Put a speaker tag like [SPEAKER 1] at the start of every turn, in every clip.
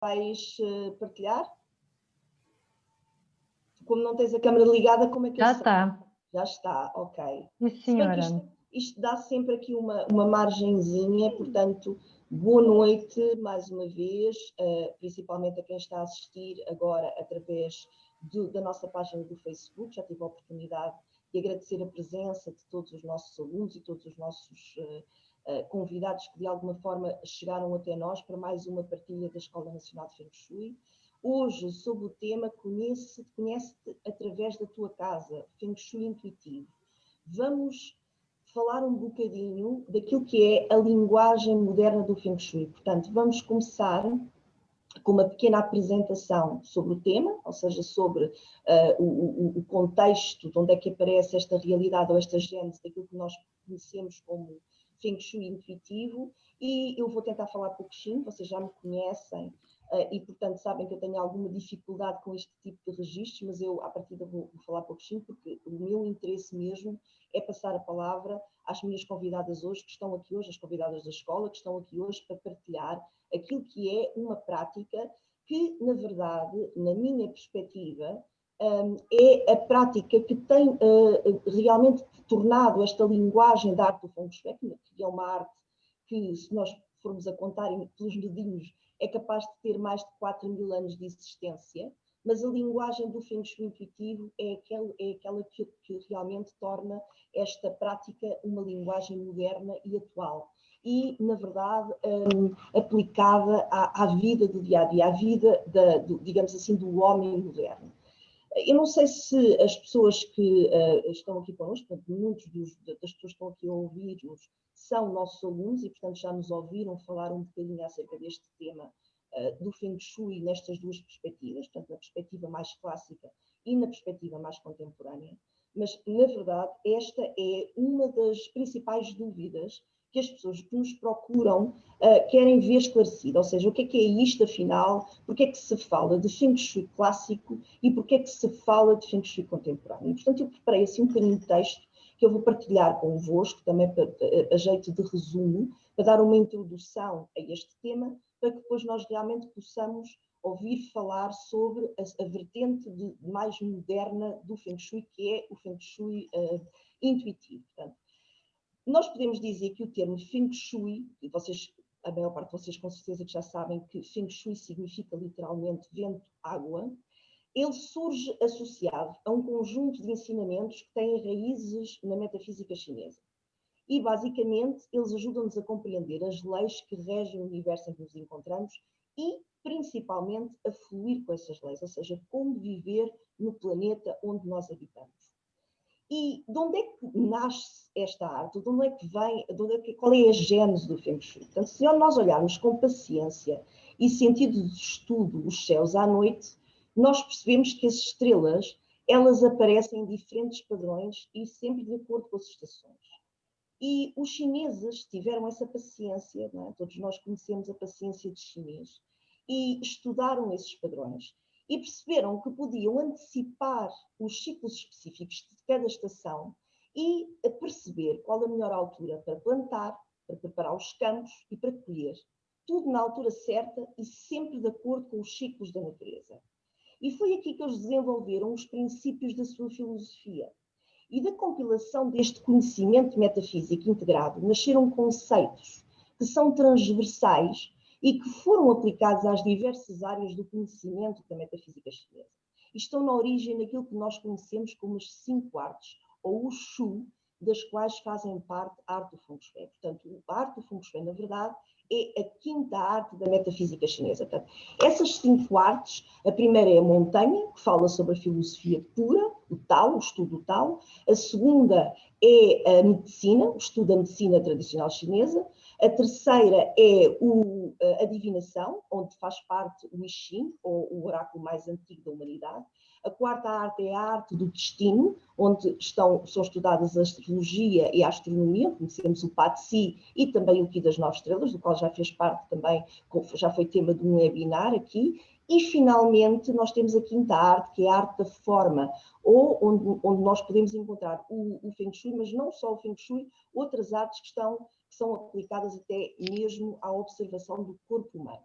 [SPEAKER 1] vais partilhar? Como não tens a câmera ligada, como é que eu sei?
[SPEAKER 2] Já está.
[SPEAKER 1] Já está, ok.
[SPEAKER 2] Sim, senhora.
[SPEAKER 1] Se bem que isto dá sempre aqui uma margenzinha, portanto, boa noite mais uma vez, principalmente a quem está a assistir agora através da nossa página do Facebook. Já tive a oportunidade de agradecer a presença de todos os nossos alunos e todos os nossos convidados que de alguma forma chegaram até nós para mais uma partilha da Escola Nacional de Feng Shui. Hoje, sobre o tema Conhece-te através da tua casa, Feng Shui intuitivo. Vamos falar um bocadinho daquilo que é a linguagem moderna do Feng Shui. Portanto, vamos começar com uma pequena apresentação sobre o tema, ou seja, sobre o contexto de onde é que aparece esta realidade ou esta gênese daquilo que nós conhecemos como Feng Shui intuitivo, e eu vou tentar falar pouquinho, vocês já me conhecem, e portanto sabem que eu tenho alguma dificuldade com este tipo de registros, mas eu à partida vou falar pouquinho, porque o meu interesse mesmo é passar a palavra às minhas convidadas hoje, que estão aqui hoje, as convidadas da escola, que estão aqui hoje para partilhar aquilo que é uma prática que, na verdade, na minha perspectiva, é a prática que tem realmente tornado esta linguagem da arte do Feng Shui, que é uma arte que, se nós formos a contar pelos dedinhos, é capaz de ter mais de 4.000 anos de existência, mas a linguagem do Feng Shui intuitivo é aquela que realmente torna esta prática uma linguagem moderna e atual. E, na verdade, aplicada à vida do dia-a-dia, à vida, digamos assim, do homem moderno. Eu não sei se as pessoas que estão aqui connosco, muitas das pessoas que estão aqui a ouvir-nos são nossos alunos e, portanto, já nos ouviram falar um bocadinho acerca deste tema do Feng Shui nestas duas perspectivas, portanto, na perspectiva mais clássica e na perspectiva mais contemporânea. Mas, na verdade, esta é uma das principais dúvidas que as pessoas que nos procuram querem ver esclarecido, ou seja, o que é isto afinal, porque é que se fala de Feng Shui clássico e porque é que se fala de Feng Shui contemporâneo. E, portanto, eu preparei assim um bocadinho de texto que eu vou partilhar convosco, também a jeito de resumo, para dar uma introdução a este tema, para que depois nós realmente possamos ouvir falar sobre a vertente mais moderna do Feng Shui, que é o Feng Shui intuitivo. Portanto, nós podemos dizer que o termo Feng Shui, e a maior parte de vocês com certeza que já sabem que Feng Shui significa literalmente vento, água, ele surge associado a um conjunto de ensinamentos que têm raízes na metafísica chinesa. E, basicamente, eles ajudam-nos a compreender as leis que regem o universo em que nos encontramos e, principalmente, a fluir com essas leis, ou seja, como viver no planeta onde nós habitamos. E de onde é que nasce esta arte? De onde é que vem? Qual é a gênese do Feng Shui? Portanto, se nós olharmos com paciência e sentido de estudo os céus à noite, nós percebemos que as estrelas, elas aparecem em diferentes padrões e sempre de acordo com as estações. E os chineses tiveram essa paciência, não é? Todos nós conhecemos a paciência dos chineses, e estudaram esses padrões. E perceberam que podiam antecipar os ciclos específicos de cada estação e perceber qual a melhor altura para plantar, para preparar os campos e para colher. Tudo na altura certa e sempre de acordo com os ciclos da natureza. E foi aqui que eles desenvolveram os princípios da sua filosofia. E da compilação deste conhecimento metafísico integrado nasceram conceitos que são transversais e que foram aplicados às diversas áreas do conhecimento da metafísica chinesa. E estão na origem daquilo que nós conhecemos como as 5 artes, ou o Shu, das quais fazem parte a arte do Feng Shui. Portanto, a arte do Feng Shui, na verdade, é a 5ª arte da metafísica chinesa. Portanto, essas 5 artes, a primeira é a montanha, que fala sobre a filosofia pura, o Tao, o estudo do Tao. A segunda é a medicina, o estudo da medicina tradicional chinesa. A terceira é a divinação, onde faz parte o I Ching, ou o oráculo mais antigo da humanidade. A 4ª arte é a arte do destino, onde são estudadas a astrologia e a astronomia. Conhecemos o Patsi e também o Qi das 9 estrelas, do qual já fez parte também, já foi tema de um webinar aqui. E, finalmente, nós temos a 5ª arte, que é a arte da forma, ou onde nós podemos encontrar o Feng Shui, mas não só o Feng Shui, outras artes que são aplicadas até mesmo à observação do corpo humano.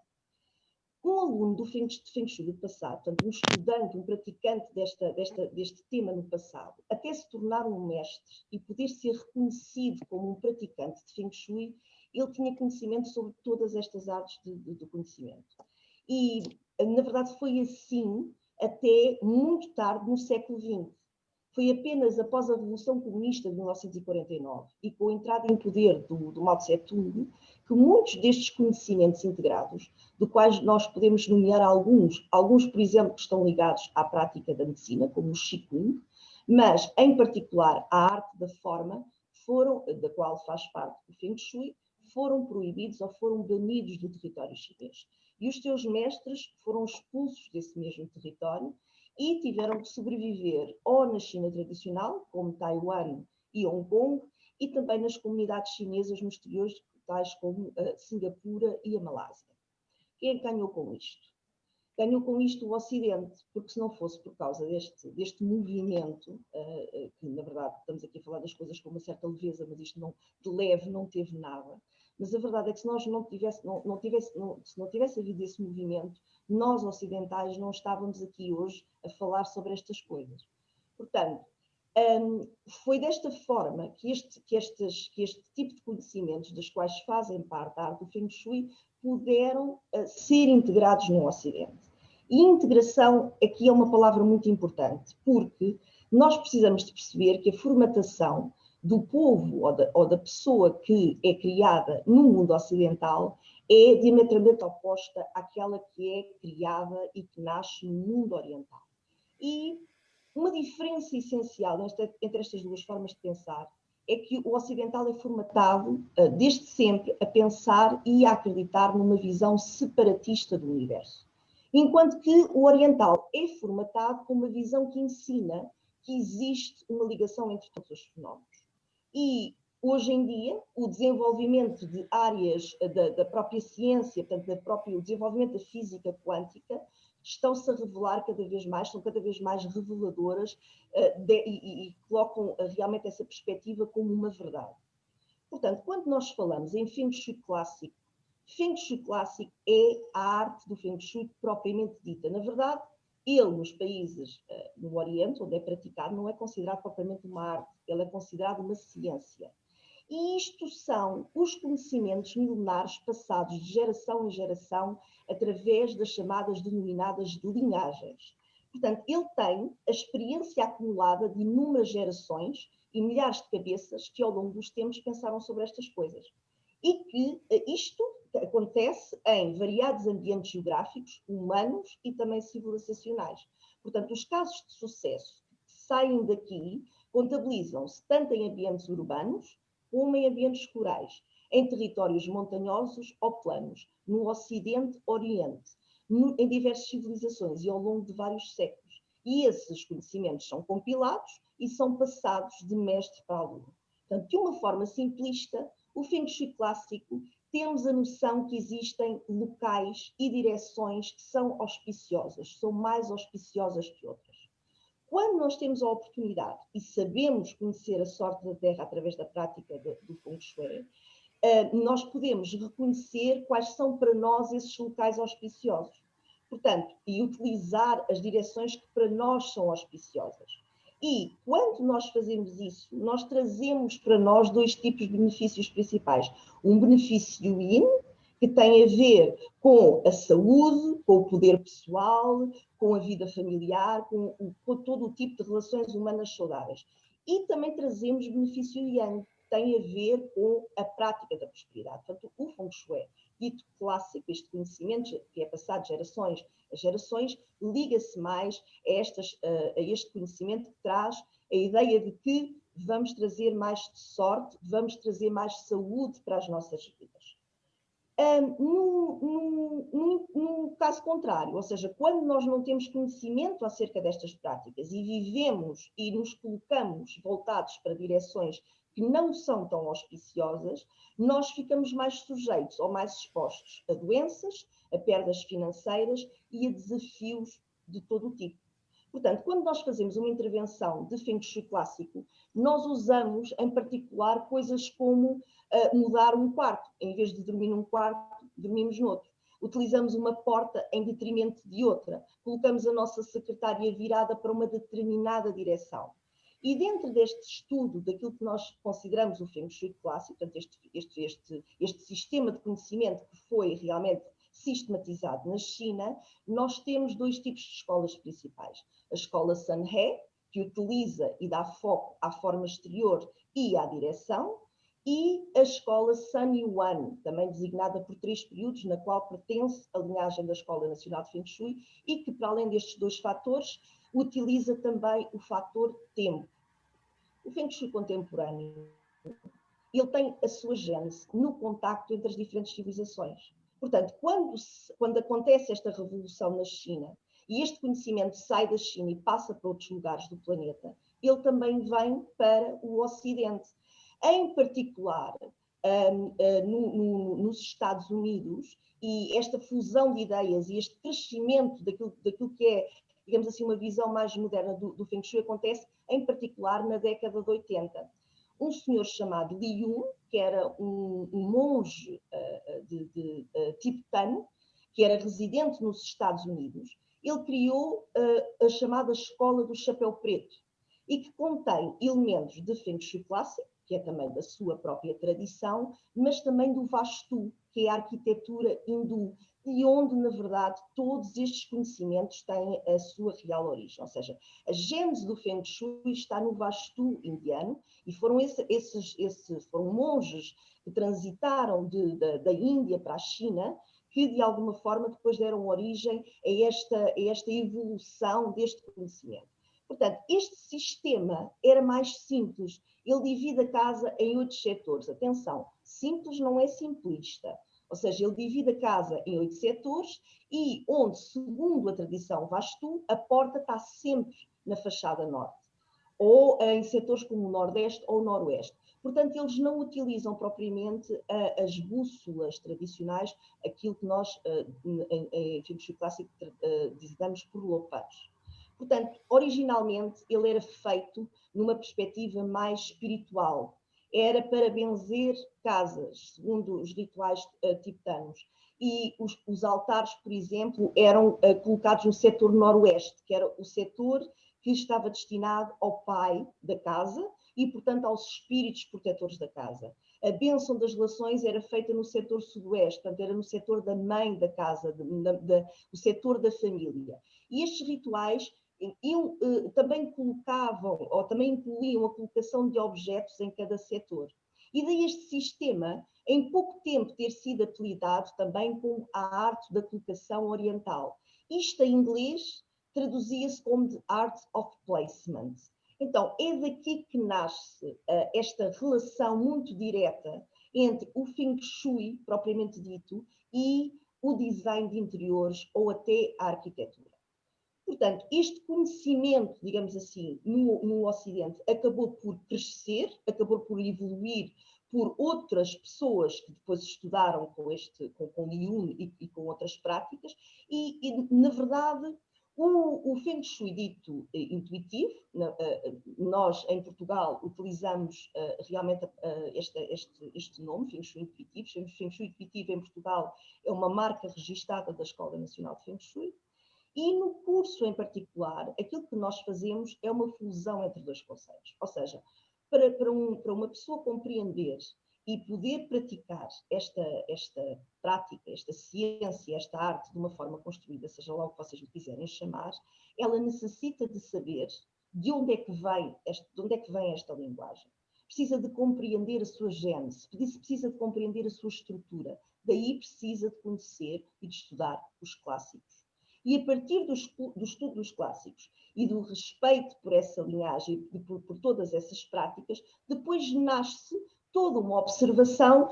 [SPEAKER 1] Um aluno do Feng Shui do passado, portanto, um estudante, um praticante deste tema no passado, até se tornar um mestre e poder ser reconhecido como um praticante de Feng Shui, ele tinha conhecimento sobre todas estas artes do conhecimento. E, na verdade, foi assim até muito tarde no século XX. Foi apenas após a Revolução Comunista de 1949 e com a entrada em poder do Mao Tse-tung que muitos destes conhecimentos integrados, do quais nós podemos nomear alguns, por exemplo, que estão ligados à prática da medicina, como o Qigong, mas, em particular, a arte da forma, da qual faz parte o Feng Shui, foram proibidos ou foram banidos do território chinês. E os seus mestres foram expulsos desse mesmo território e tiveram que sobreviver ou na China tradicional, como Taiwan e Hong Kong, e também nas comunidades chinesas no exterior, tais como a Singapura e a Malásia. Quem é que ganhou com isto? Ganhou com isto o Ocidente, porque se não fosse por causa deste movimento, que na verdade estamos aqui a falar das coisas com uma certa leveza, mas isto não, de leve não teve nada. Mas a verdade é que se nós não tivesse havido esse movimento, nós ocidentais não estávamos aqui hoje a falar sobre estas coisas. Portanto, foi desta forma que este tipo de conhecimentos, dos quais fazem parte a arte do Feng Shui, puderam ser integrados no Ocidente. E integração aqui é uma palavra muito importante, porque nós precisamos de perceber que a formatação do povo ou da pessoa que é criada no mundo ocidental é diametralmente oposta àquela que é criada e que nasce no mundo oriental. E uma diferença essencial entre estas duas formas de pensar é que o ocidental é formatado, desde sempre, a pensar e a acreditar numa visão separatista do universo. Enquanto que o oriental é formatado com uma visão que ensina que existe uma ligação entre todos os fenómenos. E, hoje em dia, o desenvolvimento de áreas da própria ciência, portanto, o desenvolvimento da física quântica, estão-se a revelar cada vez mais, são cada vez mais reveladoras e colocam realmente essa perspectiva como uma verdade. Portanto, quando nós falamos em Feng Shui clássico é a arte do Feng Shui propriamente dita. Na verdade, ele nos países no Oriente, onde é praticado, não é considerado propriamente uma arte, ele é considerado uma ciência. E isto são os conhecimentos milenares passados de geração em geração através das chamadas denominadas linhagens. Portanto, ele tem a experiência acumulada de inúmeras gerações e milhares de cabeças que ao longo dos tempos pensaram sobre estas coisas. E que isto acontece em variados ambientes geográficos, humanos e também civilizacionais. Portanto, os casos de sucesso que saem daqui contabilizam-se tanto em ambientes urbanos como em ambientes rurais, em territórios montanhosos ou planos, no Ocidente, Oriente, em diversas civilizações e ao longo de vários séculos. E esses conhecimentos são compilados e são passados de mestre para aluno. Portanto, de uma forma simplista, o Feng Shui clássico, temos a noção que existem locais e direções que são auspiciosas, são mais auspiciosas que outras. Quando nós temos a oportunidade e sabemos conhecer a sorte da Terra através da prática do Feng Shui, nós podemos reconhecer quais são para nós esses locais auspiciosos. Portanto, e utilizar as direções que para nós são auspiciosas. E quando nós fazemos isso, nós trazemos para nós dois tipos de benefícios principais. Um benefício yin, que tem a ver com a saúde, com o poder pessoal, com a vida familiar, com todo o tipo de relações humanas saudáveis. E também trazemos benefício yang, que tem a ver com a prática da prosperidade. Portanto, o Feng Shui, dito clássico, este conhecimento que é passado de gerações a gerações, liga-se mais a este conhecimento que traz a ideia de que vamos trazer mais sorte, vamos trazer mais saúde para as nossas vidas. No caso contrário, ou seja, quando nós não temos conhecimento acerca destas práticas e vivemos e nos colocamos voltados para direções que não são tão auspiciosas, nós ficamos mais sujeitos ou mais expostos a doenças, a perdas financeiras e a desafios de todo o tipo. Portanto, quando nós fazemos uma intervenção de Feng Shui clássico, nós usamos, em particular, coisas como mudar um quarto. Em vez de dormir num quarto, dormimos noutro. utilizamos uma porta em detrimento de outra, colocamos a nossa secretária virada para uma determinada direção. E dentro deste estudo daquilo que nós consideramos o Feng Shui clássico, portanto, este sistema de conhecimento que foi realmente sistematizado na China, nós temos dois tipos de escolas principais. A escola Sanhe, que utiliza e dá foco à forma exterior e à direção, e a escola San Yuan, também designada por 3 períodos, na qual pertence a linhagem da Escola Nacional de Feng Shui e que, para além destes dois fatores, utiliza também o fator tempo. O Feng Shui contemporâneo, ele tem a sua gênese no contacto entre as diferentes civilizações. Portanto, quando acontece esta revolução na China e este conhecimento sai da China e passa para outros lugares do planeta, ele também vem para o Ocidente. Em particular, nos Estados Unidos, e esta fusão de ideias e este crescimento daquilo que é, digamos assim, uma visão mais moderna do Feng Shui acontece, em particular, na década de 80. Um senhor chamado Li Yun, que era um monge tibetano, que era residente nos Estados Unidos, ele criou a chamada Escola do Chapéu Preto, e que contém elementos de Feng Shui clássico, que é também da sua própria tradição, mas também do Vastu, que é a arquitetura hindu, e onde, na verdade, todos estes conhecimentos têm a sua real origem. Ou seja, a gênese do Feng Shui está no Vastu indiano, e foram foram monges que transitaram da Índia para a China, que, de alguma forma, depois deram origem a esta evolução deste conhecimento. Portanto, este sistema era mais simples. Ele divide a casa em 8 setores. Atenção, simples não é simplista. Ou seja, ele divide a casa em 8 setores e onde, segundo a tradição Vastu, a porta está sempre na fachada norte. Ou em setores como o Nordeste ou o Noroeste. Portanto, eles não utilizam propriamente as bússolas tradicionais, aquilo que nós, em Feng Shui clássico, designamos por lopanos. Portanto, originalmente, ele era feito numa perspectiva mais espiritual. Era para benzer casas, segundo os rituais tibetanos. E os altares, por exemplo, eram colocados no setor noroeste, que era o setor que estava destinado ao pai da casa e, portanto, aos espíritos protetores da casa. A bênção das relações era feita no setor sudoeste, portanto, era no setor da mãe da casa, o setor da família. E estes rituais também colocavam, ou também incluíam a colocação de objetos em cada setor. E daí este sistema, em pouco tempo, ter sido apelidado também como a arte da colocação oriental. Isto em inglês traduzia-se como The Art of Placement. Então, é daqui que nasce esta relação muito direta entre o Feng Shui, propriamente dito, e o design de interiores ou até a arquitetura. Portanto, este conhecimento, digamos assim, no Ocidente, acabou por crescer, acabou por evoluir por outras pessoas que depois estudaram com Li Yun e com outras práticas, e na verdade, o Feng Shui dito intuitivo, nós em Portugal utilizamos realmente este nome, Feng Shui intuitivo. Feng Shui intuitivo em Portugal é uma marca registada da Escola Nacional de Feng Shui. E no curso em particular, aquilo que nós fazemos é uma fusão entre dois conceitos. Ou seja, para uma pessoa compreender e poder praticar esta prática, esta ciência, esta arte de uma forma construída, seja lá o que vocês lhe quiserem chamar, ela necessita de saber de onde é que vem esta linguagem. Precisa de compreender a sua gênese, precisa de compreender a sua estrutura. Daí precisa de conhecer e de estudar os clássicos. E a partir do estudo dos clássicos e do respeito por essa linhagem e por todas essas práticas, depois nasce toda uma observação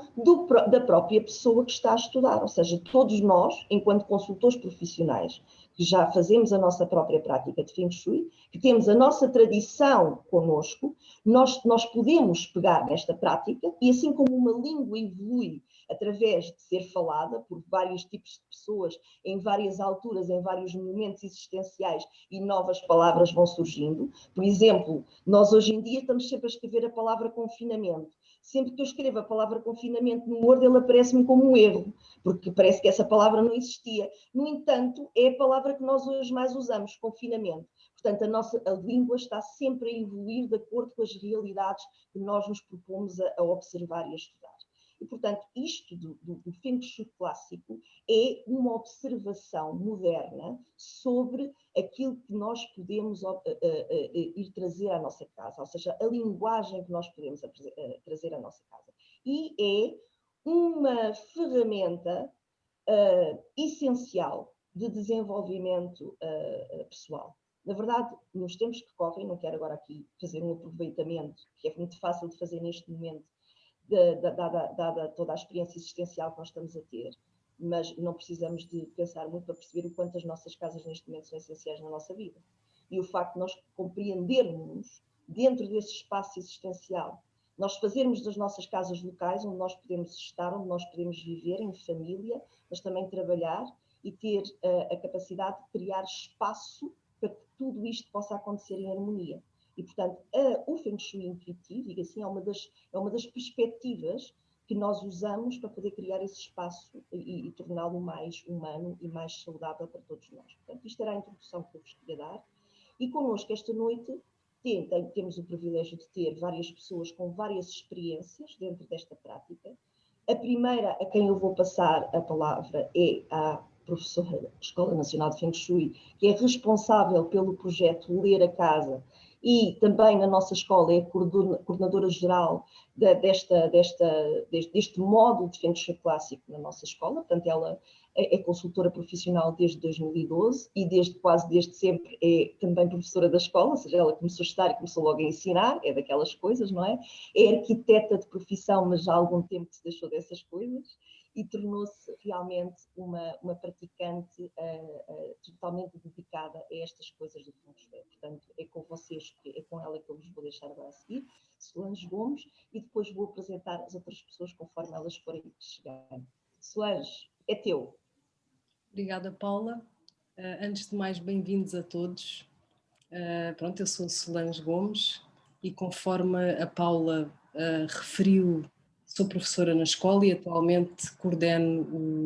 [SPEAKER 1] da própria pessoa que está a estudar. Ou seja, todos nós, enquanto consultores profissionais, que já fazemos a nossa própria prática de Feng Shui, que temos a nossa tradição connosco, nós podemos pegar nesta prática e, assim como uma língua evolui através de ser falada por vários tipos de pessoas, em várias alturas, em vários momentos existenciais, e novas palavras vão surgindo. Por exemplo, nós hoje em dia estamos sempre a escrever a palavra confinamento. Sempre que eu escrevo a palavra confinamento no Word, ele aparece-me como um erro, porque parece que essa palavra não existia. No entanto, é a palavra que nós hoje mais usamos, confinamento. Portanto, a língua está sempre a evoluir de acordo com as realidades que nós nos propomos a observar e a estudar. E, portanto, isto do Feng Shui clássico é uma observação moderna sobre aquilo que nós podemos ir trazer à nossa casa, ou seja, a linguagem que nós podemos trazer à nossa casa. E é uma ferramenta essencial de desenvolvimento pessoal. Na verdade, nos tempos que correm, não quero agora aqui fazer um aproveitamento, que é muito fácil de fazer neste momento, dada toda a experiência existencial que nós estamos a ter, mas não precisamos de pensar muito para perceber o quanto as nossas casas neste momento são essenciais na nossa vida. E o facto de nós compreendermos dentro desse espaço existencial, nós fazermos das nossas casas locais onde nós podemos estar, onde nós podemos viver em família, mas também trabalhar e ter a capacidade de criar espaço para que tudo isto possa acontecer em harmonia. E, portanto, o Feng Shui intuitivo, digo assim, é uma das perspectivas que nós usamos para poder criar esse espaço e torná-lo mais humano e mais saudável para todos nós. Portanto, isto era a introdução que eu vos queria dar. E connosco esta noite temos o privilégio de ter várias pessoas com várias experiências dentro desta prática. A primeira a quem eu vou passar a palavra é a professora da Escola Nacional de Feng Shui, que é responsável pelo projeto Ler a Casa, e também na nossa escola é a coordenadora geral deste módulo de Feng Shui clássico na nossa escola. Portanto, ela é consultora profissional desde 2012 e quase desde sempre é também professora da escola, ou seja, ela começou a estudar e começou logo a ensinar, é daquelas coisas, não é? É arquiteta de profissão, mas já há algum tempo que se deixou dessas coisas e tornou-se realmente uma praticante totalmente dedicada a estas coisas do Feng Shui. Portanto, é com vocês, é com ela que eu vos vou deixar agora a seguir, Solange Gomes, e depois vou apresentar as outras pessoas conforme elas forem chegando. Solange, é teu.
[SPEAKER 2] Obrigada, Paula. Antes de mais, bem-vindos a todos. Pronto, eu sou Solange Gomes e conforme a Paula referiu, sou professora na escola e atualmente coordeno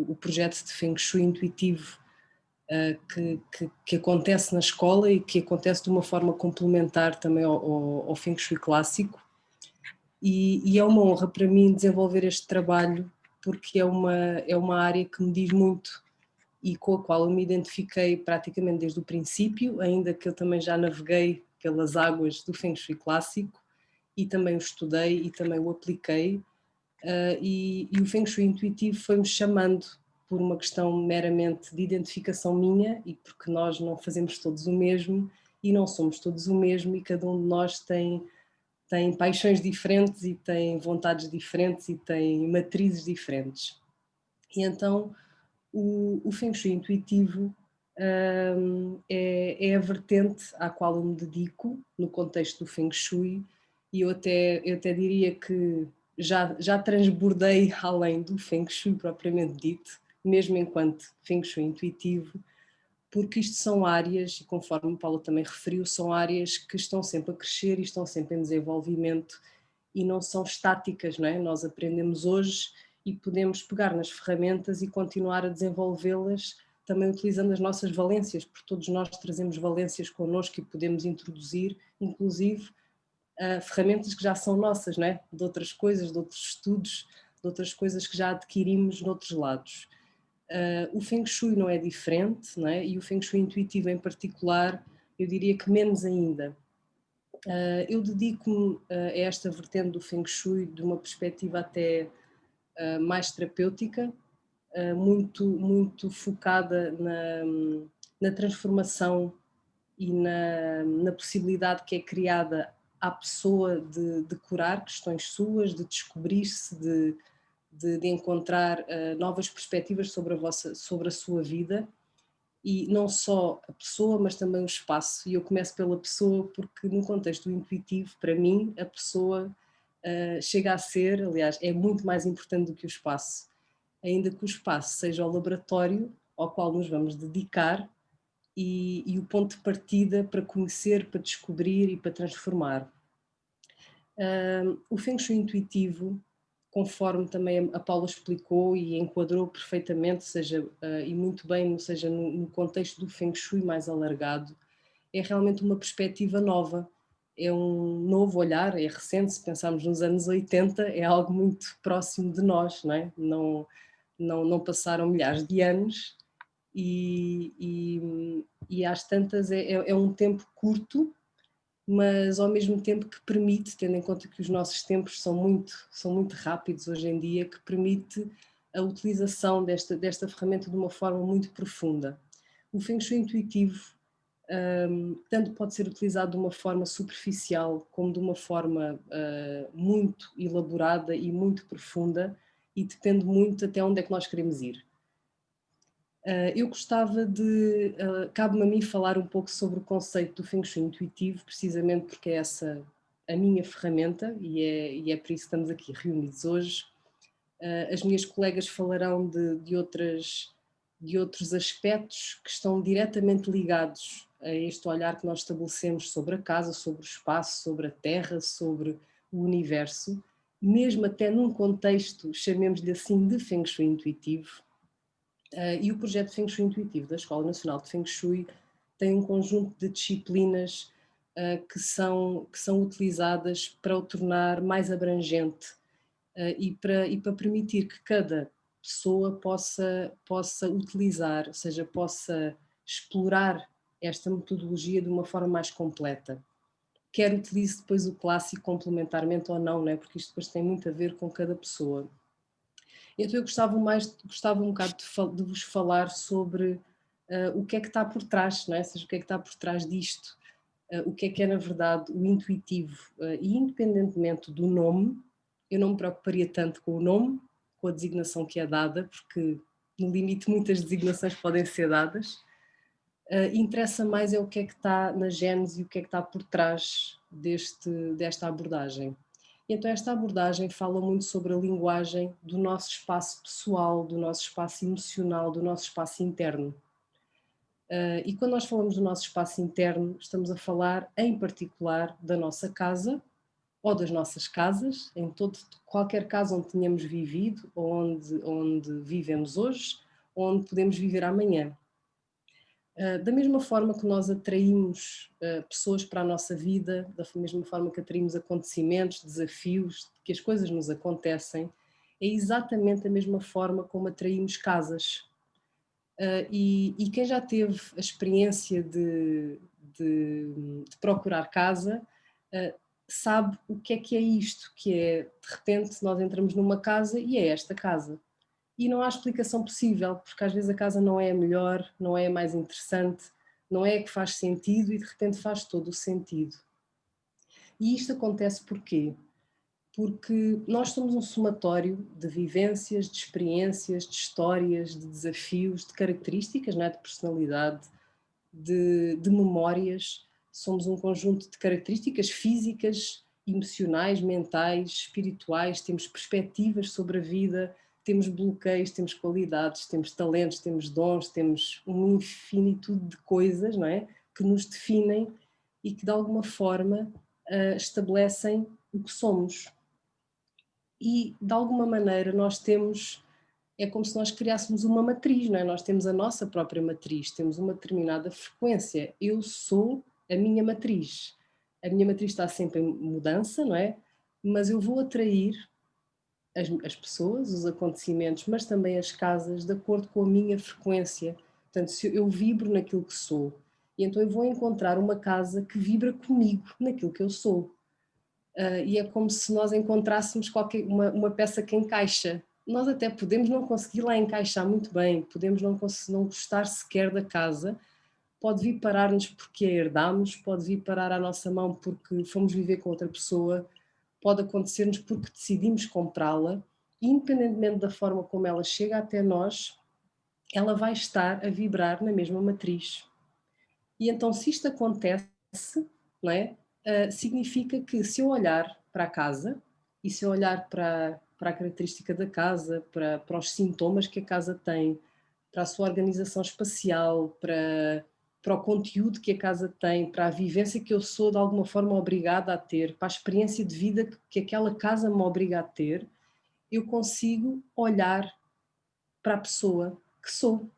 [SPEAKER 2] o projeto de Feng Shui intuitivo que acontece na escola e que acontece de uma forma complementar também ao Feng Shui clássico. E é uma honra para mim desenvolver este trabalho porque é uma área que me diz muito e com a qual eu me identifiquei praticamente desde o princípio, ainda que eu também já naveguei pelas águas do Feng Shui clássico e também o estudei e também o apliquei, e o Feng Shui intuitivo foi-me chamando por uma questão meramente de identificação minha e porque nós não fazemos todos o mesmo e não somos todos o mesmo e cada um de nós tem paixões diferentes e tem vontades diferentes e tem matrizes diferentes. E então o Feng Shui intuitivo é a vertente à qual eu me dedico no contexto do Feng Shui e eu até diria que já transbordei além do Feng Shui propriamente dito, mesmo enquanto Feng Shui intuitivo, porque isto são áreas, e conforme o Paulo também referiu, são áreas que estão sempre a crescer e estão sempre em desenvolvimento e não são estáticas, não é? Nós aprendemos hoje e podemos pegar nas ferramentas e continuar a desenvolvê-las também utilizando as nossas valências, porque todos nós trazemos valências connosco e podemos introduzir, inclusive, ferramentas que já são nossas, não é? De outras coisas, de outros estudos, de outras coisas que já adquirimos noutros lados. O Feng Shui não é diferente, não é? E o Feng Shui intuitivo em particular, eu diria que menos ainda. Eu dedico-me a esta vertente do Feng Shui de uma perspectiva até mais terapêutica, muito focada na transformação e na possibilidade que é criada à pessoa de curar questões suas, de descobrir-se, de encontrar novas perspectivas sobre a sua vida. E não só a pessoa, mas também o espaço. E eu começo pela pessoa porque no contexto intuitivo, para mim, a pessoa chega a ser, aliás, é muito mais importante do que o espaço. Ainda que o espaço seja o laboratório ao qual nos vamos dedicar e o ponto de partida para conhecer, para descobrir e para transformar. O Feng Shui intuitivo, conforme também a Paula explicou e enquadrou perfeitamente, e muito bem, seja no contexto do Feng Shui mais alargado, é realmente uma perspectiva nova, é um novo olhar, é recente, se pensarmos nos anos 80, é algo muito próximo de nós, não é? Não passaram milhares de anos e às tantas é um tempo curto, mas ao mesmo tempo que permite, tendo em conta que os nossos tempos são muito rápidos hoje em dia, que permite a utilização desta ferramenta de uma forma muito profunda. O Feng Shui intuitivo tanto pode ser utilizado de uma forma superficial como de uma forma muito elaborada e muito profunda, e depende muito até onde é que nós queremos ir. Eu gostava cabe-me a mim falar um pouco sobre o conceito do Feng Shui intuitivo, precisamente porque é essa a minha ferramenta e é por isso que estamos aqui reunidos hoje. As minhas colegas falarão de outros aspectos que estão diretamente ligados a este olhar que nós estabelecemos sobre a casa, sobre o espaço, sobre a terra, sobre o universo, mesmo até num contexto, chamemos-lhe assim, de Feng Shui intuitivo. E o projeto Feng Shui intuitivo da Escola Nacional de Feng Shui tem um conjunto de disciplinas que são utilizadas para o tornar mais abrangente e para permitir que cada pessoa possa utilizar, ou seja, possa explorar esta metodologia de uma forma mais completa. Quer utilize depois o clássico complementarmente ou não, né? Porque isto depois tem muito a ver com cada pessoa. Então eu gostava um bocado de vos falar sobre o que é que está por trás, não é? Ou seja, o que é que está por trás disto, o que é na verdade o intuitivo, e independentemente do nome, eu não me preocuparia tanto com o nome, com a designação que é dada, porque no limite muitas designações podem ser dadas. Interessa mais é o que é que está na gênese e o que é que está por trás desta abordagem. Então esta abordagem fala muito sobre a linguagem do nosso espaço pessoal, do nosso espaço emocional, do nosso espaço interno. E quando nós falamos do nosso espaço interno, estamos a falar em particular da nossa casa ou das nossas casas, em qualquer casa onde tenhamos vivido, ou onde vivemos hoje, ou onde podemos viver amanhã. Da mesma forma que nós atraímos pessoas para a nossa vida, da mesma forma que atraímos acontecimentos, desafios, que as coisas nos acontecem, é exatamente a mesma forma como atraímos casas. E quem já teve a experiência de procurar casa, sabe o que é isto, que é, de repente, nós entramos numa casa e é esta casa. E não há explicação possível, porque às vezes a casa não é a melhor, não é a mais interessante, não é a que faz sentido e de repente faz todo o sentido. E isto acontece porquê? Porque nós somos um somatório de vivências, de experiências, de histórias, de desafios, de características, não é? De personalidade, de memórias. Somos um conjunto de características físicas, emocionais, mentais, espirituais, temos perspectivas sobre a vida, temos bloqueios, temos qualidades, temos talentos, temos dons, temos uma infinitude de coisas, não é? Que nos definem e que de alguma forma estabelecem o que somos. E de alguma maneira nós temos, é como se nós criássemos uma matriz, não é? Nós temos a nossa própria matriz, temos uma determinada frequência. Eu sou a minha matriz. A minha matriz está sempre em mudança, não é? Mas eu vou atrair as pessoas, os acontecimentos, mas também as casas, de acordo com a minha frequência. Portanto, se eu vibro naquilo que sou, e então eu vou encontrar uma casa que vibra comigo naquilo que eu sou. E é como se nós encontrássemos uma peça que encaixa. Nós até podemos não conseguir lá encaixar muito bem, podemos não gostar sequer da casa, pode vir parar-nos porque a herdámos, pode vir parar à nossa mão porque fomos viver com outra pessoa, pode acontecer-nos porque decidimos comprá-la, e independentemente da forma como ela chega até nós, ela vai estar a vibrar na mesma matriz. E então, se isto acontece, não é? Significa que se eu olhar para a casa e se eu olhar para a característica da casa, para os sintomas que a casa tem, para a sua organização espacial, para o conteúdo que a casa tem, para a vivência que eu sou de alguma forma obrigada a ter, para a experiência de vida que aquela casa me obriga a ter, eu consigo olhar para a pessoa que sou.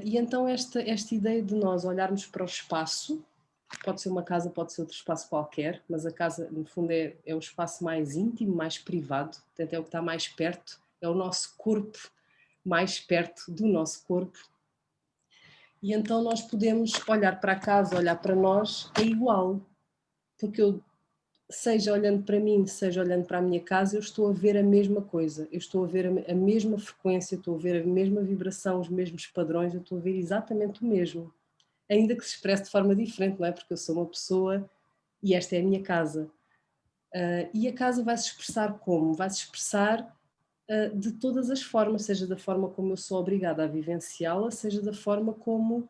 [SPEAKER 2] E então esta ideia de nós olharmos para o espaço, pode ser uma casa, pode ser outro espaço qualquer, mas a casa, no fundo, é o espaço mais íntimo, mais privado, portanto é o que está mais perto, é o nosso corpo mais perto do nosso corpo. E então nós podemos olhar para a casa, olhar para nós, é igual, porque eu, seja olhando para mim, seja olhando para a minha casa, eu estou a ver a mesma coisa, eu estou a ver a mesma frequência, estou a ver a mesma vibração, os mesmos padrões, eu estou a ver exatamente o mesmo. Ainda que se expresse de forma diferente, não é? Porque eu sou uma pessoa e esta é a minha casa. E a casa vai se expressar como? Vai se expressar de todas as formas, seja da forma como eu sou obrigada a vivenciá-la, seja da forma como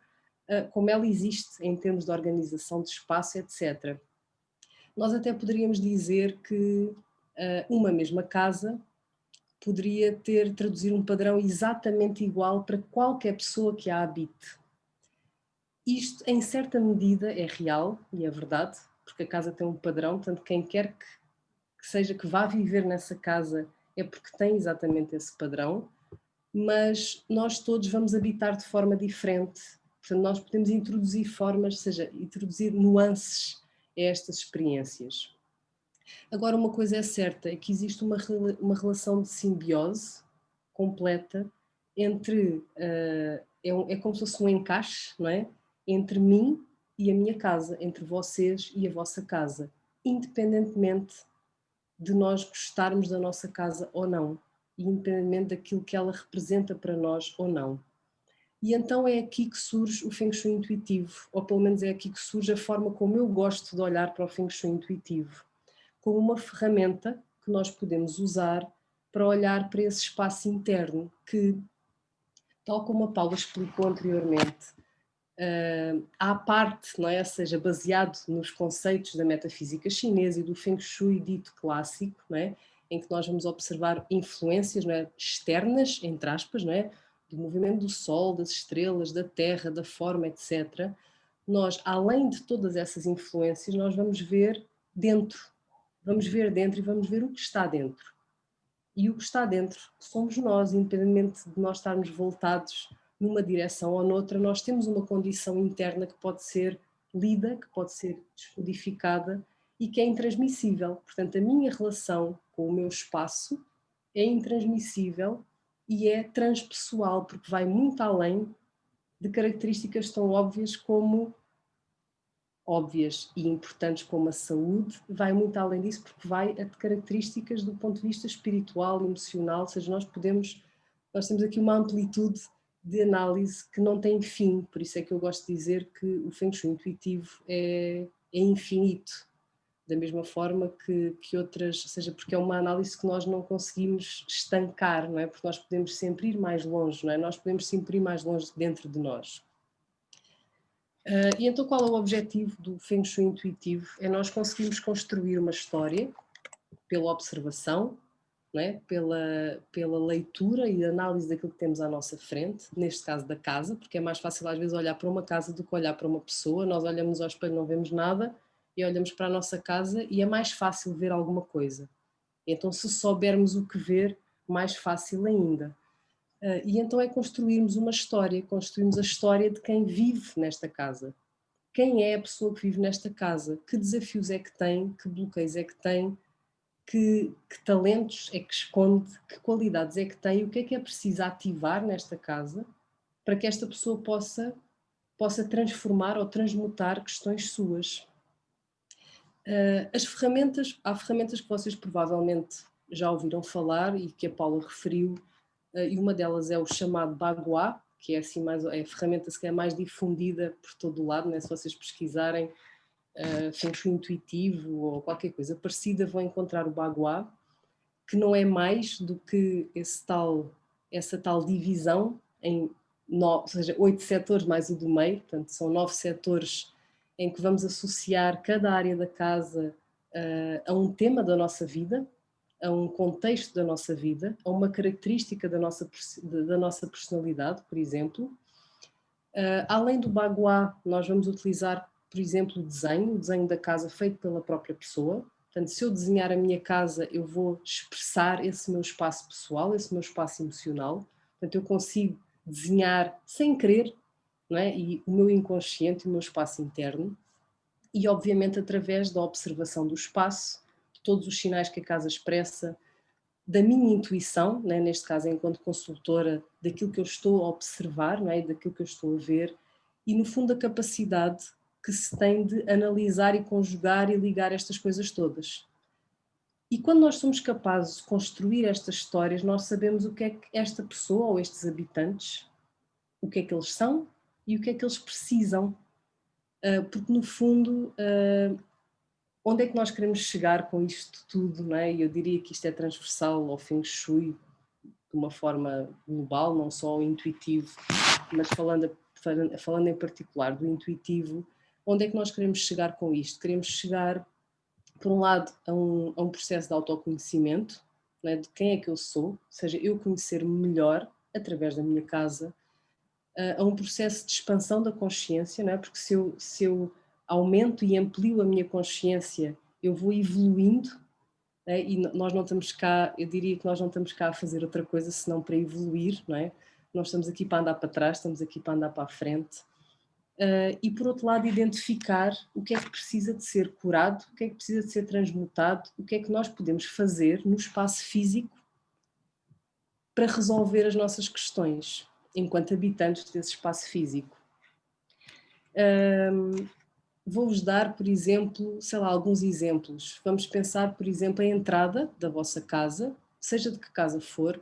[SPEAKER 2] ela existe em termos de organização de espaço, etc. Nós até poderíamos dizer que uma mesma casa poderia traduzir um padrão exatamente igual para qualquer pessoa que a habite. Isto, em certa medida, é real e é verdade, porque a casa tem um padrão, portanto, quem quer que seja que vá viver nessa casa é porque tem exatamente esse padrão, mas nós todos vamos habitar de forma diferente. Portanto, nós podemos introduzir formas, ou seja, introduzir nuances a estas experiências. Agora, uma coisa é certa, é que existe uma relação de simbiose completa entre, é como se fosse um encaixe, não é? Entre mim e a minha casa, entre vocês e a vossa casa, independentemente de nós gostarmos da nossa casa ou não, independentemente daquilo que ela representa para nós ou não. E então é aqui que surge o Feng Shui intuitivo, ou pelo menos é aqui que surge a forma como eu gosto de olhar para o Feng Shui intuitivo, como uma ferramenta que nós podemos usar para olhar para esse espaço interno que, tal como a Paula explicou anteriormente, à parte, não é? Ou seja, baseado nos conceitos da metafísica chinesa e do Feng Shui dito clássico, não é? Em que nós vamos observar influências, não é? Externas, entre aspas, não é? Do movimento do Sol, das estrelas, da Terra, da forma, etc. Nós, além de todas essas influências, nós vamos ver dentro e vamos ver o que está dentro. E o que está dentro somos nós, independentemente de nós estarmos voltados numa direção ou noutra, nós temos uma condição interna que pode ser lida, que pode ser descodificada e que é intransmissível. Portanto, a minha relação com o meu espaço é intransmissível e é transpessoal, porque vai muito além de características tão óbvias e importantes como a saúde, vai muito além disso, porque vai a características do ponto de vista espiritual, emocional, ou seja, nós temos aqui uma amplitude de análise que não tem fim, por isso é que eu gosto de dizer que o Feng Shui intuitivo é infinito, da mesma forma que outras, ou seja, porque é uma análise que nós não conseguimos estancar, não é? Porque nós podemos sempre ir mais longe, não é? Nós podemos sempre ir mais longe dentro de nós. E então qual é o objetivo do Feng Shui intuitivo? É nós conseguirmos construir uma história pela observação, não é? pela leitura e análise daquilo que temos à nossa frente, neste caso da casa, porque é mais fácil às vezes olhar para uma casa do que olhar para uma pessoa. Nós olhamos ao espelho, não vemos nada, e olhamos para a nossa casa e é mais fácil ver alguma coisa. Então, se soubermos o que ver, mais fácil ainda. E então é construirmos uma história, construirmos a história de quem vive nesta casa. Quem é a pessoa que vive nesta casa? Que desafios é que tem? Que bloqueios é que tem? Que talentos é que esconde? Que qualidades é que tem? O que é preciso ativar nesta casa para que esta pessoa possa transformar ou transmutar questões suas? Há ferramentas que vocês provavelmente já ouviram falar e que a Paula referiu, e uma delas é o chamado Bagua, que é assim é a ferramenta que é mais difundida por todo o lado, né? Se vocês pesquisarem Feng Shui intuitivo ou qualquer coisa parecida, vão encontrar o Bagua, que não é mais do que essa tal divisão em 8 setores mais o do meio, portanto são 9 setores em que vamos associar cada área da casa a um tema da nossa vida, a um contexto da nossa vida, a uma característica da nossa personalidade, por exemplo. Além do Bagua, nós vamos utilizar, por exemplo, o desenho da casa feito pela própria pessoa, Portanto, se eu desenhar a minha casa, eu vou expressar esse meu espaço pessoal, esse meu espaço emocional. Portanto, eu consigo desenhar sem querer, não é? E o meu inconsciente, o meu espaço interno. E, obviamente, através da observação do espaço, de todos os sinais que a casa expressa, da minha intuição, né, neste caso enquanto consultora, daquilo que eu estou a observar, não é, daquilo que eu estou a ver, e no fundo a capacidade que se tem de analisar e conjugar e ligar estas coisas todas. E quando nós somos capazes de construir estas histórias, nós sabemos o que é que esta pessoa ou estes habitantes, o que é que eles são e o que é que eles precisam, porque no fundo onde é que nós queremos chegar com isto tudo, não é? Eu diria que isto é transversal ao Feng Shui de uma forma global, não só ao intuitivo, mas falando em particular do intuitivo, onde é que nós queremos chegar com isto? Queremos chegar, por um lado, a um processo de autoconhecimento, não é? De quem é que eu sou, ou seja, eu conhecer-me melhor através da minha casa, a um processo de expansão da consciência, não é? Porque se eu aumento e amplio a minha consciência, eu vou evoluindo, é? E nós não estamos cá, eu diria que nós não estamos cá a fazer outra coisa senão para evoluir, não é? Nós estamos aqui para andar para trás, estamos aqui para andar para a frente. E por outro lado identificar o que é que precisa de ser curado, o que é que precisa de ser transmutado, o que é que nós podemos fazer no espaço físico para resolver as nossas questões enquanto habitantes desse espaço físico. Vou-vos dar, por exemplo, sei lá, alguns exemplos. Vamos pensar, por exemplo, a entrada da vossa casa, seja de que casa for,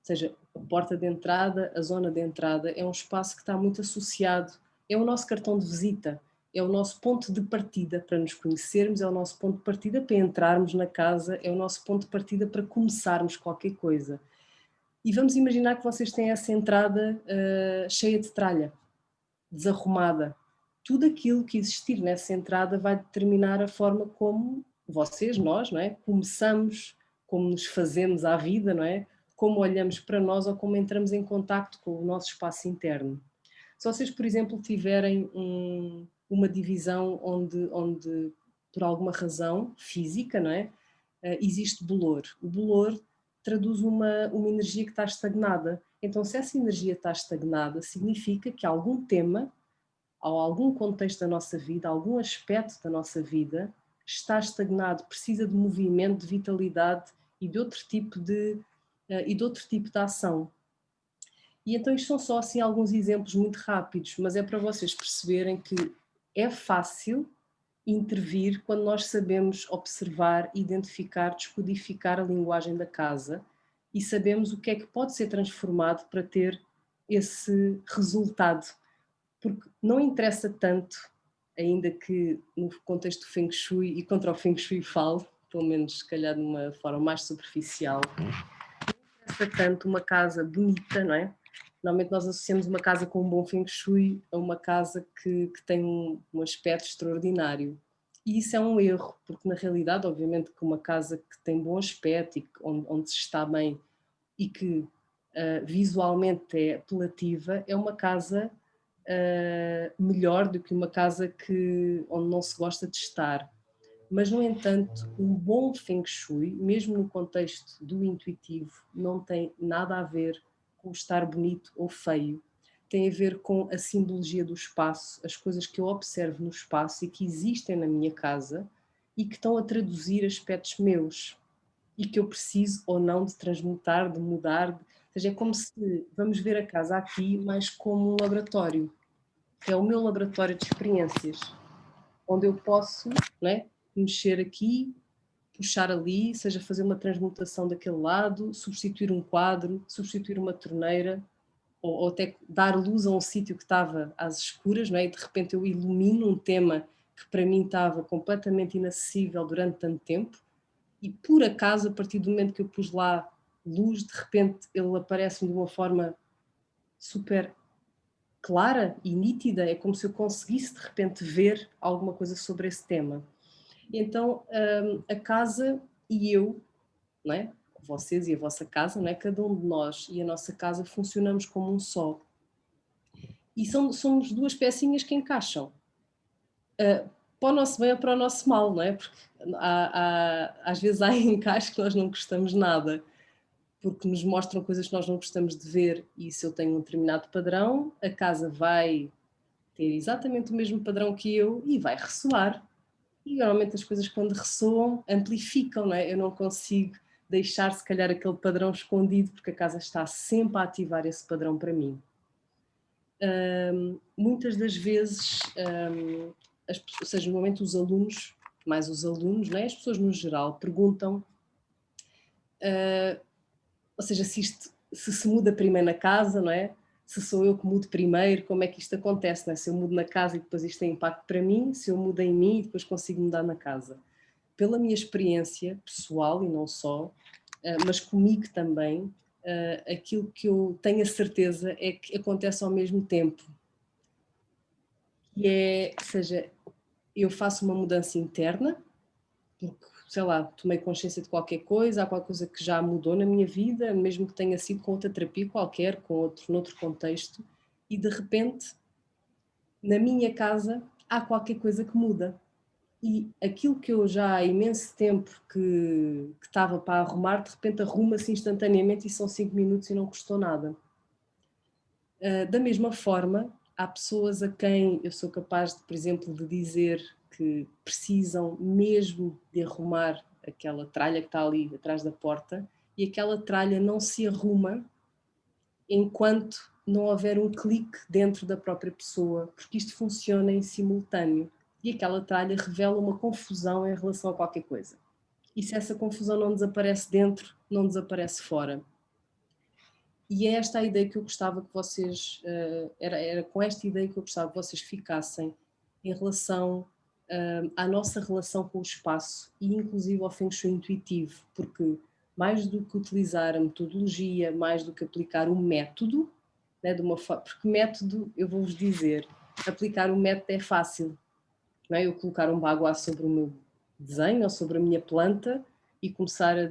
[SPEAKER 2] seja a porta de entrada, a zona de entrada, é um espaço que está muito associado, é o nosso cartão de visita, é o nosso ponto de partida para nos conhecermos, é o nosso ponto de partida para entrarmos na casa, é o nosso ponto de partida para começarmos qualquer coisa. E vamos imaginar que vocês têm essa entrada cheia de tralha, desarrumada. Tudo aquilo que existir nessa entrada vai determinar a forma como vocês, nós, não é? Começamos, como nos fazemos à vida, não é? Como olhamos para nós ou como entramos em contacto com o nosso espaço interno. Se vocês, por exemplo, tiverem uma divisão onde, por alguma razão física, não é? Existe bolor. O bolor traduz uma energia que está estagnada. Então, se essa energia está estagnada, significa que algum tema ou algum contexto da nossa vida, algum aspecto da nossa vida está estagnado, precisa de movimento, de vitalidade e de outro tipo de ação. E então isto são só assim alguns exemplos muito rápidos, mas é para vocês perceberem que é fácil intervir quando nós sabemos observar, identificar, descodificar a linguagem da casa e sabemos o que é que pode ser transformado para ter esse resultado. Porque não interessa tanto, ainda que no contexto do Feng Shui e contra o Feng Shui falo, pelo menos se calhar de uma forma mais superficial, não interessa tanto uma casa bonita, não é? Normalmente nós associamos uma casa com um bom Feng Shui a uma casa que tem um aspecto extraordinário. E isso é um erro, porque na realidade, obviamente, que uma casa que tem bom aspecto e onde se está bem e que visualmente é apelativa, é uma casa melhor do que uma casa onde não se gosta de estar. Mas, no entanto, um bom Feng Shui, mesmo no contexto do intuitivo, não tem nada a ver com estar bonito ou feio. Tem a ver com a simbologia do espaço, as coisas que eu observo no espaço e que existem na minha casa e que estão a traduzir aspectos meus e que eu preciso ou não de transmutar, de mudar. Ou seja, é como se vamos ver a casa aqui mais como um laboratório. É o meu laboratório de experiências, onde eu posso, não é, mexer aqui, puxar ali, seja fazer uma transmutação daquele lado, substituir um quadro, substituir uma torneira, ou até dar luz a um sítio que estava às escuras, não é? E de repente eu ilumino um tema que para mim estava completamente inacessível durante tanto tempo, e por acaso, a partir do momento que eu pus lá luz, de repente ele aparece-me de uma forma super clara e nítida, é como se eu conseguisse de repente ver alguma coisa sobre esse tema. Então a casa e eu, não é? Vocês e a vossa casa, não é? Cada um de nós e a nossa casa funcionamos como um só. E somos duas pecinhas que encaixam. para o nosso bem ou para o nosso mal, não é? Porque às vezes há encaixes que nós não gostamos nada, porque nos mostram coisas que nós não gostamos de ver, e se eu tenho um determinado padrão, a casa vai ter exatamente o mesmo padrão que eu e vai ressoar. E normalmente as coisas quando ressoam amplificam, não é? Eu não consigo deixar se calhar aquele padrão escondido, porque a casa está sempre a ativar esse padrão para mim. Muitas das vezes, ou seja, no momento os alunos, mais os alunos, não é? As pessoas no geral perguntam, ou seja, se muda primeiro na casa, não é? Se sou eu que mudo primeiro, como é que isto acontece, não é? Se eu mudo na casa e depois isto tem impacto para mim, se eu mudo em mim e depois consigo mudar na casa. Pela minha experiência pessoal e não só, mas comigo também, aquilo que eu tenho a certeza é que acontece ao mesmo tempo. Ou seja, eu faço uma mudança interna, porque, sei lá, tomei consciência de qualquer coisa, há qualquer coisa que já mudou na minha vida, mesmo que tenha sido com outra terapia qualquer, noutro contexto, e de repente, na minha casa, há qualquer coisa que muda. E aquilo que eu já há imenso tempo que estava para arrumar, de repente arruma-se instantaneamente e são 5 minutos e não custou nada. Da mesma forma, há pessoas a quem eu sou capaz, por exemplo, de dizer que precisam mesmo de arrumar aquela tralha que está ali atrás da porta, e aquela tralha não se arruma enquanto não houver um clique dentro da própria pessoa, porque isto funciona em simultâneo. E aquela tralha revela uma confusão em relação a qualquer coisa. E se essa confusão não desaparece dentro, não desaparece fora. E é esta a ideia que eu gostava que vocês, era com esta ideia que eu gostava que vocês ficassem em relação à nossa relação com o espaço e inclusive ao Feng Shui intuitivo, porque mais do que utilizar a metodologia, mais do que aplicar o método, né, porque método, eu vou-vos dizer, aplicar o método é fácil, não é? Eu colocar um baguá sobre o meu desenho ou sobre a minha planta e começar a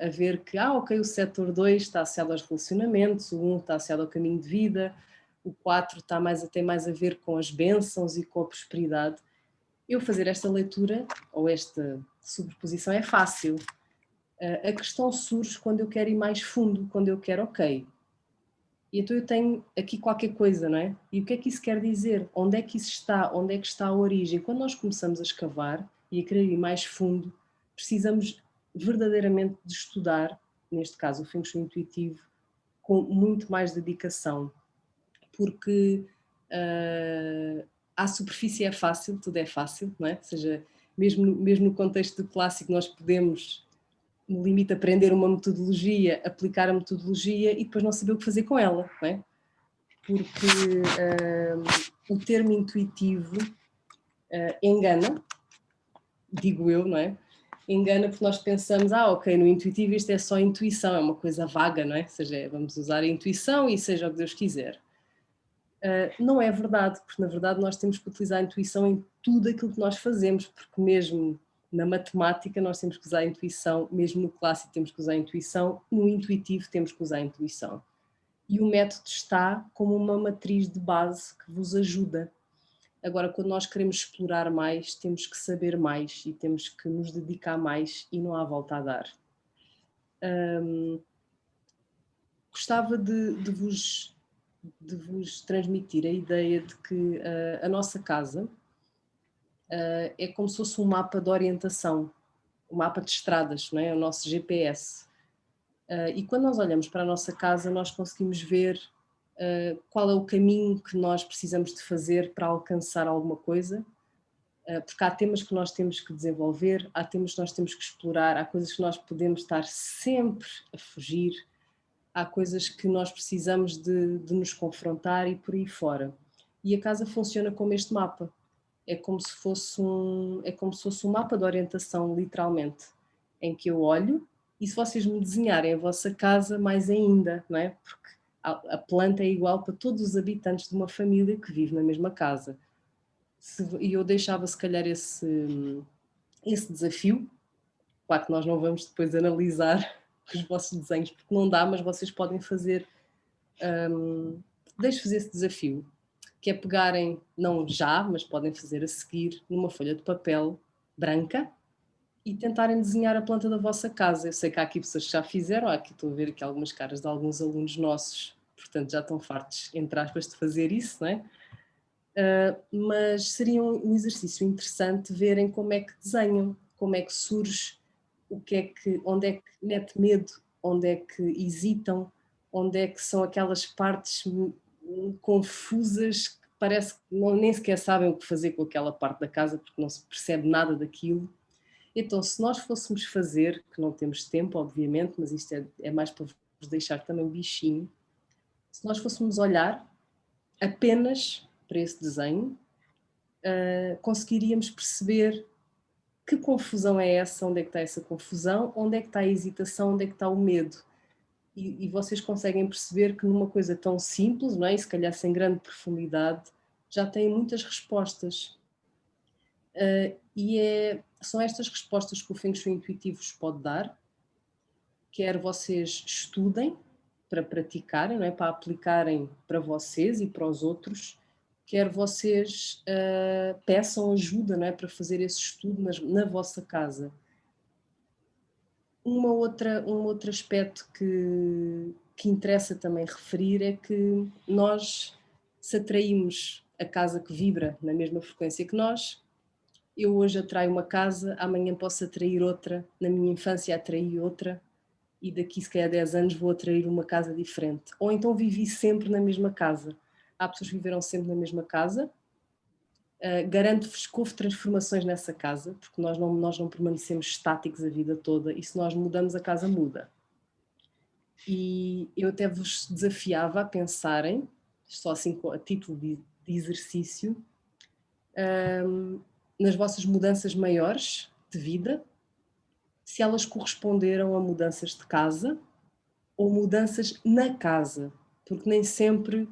[SPEAKER 2] ver que, ok, o setor 2 está associado aos relacionamentos, o 1 está associado ao caminho de vida, o 4 tem mais a ver com as bênçãos e com a prosperidade. Eu fazer esta leitura, ou esta sobreposição, é fácil. A questão surge quando eu quero ir mais fundo, quando eu quero, ok, e então eu tenho aqui qualquer coisa, não é? E o que é que isso quer dizer? Onde é que isso está? Onde é que está a origem? Quando nós começamos a escavar e a querer ir mais fundo, precisamos verdadeiramente de estudar, neste caso o Feng Shui intuitivo, com muito mais dedicação, porque à superfície é fácil, tudo é fácil, não é? Ou seja, mesmo no contexto do clássico nós podemos, no limite, aprender uma metodologia, aplicar a metodologia e depois não saber o que fazer com ela, não é? Porque o termo intuitivo engana, digo eu, não é? Engana porque nós pensamos, ok, no intuitivo isto é só intuição, é uma coisa vaga, não é? Ou seja, vamos usar a intuição e seja o que Deus quiser. Não é verdade, porque na verdade nós temos que utilizar a intuição em tudo aquilo que nós fazemos, porque mesmo na matemática nós temos que usar a intuição, mesmo no clássico temos que usar a intuição, no intuitivo temos que usar a intuição. E o método está como uma matriz de base que vos ajuda. Agora, quando nós queremos explorar mais, temos que saber mais e temos que nos dedicar mais e não há volta a dar. Gostava de vos transmitir a ideia de que a nossa casa é como se fosse um mapa de orientação, um mapa de estradas, não é? O nosso GPS. E quando nós olhamos para a nossa casa, nós conseguimos ver qual é o caminho que nós precisamos de fazer para alcançar alguma coisa, porque há temas que nós temos que desenvolver, há temas que nós temos que explorar, há coisas que nós podemos estar sempre a fugir, há coisas que nós precisamos de nos confrontar e por aí fora. E a casa funciona como este mapa. É como se fosse um mapa de orientação, literalmente, em que eu olho, e se vocês me desenharem a vossa casa, mais ainda, não é? Porque a planta é igual para todos os habitantes de uma família que vive na mesma casa. E eu deixava, se calhar, esse desafio. Claro que nós não vamos depois analisar os vossos desenhos, porque não dá, mas vocês podem fazer. Deixo fazer esse desafio. que é pegarem, não já, mas podem fazer a seguir, numa folha de papel branca e tentarem desenhar a planta da vossa casa. Eu sei que há aqui pessoas que já fizeram, aqui estou a ver aqui algumas caras de alguns alunos nossos, portanto já estão fartos, entre aspas, de fazer isso, não é? Mas seria um exercício interessante verem como é que desenham, como é que surge, onde é que mete medo, onde é que hesitam, onde é que são aquelas partes confusas que parece que nem sequer sabem o que fazer com aquela parte da casa porque não se percebe nada daquilo. Então, se nós fôssemos fazer, que não temos tempo, obviamente, mas isto é mais para vos deixar também bichinho, se nós fôssemos olhar apenas para esse desenho, conseguiríamos perceber que confusão é essa, onde é que está essa confusão, onde é que está a hesitação, onde é que está o medo. E vocês conseguem perceber que numa coisa tão simples, não é? E se calhar sem grande profundidade, já têm muitas respostas. São estas respostas que o Feng Shui intuitivo vos pode dar, quer vocês estudem para praticarem, não é? Para aplicarem para vocês e para os outros, quer vocês peçam ajuda, não é? Para fazer esse estudo na vossa casa. Um outro aspecto que interessa também referir é que nós, se atraímos a casa que vibra na mesma frequência que nós, eu hoje atraio uma casa, amanhã posso atrair outra, na minha infância atraí outra, e daqui se calhar a 10 anos vou atrair uma casa diferente. Ou então vivi sempre na mesma casa. Há pessoas que viveram sempre na mesma casa. Garanto-vos que houve transformações nessa casa, porque nós não permanecemos estáticos a vida toda, e se nós mudamos, a casa muda. E eu até vos desafiava a pensarem, só assim a título de exercício, nas vossas mudanças maiores de vida, se elas corresponderam a mudanças de casa ou mudanças na casa, porque nem sempre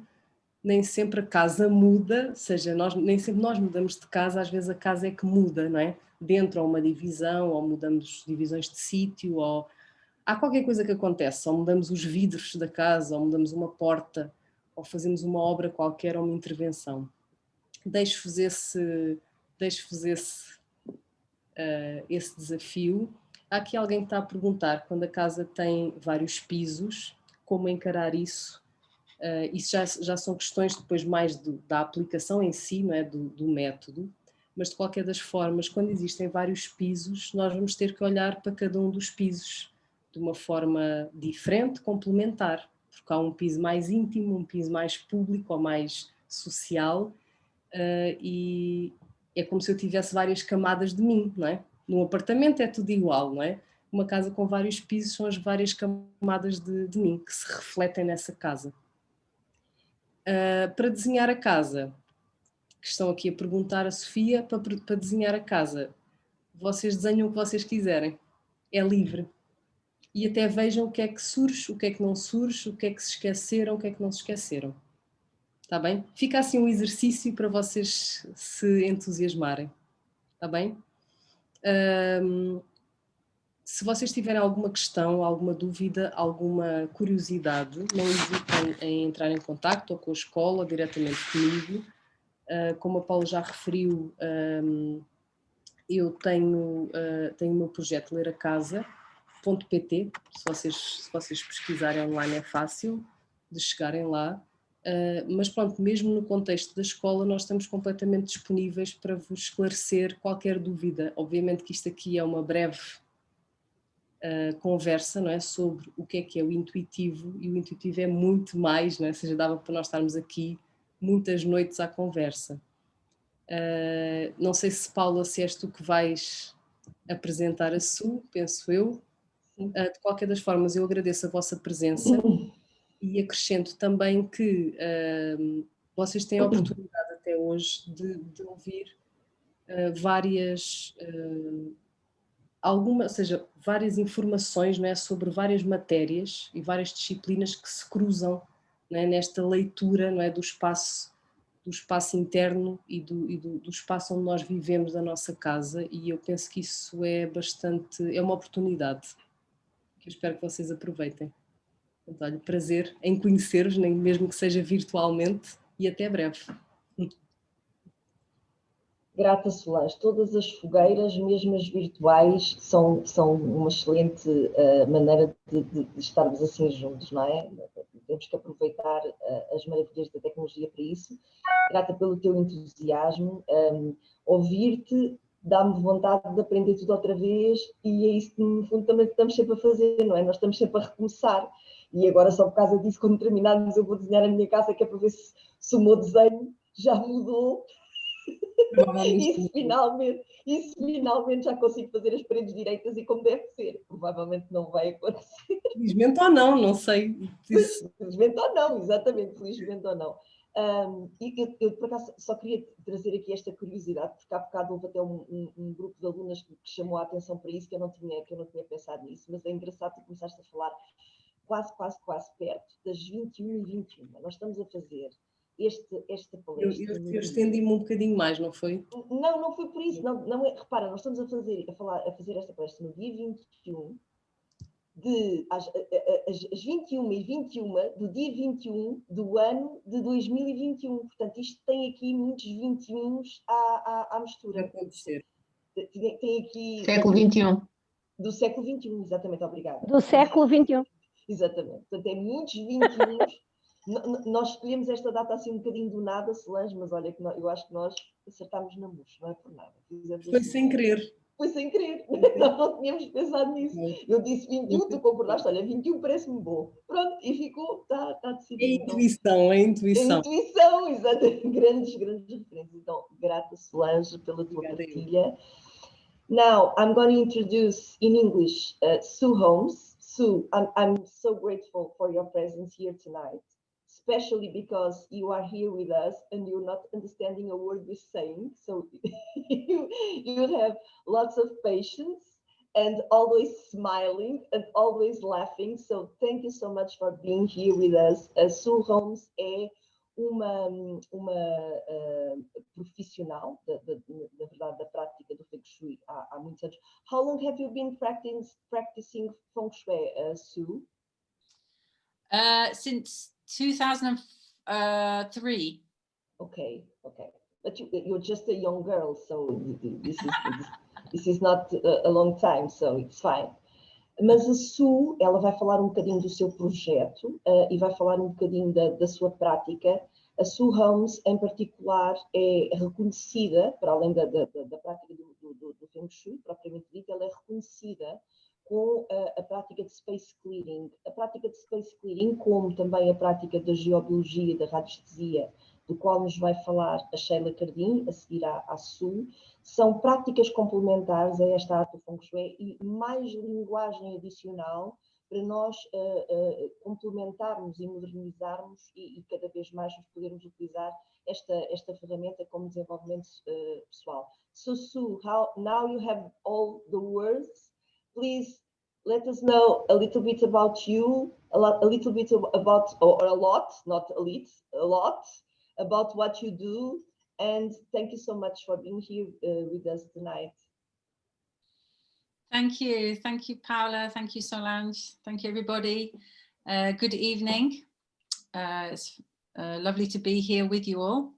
[SPEAKER 2] a casa muda, ou seja, nem sempre nós mudamos de casa, às vezes a casa é que muda, não é? Dentro há uma divisão, ou mudamos divisões de sítio, ou há qualquer coisa que acontece, ou mudamos os vidros da casa, ou mudamos uma porta, ou fazemos uma obra qualquer, ou uma intervenção. Deixo-vos esse desafio. Há aqui alguém que está a perguntar, quando a casa tem vários pisos, como encarar isso? Isso já são questões depois mais da aplicação em si, não é? do método, mas de qualquer das formas, quando existem vários pisos, nós vamos ter que olhar para cada um dos pisos de uma forma diferente, complementar, porque há um piso mais íntimo, um piso mais público ou mais social, e é como se eu tivesse várias camadas de mim, não é? Num apartamento é tudo igual, não é? Uma casa com vários pisos são as várias camadas de mim que se refletem nessa casa. Para desenhar a casa, que estão aqui a perguntar a Sofia, para desenhar a casa, vocês desenham o que vocês quiserem, é livre. E até vejam o que é que surge, o que é que não surge, o que é que se esqueceram, o que é que não se esqueceram. Está bem? Fica assim um exercício para vocês se entusiasmarem. Está bem? Se vocês tiverem alguma questão, alguma dúvida, alguma curiosidade, não hesitem em entrar em contacto ou com a escola ou diretamente comigo. Como a Paula já referiu, eu tenho o meu projeto Ler a Casa.pt, se vocês pesquisarem online é fácil de chegarem lá. Mas pronto, mesmo no contexto da escola nós estamos completamente disponíveis para vos esclarecer qualquer dúvida. Obviamente que isto aqui é uma breve conversa, não é, sobre o que é o intuitivo, e o intuitivo é muito mais, não é? Ou seja, dava para nós estarmos aqui muitas noites à conversa. Não sei se, Paula, se és tu que vais apresentar a Su, penso eu. De qualquer das formas, eu agradeço a vossa presença e acrescento também que vocês têm a oportunidade até hoje de ouvir várias informações, não é, sobre várias matérias e várias disciplinas que se cruzam, não é, nesta leitura, não é, do espaço interno e do espaço onde nós vivemos da nossa casa, e eu penso que isso é uma oportunidade que eu espero que vocês aproveitem. Portanto, olha, prazer em conhecer-vos, nem mesmo que seja virtualmente, e até breve.
[SPEAKER 1] Grata, Solange. Todas as fogueiras, mesmo as virtuais, são uma excelente maneira de estarmos assim juntos, não é? Temos que aproveitar as maravilhas da tecnologia para isso. Grata pelo teu entusiasmo. Ouvir-te dá-me vontade de aprender tudo outra vez e é isso que, no fundo, também estamos sempre a fazer, não é? Nós estamos sempre a recomeçar. E agora, só por causa disso, quando terminarmos, eu vou desenhar a minha casa, que é para ver se o meu desenho já mudou. Isso finalmente já consigo fazer as paredes direitas e como deve ser. Provavelmente não vai acontecer.
[SPEAKER 2] Felizmente ou não, não sei.
[SPEAKER 1] Felizmente ou não, exatamente, felizmente ou não. E eu, por acaso, só queria trazer aqui esta curiosidade, porque há bocado houve até um grupo de alunas que chamou a atenção para isso, que eu não tinha pensado nisso, mas é engraçado que começaste a falar quase perto das 21h21. Nós estamos a fazer esta palestra.
[SPEAKER 2] Eu estendi-me um bocadinho mais, não foi?
[SPEAKER 1] Não foi por isso. Não é, repara, nós estamos a fazer esta palestra no dia 21, às 21h21 do dia 21 do ano de 2021. Portanto, isto tem aqui muitos 21s à mistura.
[SPEAKER 2] Pode ser.
[SPEAKER 1] Tem aqui...
[SPEAKER 3] Século XXI.
[SPEAKER 1] Do século XXI, exatamente, obrigada.
[SPEAKER 4] Do século XXI.
[SPEAKER 1] Exatamente. Portanto, é muitos 21s. Nós escolhemos esta data assim um bocadinho do nada, Solange, mas olha, que eu acho que nós acertámos na mousse, não é por nada.
[SPEAKER 2] Foi assim, sem querer.
[SPEAKER 1] Foi sem querer. Nós não tínhamos pensado nisso. Eu disse 21, tu concordaste, olha, 21 parece-me bom. Pronto, e ficou, está decidido.
[SPEAKER 2] É intuição.
[SPEAKER 1] Intuição, exatamente. Grandes referências. Então, grata, Solange, pela tua partilha. Now, I'm going to introduce in English Sue Holmes. Sue, I'm so grateful for your presence here tonight, especially because you are here with us and you're not understanding a word we're saying. So you have lots of patience and always smiling and always laughing. So thank you so much for being here with us. Sue Holmes é uma profissional, na verdade, da prática do Feng Shui há muitos anos. How long have you been practicing Feng Shui, Sue?
[SPEAKER 3] Since 2003.
[SPEAKER 1] Okay. But you're just a young girl, so this is not a long time, so it's fine. Mas a Sue, ela vai falar um bocadinho do seu projeto e vai falar um bocadinho da sua prática. A Sue Holmes, em particular, é reconhecida, para além da prática do Feng Shui, propriamente dita, ela é reconhecida com a prática de Space Clearing. A prática de Space Clearing, como também a prática da geobiologia e da radiestesia, do qual nos vai falar a Sheila Cardim, a seguir à Sue, são práticas complementares a esta arte do Feng Shui e mais linguagem adicional para nós complementarmos e modernizarmos e cada vez mais nos podermos utilizar esta ferramenta como desenvolvimento pessoal. So Sue, now you have all the words. Please let us know a little bit about you, a little bit about, or a lot, not a little, a lot, about what you do, and thank you so much for being here with us tonight.
[SPEAKER 3] Thank you, Paula. Thank you, Solange. Thank you, everybody. Good evening. It's lovely to be here with you all.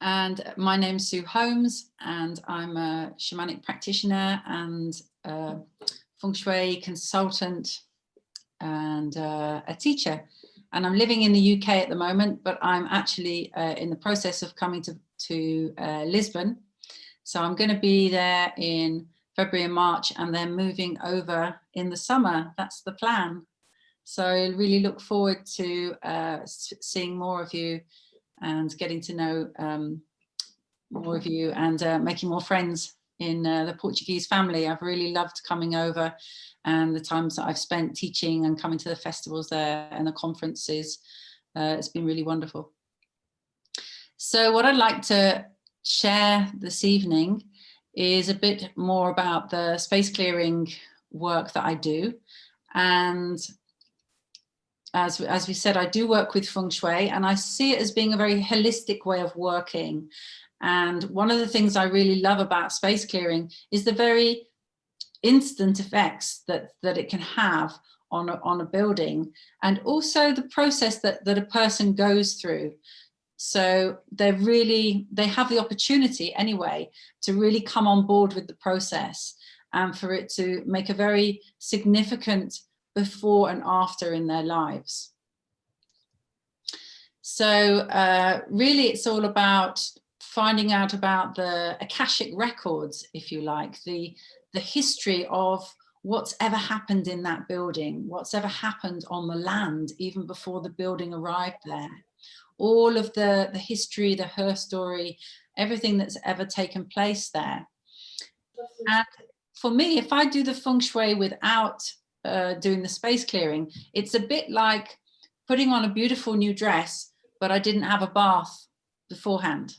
[SPEAKER 3] And my name's Sue Holmes, and I'm a shamanic practitioner and a Feng Shui consultant and a teacher. And I'm living in the UK at the moment, but I'm actually in the process of coming to Lisbon. So I'm going to be there in February and March, and then moving over in the summer. That's the plan. So I really look forward to seeing more of you and getting to know more of you and making more friends in the Portuguese family. I've really loved coming over, and the times that I've spent teaching and coming to the festivals there and the conferences. It's been really wonderful. So what I'd like to share this evening is a bit more about the space clearing work that I do. And as we said, I do work with Feng Shui, and I see it as being a very holistic way of working. And one of the things I really love about space clearing is the very instant effects that it can have on a building, and also the process that a person goes through So they have the opportunity anyway to really come on board with the process and for it to make a very significant before and after in their lives. So really it's all about finding out about the Akashic records, if you like, the history of what's ever happened in that building, what's ever happened on the land, even before the building arrived there. All of the history, her story, everything that's ever taken place there. And for me, if I do the feng shui without doing the space clearing, it's a bit like putting on a beautiful new dress, but I didn't have a bath beforehand.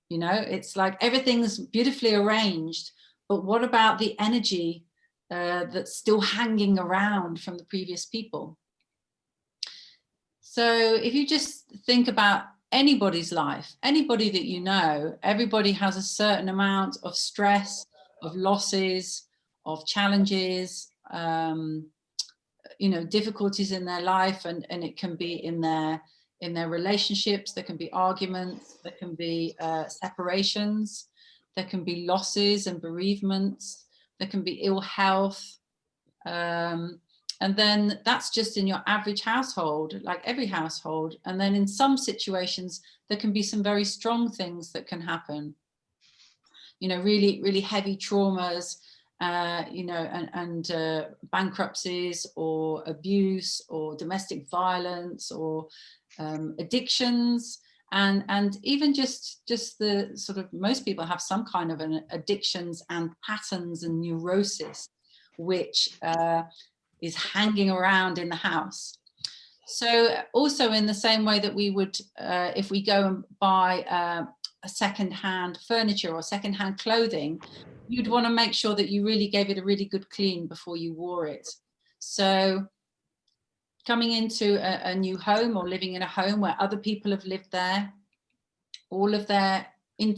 [SPEAKER 3] You know, it's like everything's beautifully arranged, but what about the energy that's still hanging around from the previous people? So if you just think about anybody's life, anybody that you know, everybody has a certain amount of stress, of losses, of challenges, you know, difficulties in their life, and it can be in their relationships, there can be arguments, there can be separations, there can be losses and bereavements, there can be ill health. And then that's just in your average household, like every household. And then in some situations, there can be some very strong things that can happen. You know, really, really heavy traumas, you know, and bankruptcies or abuse or domestic violence or addictions. And even just the sort of, most people have some kind of an addictions and patterns and neurosis, which is hanging around in the house. So also in the same way that we would, if we go and buy a second-hand furniture or second-hand clothing, you'd want to make sure that you really gave it a really good clean before you wore it. So coming into a new home or living in a home where other people have lived there, all of their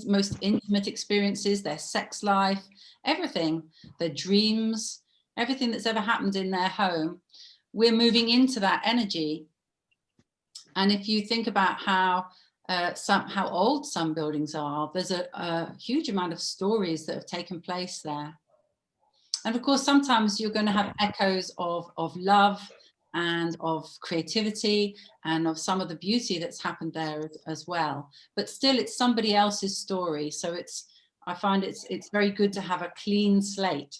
[SPEAKER 3] most intimate experiences, their sex life, everything, their dreams, everything that's ever happened in their home, we're moving into that energy. And if you think about how old some buildings are, there's a huge amount of stories that have taken place there. And of course, sometimes you're going to have echoes of love and of creativity and of some of the beauty that's happened there as well. But still, it's somebody else's story. So I find it's very good to have a clean slate.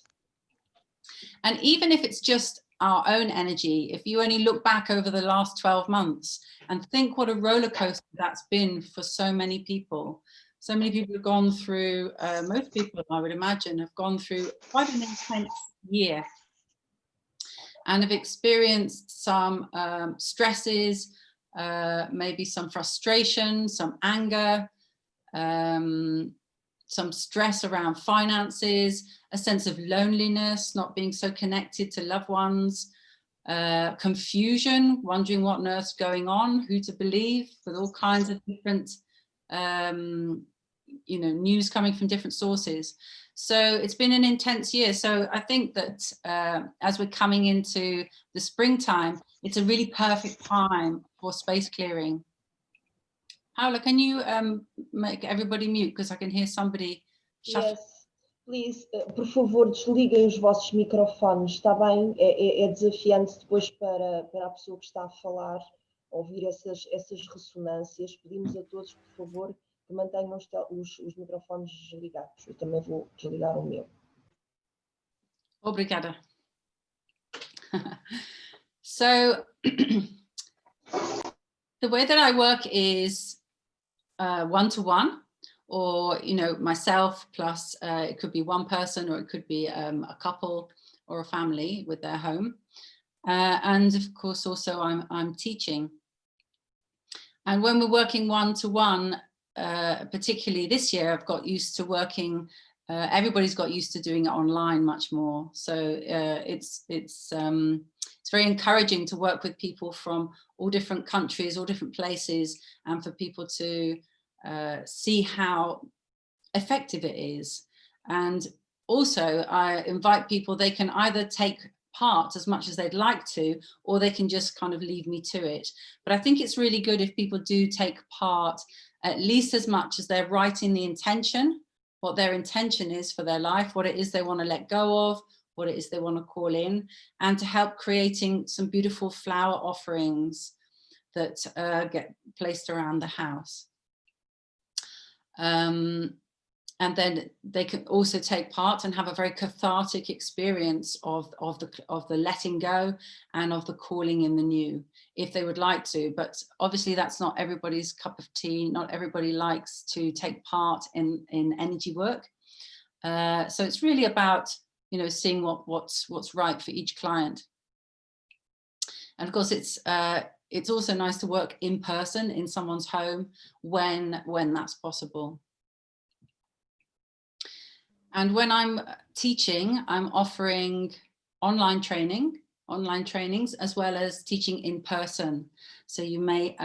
[SPEAKER 3] And even if it's just our own energy, if you only look back over the last 12 months and think what a roller coaster that's been for so many people. So many people have gone through, most people I would imagine have gone through quite an intense year and have experienced some stresses, maybe some frustration, some anger, some stress around finances, a sense of loneliness, not being so connected to loved ones, confusion, wondering what on earth's going on, who to believe, with all kinds of different, you know, news coming from different sources. So it's been an intense year. So I think that as we're coming into the springtime, it's a really perfect time for space clearing. Paula, can you make everybody mute, because I can hear somebody shuffle.
[SPEAKER 1] Yes, please, por favor, desliguem os vossos microfones, está bem? É desafiante depois para a pessoa que está a falar ouvir essas ressonâncias. Pedimos a todos, por favor, que mantenham os microfones desligados. Eu também vou desligar o meu.
[SPEAKER 3] Obrigada. So the way that I work is one-to-one, or, you know, myself plus it could be one person, or it could be a couple or a family with their home. And of course, also I'm teaching. And when we're working one-to-one, particularly this year, I've got used to working, everybody's got used to doing it online much more. So it's very encouraging to work with people from all different countries, all different places, and for people to see how effective it is. And also I invite people, they can either take part as much as they'd like to, or they can just kind of leave me to it. But I think it's really good if people do take part at least as much as they're writing the intention, what their intention is for their life, what it is they want to let go of, what it is they want to call in, and to help creating some beautiful flower offerings that get placed around the house. And then they can also take part and have a very cathartic experience of the letting go and of the calling in the new, if they would like to. But obviously that's not everybody's cup of tea. Not everybody likes to take part in energy work. So it's really about, you know, seeing what's right for each client. And of course, it's also nice to work in person in someone's home when that's possible. And when I'm teaching, I'm offering online trainings, as well as teaching in person. So you may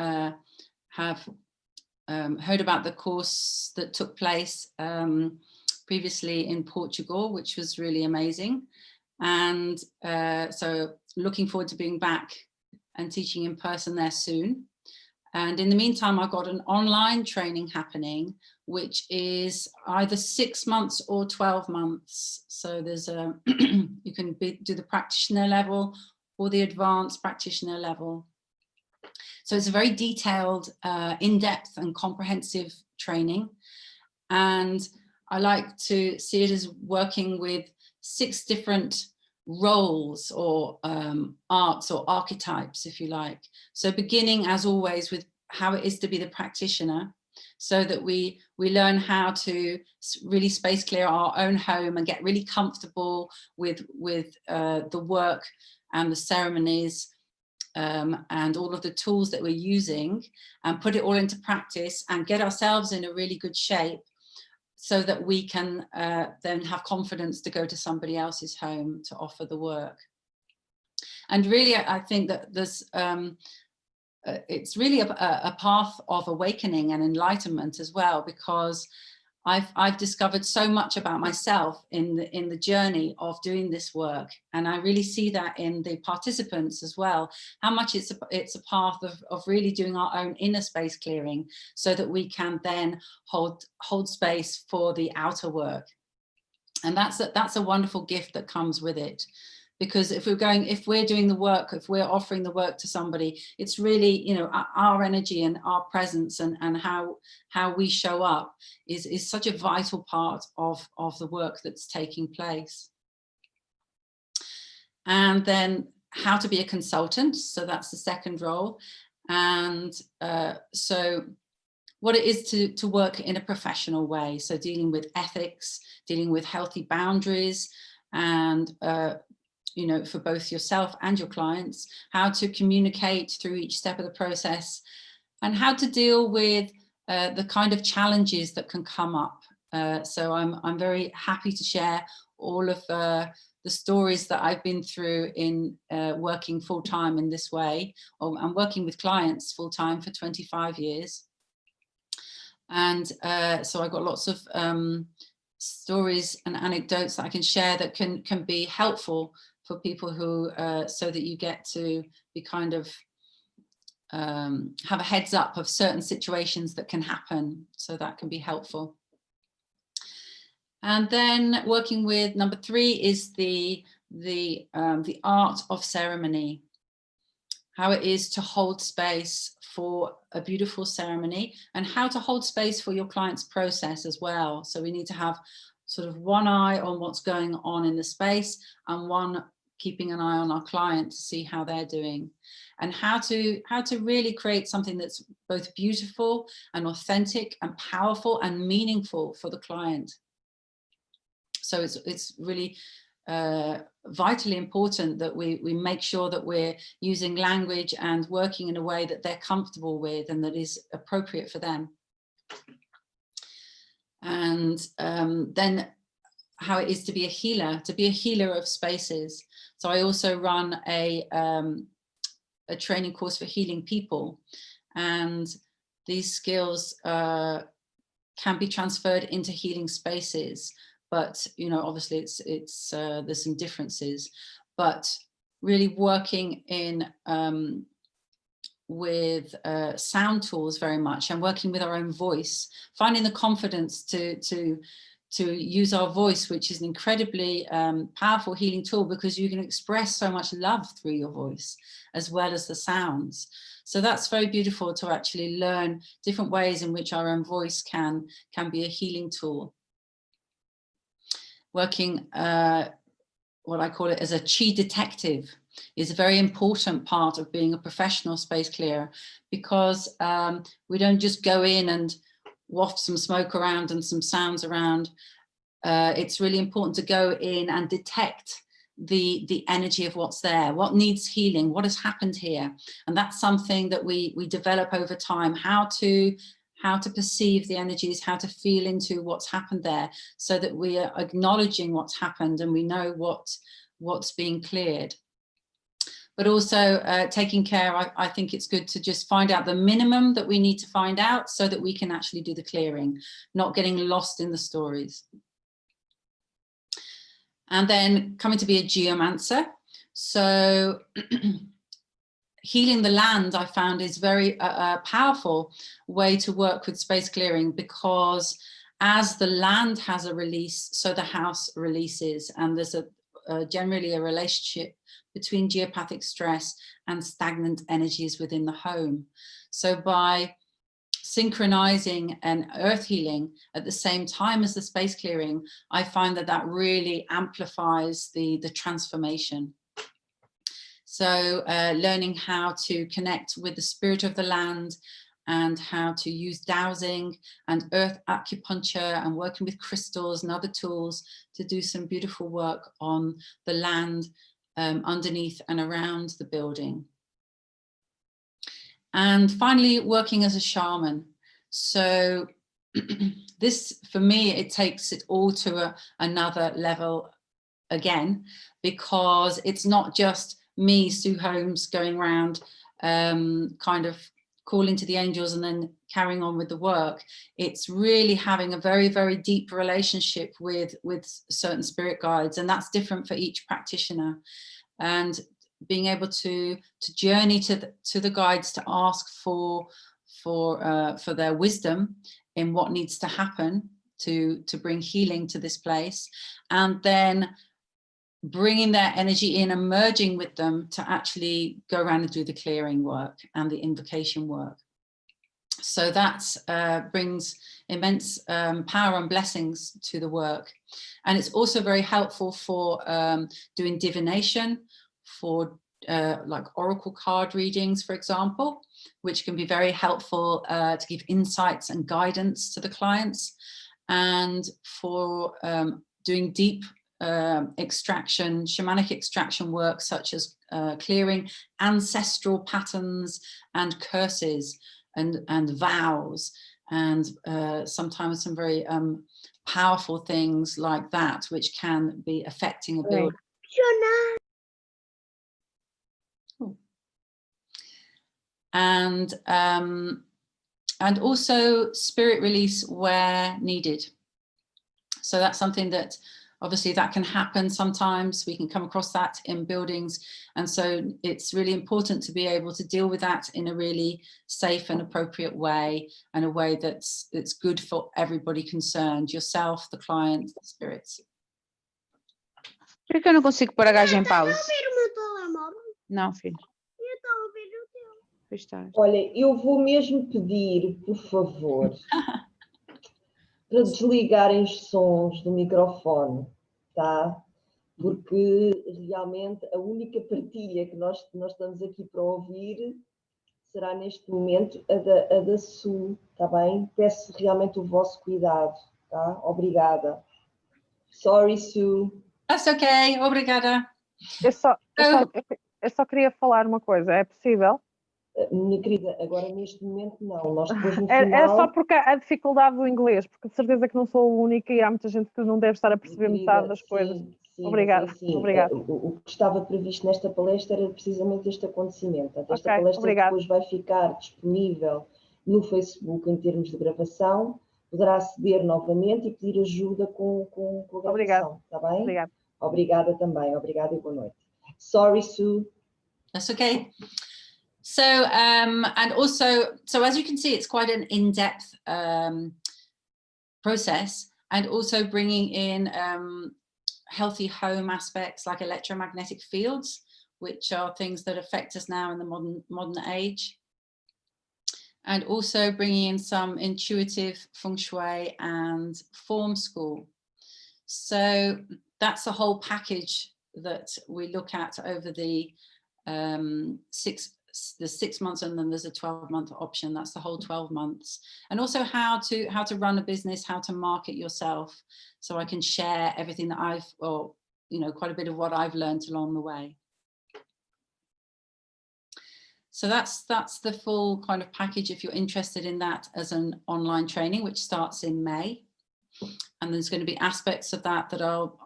[SPEAKER 3] have heard about the course that took place previously in Portugal, which was really amazing. And so looking forward to being back and teaching in person there soon. And in the meantime, I've got an online training happening, which is either 6 months or 12 months. So there's a, you can do the practitioner level or the advanced practitioner level. So it's a very detailed, in-depth and comprehensive training. And I like to see it as working with 6 different roles or arts or archetypes, if you like. So beginning, as always, with how it is to be the practitioner, so that we learn how to really space clear our own home and get really comfortable with the work and the ceremonies and all of the tools that we're using, and put it all into practice and get ourselves in a really good shape, so that we can then have confidence to go to somebody else's home to offer the work. And really, I think that there's, it's really a path of awakening and enlightenment as well, because I've discovered so much about myself in the journey of doing this work, and I really see that in the participants as well, how much it's a path of really doing our own inner space clearing, so that we can then hold space for the outer work. And that's a wonderful gift that comes with it. Because if we're doing the work, if we're offering the work to somebody, it's really, you know, our energy and our presence and how we show up is such a vital part of the work that's taking place. And then how to be a consultant. So that's the second role. And so what it is to work in a professional way. So dealing with ethics, dealing with healthy boundaries, and you know, for both yourself and your clients, how to communicate through each step of the process, and how to deal with the kind of challenges that can come up. So I'm very happy to share all of the stories that I've been through in working full-time in this way. I'm working with clients full-time for 25 years. And so I've got lots of stories and anecdotes that I can share that can be helpful for people who, so that you get to be kind of have a heads up of certain situations that can happen, so that can be helpful. And then working with number 3 is the art of ceremony, how it is to hold space for a beautiful ceremony, and how to hold space for your client's process as well. So we need to have sort of one eye on what's going on in the space, and one keeping an eye on our client to see how they're doing, and how to really create something that's both beautiful and authentic and powerful and meaningful for the client. So it's really vitally important that we make sure that we're using language and working in a way that they're comfortable with and that is appropriate for them. And then how it is to be a healer of spaces. So I also run a training course for healing people, and these skills can be transferred into healing spaces. But, you know, obviously it's there's some differences, but really working in with sound tools very much, and working with our own voice, finding the confidence to use our voice, which is an incredibly powerful healing tool, because you can express so much love through your voice as well as the sounds. So that's very beautiful, to actually learn different ways in which our own voice can be a healing tool. Working, what I call it as a chi detective, is a very important part of being a professional space clearer, because we don't just go in and waft some smoke around and some sounds around. It's really important to go in and detect the energy of what's there, what needs healing, what has happened here. And that's something that we develop over time, how to perceive the energies, how to feel into what's happened there, so that we are acknowledging what's happened and we know what's being cleared. But also taking care, I think it's good to just find out the minimum that we need to find out, so that we can actually do the clearing, not getting lost in the stories. And then coming to be a geomancer. So healing the land, I found, is very powerful way to work with space clearing, because as the land has a release, so the house releases, and there's generally a relationship between geopathic stress and stagnant energies within the home. So by synchronizing and earth healing at the same time as the space clearing, I find that really amplifies the transformation. So learning how to connect with the spirit of the land, and how to use dowsing and earth acupuncture, and working with crystals and other tools to do some beautiful work on the land underneath and around the building. And finally, working as a shaman. So this, for me, it takes it all to another level again, because it's not just me, Sue Holmes, going around kind of calling to the angels and then carrying on with the work. It's really having a very, very deep relationship with certain spirit guides, and that's different for each practitioner. And being able to journey to the guides to ask for their wisdom in what needs to happen to bring healing to this place, and then bringing their energy in and merging with them to actually go around and do the clearing work and the invocation work. So that brings immense power and blessings to the work. And it's also very helpful for doing divination, for like oracle card readings, for example, which can be very helpful to give insights and guidance to the clients, and for doing deep extraction, shamanic extraction work, such as clearing ancestral patterns and curses and vows, and sometimes some very powerful things like that, which can be affecting a building. And also spirit release where needed. So that's something that obviously that can happen sometimes. We can come across that in buildings, and so it's really important to be able to deal with that in a really safe and appropriate way, and a way that's good for everybody concerned, yourself, the client, the spirits.
[SPEAKER 4] Por que eu não consigo pôr a gaja em pausa? Não, filho. Pois está.
[SPEAKER 1] Olha, eu vou mesmo pedir, por favor, para desligarem os sons do microfone, tá? Porque realmente a única partilha que nós estamos aqui para ouvir será neste momento a da Sue, tá bem? Peço realmente o vosso cuidado, tá? Obrigada. Sorry, Sue.
[SPEAKER 3] That's okay, obrigada.
[SPEAKER 4] Eu só queria falar uma coisa, é possível?
[SPEAKER 1] Minha querida, agora neste momento não, nós depois no
[SPEAKER 4] É
[SPEAKER 1] final...
[SPEAKER 4] só porque a dificuldade do inglês, porque de certeza que não sou a única e há muita gente que não deve estar a perceber metade das coisas.
[SPEAKER 1] Sim,
[SPEAKER 4] Obrigada.
[SPEAKER 1] sim.
[SPEAKER 4] Obrigada.
[SPEAKER 1] O que estava previsto nesta palestra era precisamente este acontecimento. Portanto, esta palestra
[SPEAKER 4] obrigada.
[SPEAKER 1] depois vai ficar disponível no Facebook em termos de gravação, poderá aceder novamente e pedir ajuda com a gravação, está bem?
[SPEAKER 4] Obrigada.
[SPEAKER 1] Obrigada também, obrigada e boa noite. Sorry, Sue.
[SPEAKER 3] That's okay. So, and also, so as you can see, it's quite an in-depth process, and also bringing in healthy home aspects like electromagnetic fields, which are things that affect us now in the modern age. And also bringing in some intuitive feng shui and form school. So that's the whole package that we look at over the 6 months, and then there's a 12-month option. That's the whole 12 months. And also how to run a business, how to market yourself. So I can share everything that quite a bit of what I've learned along the way. So that's the full kind of package if you're interested in that as an online training, which starts in May. And there's going to be aspects of that I'll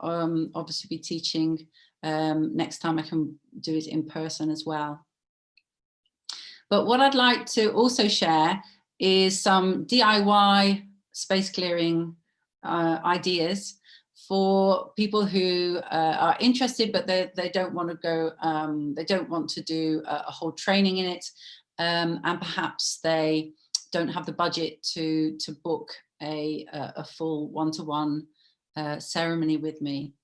[SPEAKER 3] obviously be teaching next time I can do it in person as well. But what I'd like to also share is some DIY space clearing ideas for people who are interested, but they don't want to go, they don't want to do a whole training in it, and perhaps they don't have the budget to book a full one-to-one ceremony with me.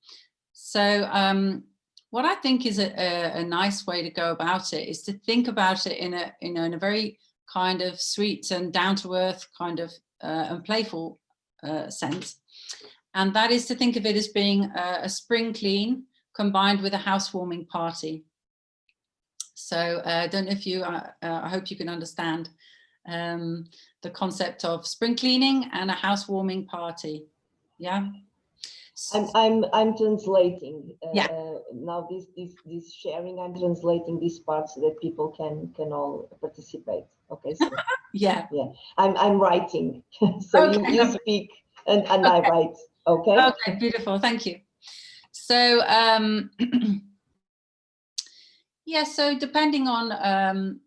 [SPEAKER 3] So what I think is a nice way to go about it is to think about it in a very kind of sweet and down-to-earth kind of and playful sense. And that is to think of it as being a spring clean combined with a housewarming party. So I don't know if you, I hope you can understand the concept of spring cleaning and a housewarming party. Yeah.
[SPEAKER 1] I'm translating
[SPEAKER 3] yeah.
[SPEAKER 1] Now this sharing. I'm translating these parts so that people can all participate. Okay. So,
[SPEAKER 3] yeah.
[SPEAKER 1] I'm writing. So okay. you speak and okay. I write. Okay.
[SPEAKER 3] Okay, beautiful. Thank you. So yeah, so depending on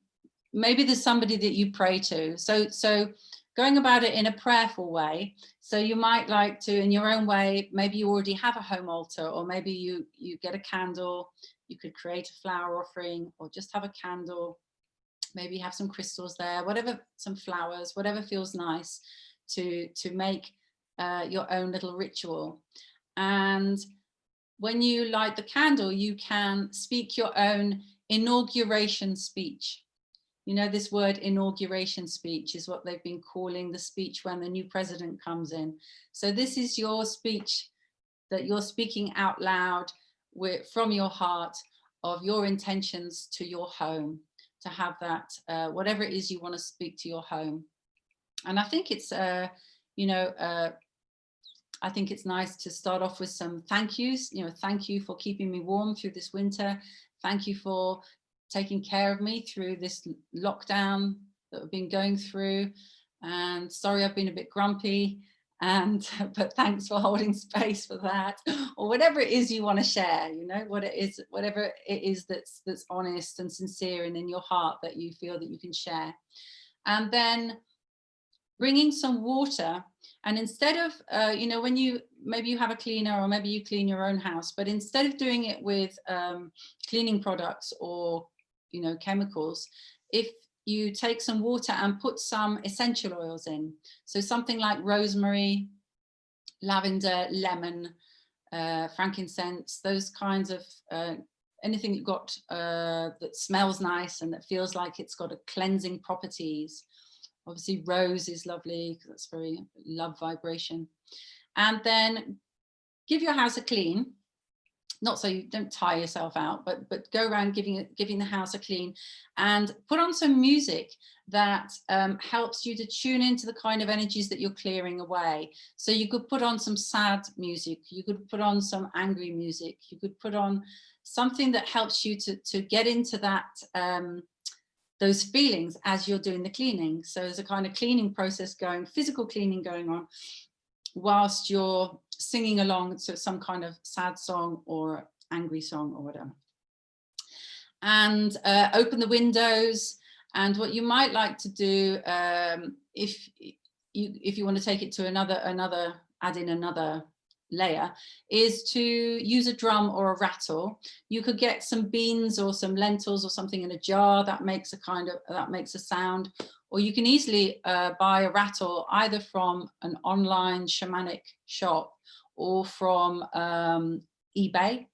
[SPEAKER 3] maybe there's somebody that you pray to. So going about it in a prayerful way. So you might like to, in your own way, maybe you already have a home altar, or maybe you get a candle. You could create a flower offering, or just have a candle. Maybe have some crystals there, whatever, some flowers, whatever feels nice to make your own little ritual. And when you light the candle, you can speak your own inauguration speech. You know, this word inauguration speech is what they've been calling the speech when the new president comes in. So this is your speech that you're speaking out loud from your heart of your intentions to your home, to have that, whatever it is you want to speak to your home. And I think it's, I think it's nice to start off with some thank yous. You know, thank you for keeping me warm through this winter. Thank you for taking care of me through this lockdown that we've been going through. And sorry, I've been a bit grumpy, but thanks for holding space for that. Or whatever it is you want to share, you know, whatever it is that's honest and sincere and in your heart that you feel that you can share. And then bringing some water. And instead of, when maybe you have a cleaner, or maybe you clean your own house, but instead of doing it with cleaning products or, chemicals, if you take some water and put some essential oils in, so something like rosemary, lavender, lemon, frankincense, those kinds of, anything you've got that smells nice and that feels like it's got a cleansing properties. Obviously rose is lovely because that's very love vibration. And then give your house a clean, not so you don't tire yourself out, but go around giving the house a clean, and put on some music that helps you to tune into the kind of energies that you're clearing away. So you could put on some sad music, you could put on some angry music, you could put on something that helps you to get into that those feelings as you're doing the cleaning. So there's a kind of cleaning process going, physical cleaning going on, whilst you're singing along to some kind of sad song or angry song or whatever. And open the windows. And what you might like to do, if you want to take it to another, add in another layer is to use a drum or a rattle. You could get some beans or some lentils or something in a jar that makes a sound, or you can easily buy a rattle either from an online shamanic shop or from eBay.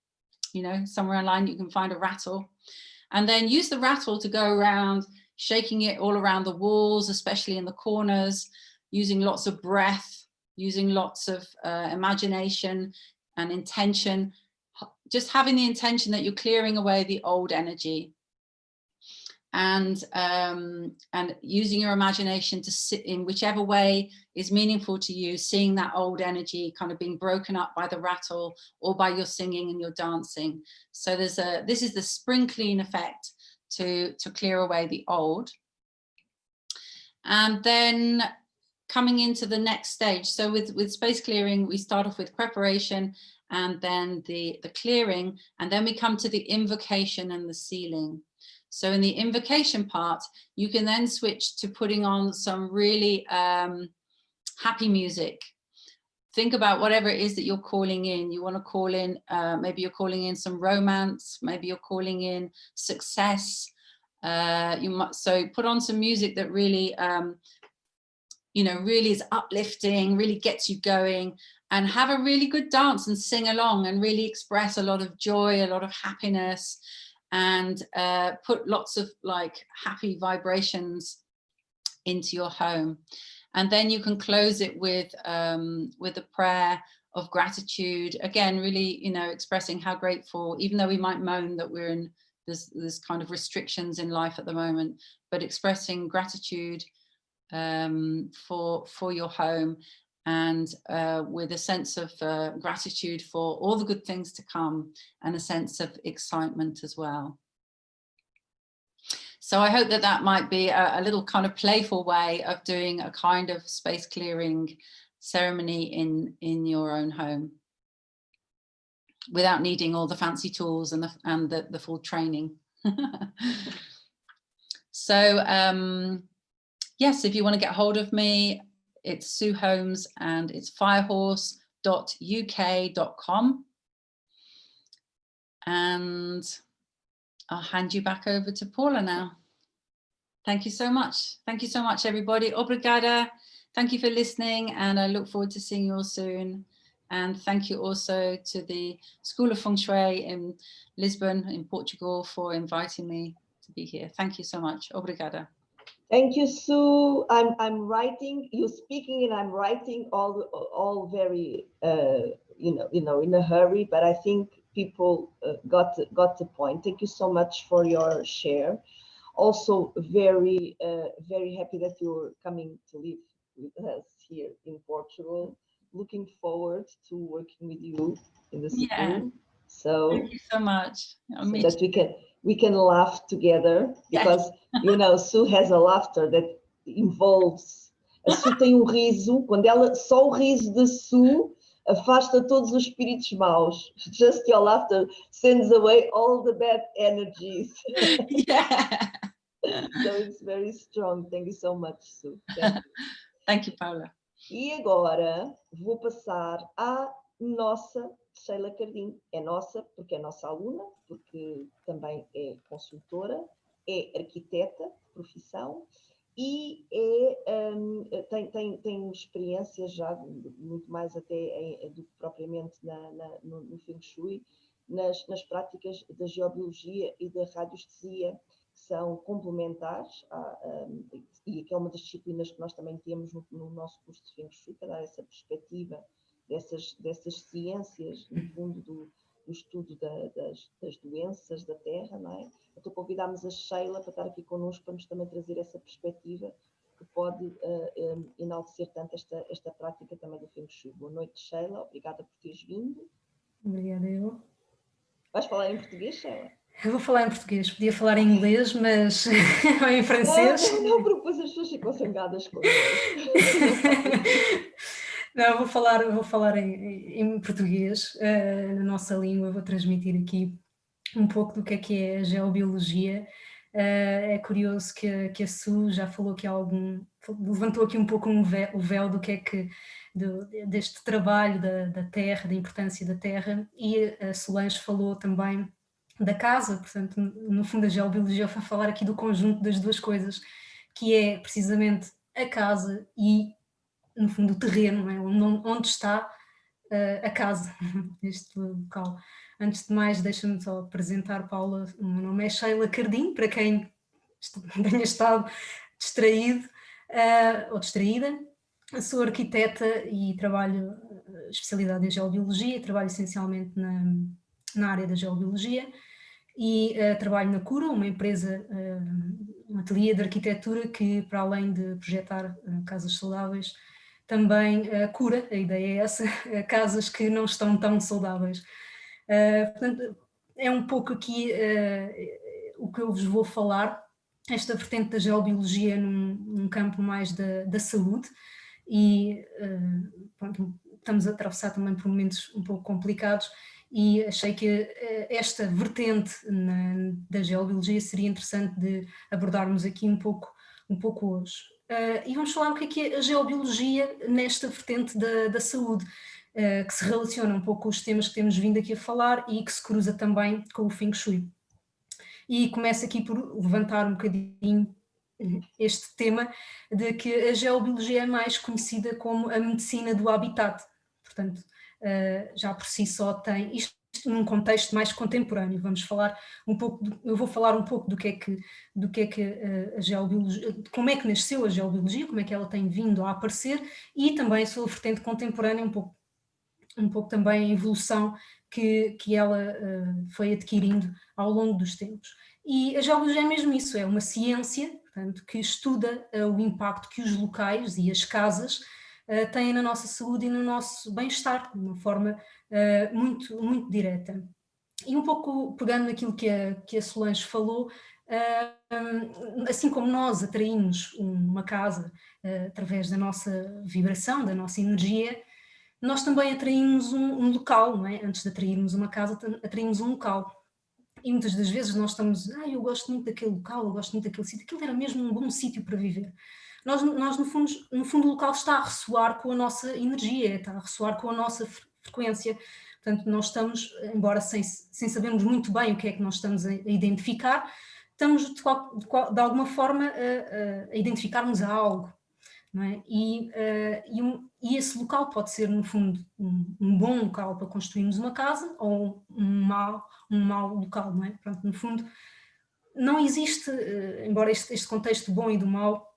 [SPEAKER 3] You know, somewhere online you can find a rattle, and then use the rattle to go around shaking it all around the walls, especially in the corners, using lots of breath, using lots of imagination and intention, just having the intention that you're clearing away the old energy, and using your imagination to sit in whichever way is meaningful to you, seeing that old energy kind of being broken up by the rattle or by your singing and your dancing. So this is the spring clean effect to clear away the old. And then coming into the next stage, so with space clearing, we start off with preparation and then the clearing, and then we come to the invocation and the sealing. So in the invocation part, you can then switch to putting on some really happy music. Think about whatever it is that you're calling in. You want to call in, maybe you're calling in some romance, maybe you're calling in success. So put on some music that really, you know, really is uplifting, really gets you going, and have a really good dance and sing along and really express a lot of joy, a lot of happiness, and put lots of like happy vibrations into your home. And then you can close it with a prayer of gratitude. Again, really, you know, expressing how grateful, even though we might moan that we're in this kind of restrictions in life at the moment, but expressing gratitude for your home, and with a sense of gratitude for all the good things to come, and a sense of excitement as well. So I hope that that might be a little kind of playful way of doing a kind of space clearing ceremony in your own home, without needing all the fancy tools and the full training. So yes, if you want to get hold of me, it's Sue Holmes, and it's firehorse.uk.com. And I'll hand you back over to Paula now. Thank you so much. Thank you so much, everybody. Obrigada. Thank you for listening, and I look forward to seeing you all soon. And thank you also to the School of Feng Shui in Lisbon, in Portugal, for inviting me to be here. Thank you so much. Obrigada.
[SPEAKER 1] Thank you, Sue. I'm writing. You're speaking, and I'm writing all very you know in a hurry. But I think people got the point. Thank you so much for your share. Also, very happy that you're coming to live with us here in Portugal. Looking forward to working with you in the school.
[SPEAKER 3] Yeah.
[SPEAKER 1] So
[SPEAKER 3] thank you so much.
[SPEAKER 1] So that we can laugh together, because you know, Sue has a laughter that involves. A Sue tem riso, quando ela, só o riso de Sue afasta todos os espíritos maus. Just your laughter sends away all the bad energies.
[SPEAKER 3] Yeah.
[SPEAKER 1] So it's very strong. Thank you so much, Sue. Thank you.
[SPEAKER 3] Thank you, Paula.
[SPEAKER 1] E agora vou passar à nossa Sheila Cardim. É nossa porque é nossa aluna, porque também é consultora, é arquiteta de profissão e tem experiência já muito mais até do que propriamente no Feng Shui, nas práticas da geobiologia e da radiestesia, que são complementares e que é uma das disciplinas que nós também temos no nosso curso de Feng Shui, para dar essa perspectiva dessas ciências, no fundo, do estudo das doenças da Terra, não é? Então convidámos a Sheila para estar aqui connosco, para nos também trazer essa perspectiva que pode enaltecer tanto esta prática também do Feng Shui. Boa noite, Sheila, obrigada por teres vindo.
[SPEAKER 5] Obrigada, eu.
[SPEAKER 1] Vais falar em português, Sheila?
[SPEAKER 5] Eu vou falar em português, podia falar em inglês, mas ou em francês.
[SPEAKER 1] Não, porque depois as pessoas ficam zangadas connosco.
[SPEAKER 5] Não, vou falar em português, na nossa língua. Vou transmitir aqui um pouco do que é a geobiologia, É curioso que a Su já falou que levantou aqui um pouco o véu do que é que, deste trabalho da terra, da importância da terra, e a Solange falou também da casa, portanto, no fundo a geobiologia foi falar aqui do conjunto das duas coisas, que é precisamente a casa e, no fundo, o terreno, não é? Onde está a casa, este local. Antes de mais, deixa-me só apresentar, Paula. O meu nome é Sheila Cardim, para quem tenha estado distraído ou distraída. Eu sou arquiteta e trabalho especialidade em geobiologia, trabalho essencialmente na área da geobiologia e trabalho na Cura, uma empresa, um ateliê de arquitetura que, para além de projetar casas saudáveis, também cura, a ideia é essa, casas que não estão tão saudáveis. Portanto, é um pouco aqui o que eu vos vou falar, esta vertente da geobiologia num campo mais da saúde, e pronto, estamos a atravessar também por momentos um pouco complicados, e achei que esta vertente da geobiologia seria interessante de abordarmos aqui um pouco hoje. E vamos falar o que é a geobiologia nesta vertente da saúde, que se relaciona um pouco com os temas que temos vindo aqui a falar e que se cruza também com o Feng Shui. E começo aqui por levantar um bocadinho este tema de que a geobiologia é mais conhecida como a medicina do habitat, portanto, já por si só tem isto num contexto mais contemporâneo. Vamos falar um pouco, eu vou falar um pouco do que é que a geobiologia, como é que nasceu a geobiologia, como é que ela tem vindo a aparecer, e também a sua vertente contemporânea, um pouco também a evolução que ela foi adquirindo ao longo dos tempos. E a geobiologia é mesmo isso, é uma ciência, portanto, que estuda o impacto que os locais e as casas têm na nossa saúde e no nosso bem-estar, de uma forma muito, muito direta. E um pouco pegando naquilo que a Solange falou, assim como nós atraímos uma casa através da nossa vibração, da nossa energia, nós também atraímos um local, não é? Antes de atrairmos uma casa, atraímos um local. E muitas das vezes nós estamos, eu gosto muito daquele local, eu gosto muito daquele sítio, aquilo era mesmo um bom sítio para viver. Nós no fundo o local está a ressoar com a nossa energia, está a ressoar com a nossa frequência. Portanto, nós estamos, embora sem sabermos muito bem o que é que nós estamos a identificar, estamos de alguma forma a identificarmos a algo. Não é? E esse local pode ser, no fundo, um bom local para construirmos uma casa ou um mau local, não é? Pronto, no fundo, não existe, embora este contexto bom e do mau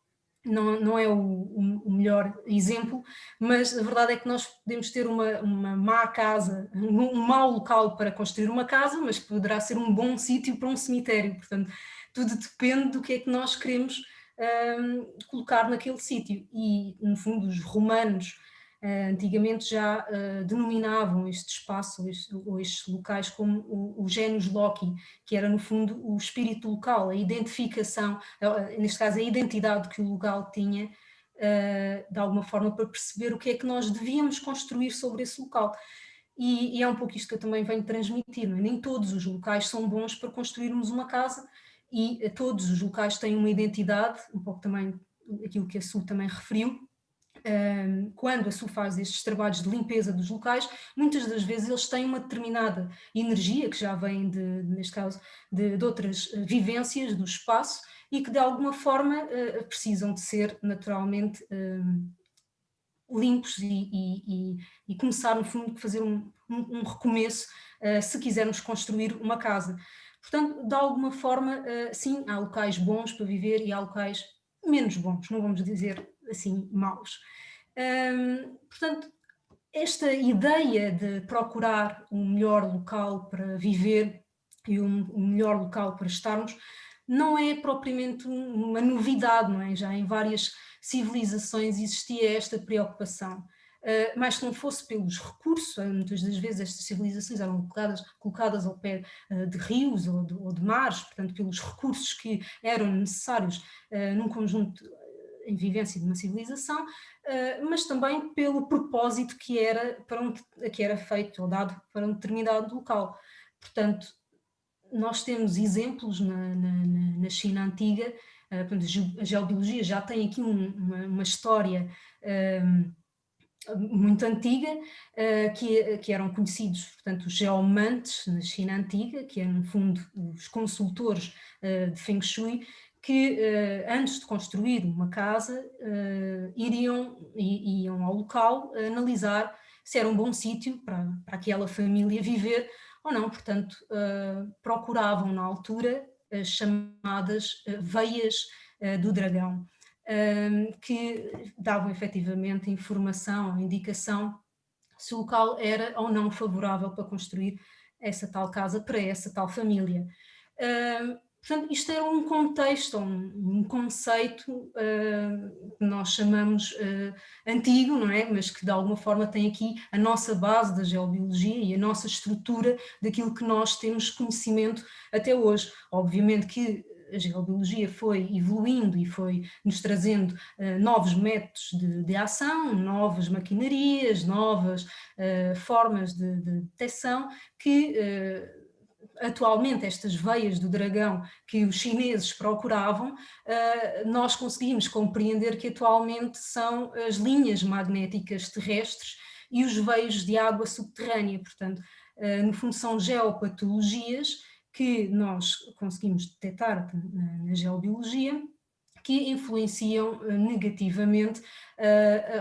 [SPEAKER 5] não é o melhor exemplo, mas a verdade é que nós podemos ter uma má casa, um mau local para construir uma casa, mas poderá ser um bom sítio para um cemitério. Portanto, tudo depende do que é que nós queremos colocar naquele sítio. E, no fundo, os romanos antigamente já denominavam este espaço ou estes locais como o genus loci, que era, no fundo, o espírito local, a identificação, neste caso, a identidade que o local tinha, de alguma forma, para perceber o que é que nós devíamos construir sobre esse local. E é um pouco isto que eu também venho transmitir, não é? Nem todos os locais são bons para construirmos uma casa, e todos os locais têm uma identidade, um pouco também aquilo que a Su também referiu. Quando a Su faz estes trabalhos de limpeza dos locais, muitas das vezes eles têm uma determinada energia que já vem, neste caso, de outras vivências do espaço, e que de alguma forma precisam de ser naturalmente limpos e começar, no fundo, a fazer um recomeço se quisermos construir uma casa. Portanto, de alguma forma, sim, há locais bons para viver e há locais menos bons, não vamos dizer assim maus. Portanto, esta ideia de procurar um melhor local para viver e um melhor local para estarmos não é propriamente uma novidade, não é? Já em várias civilizações existia esta preocupação. Mas se não fosse pelos recursos, muitas das vezes estas civilizações eram colocadas ao pé de rios ou de mares, portanto pelos recursos que eram necessários num conjunto em vivência de uma civilização, mas também pelo propósito que era feito ou dado para um determinado local. Portanto, nós temos exemplos na China antiga, portanto, a geobiologia já tem aqui uma história muito antiga, que eram conhecidos, portanto, os geomantes na China antiga, que eram, no fundo, os consultores de Feng Shui, que antes de construir uma casa iam ao local analisar se era um bom sítio para aquela família viver ou não. Portanto, procuravam na altura as chamadas veias do dragão, que davam efetivamente informação, indicação se o local era ou não favorável para construir essa tal casa para essa tal família. Portanto, isto era um contexto, um conceito que nós chamamos antigo, não é? Mas que de alguma forma tem aqui a nossa base da geobiologia e a nossa estrutura daquilo que nós temos conhecimento até hoje. Obviamente que a geobiologia foi evoluindo e foi nos trazendo novos métodos de ação, novas maquinarias, novas formas de detecção que atualmente estas veias do dragão que os chineses procuravam, nós conseguimos compreender que atualmente são as linhas magnéticas terrestres e os veios de água subterrânea. Portanto, no fundo são geopatologias que nós conseguimos detectar na geobiologia, que influenciam negativamente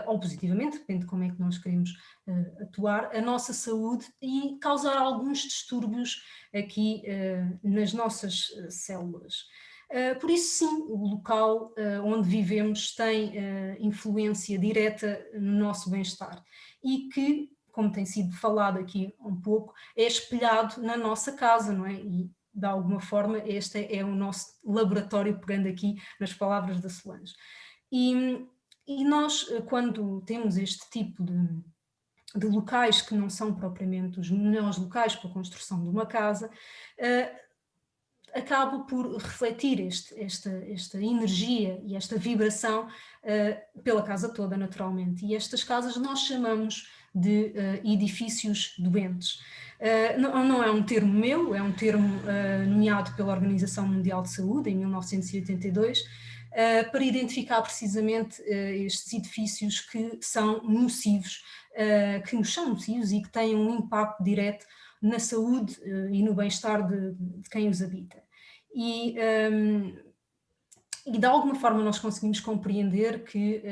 [SPEAKER 5] ou positivamente, depende de como é que nós queremos atuar, a nossa saúde e causar alguns distúrbios aqui nas nossas células. Por isso, sim, o local onde vivemos tem influência direta no nosso bem-estar e que, como tem sido falado aqui um pouco, é espelhado na nossa casa, não é? E, de alguma forma, este é o nosso laboratório, pegando aqui nas palavras da Solange. E nós, quando temos este tipo de locais que não são propriamente os melhores locais para a construção de uma casa, acaba por refletir esta energia e esta vibração pela casa toda, naturalmente. E estas casas nós chamamos de edifícios doentes. Não é um termo meu, é um termo nomeado pela Organização Mundial de Saúde em 1982, para identificar precisamente estes edifícios que são nocivos, que nos são nocivos e que têm um impacto direto na saúde e no bem-estar de quem os habita. E de alguma forma nós conseguimos compreender que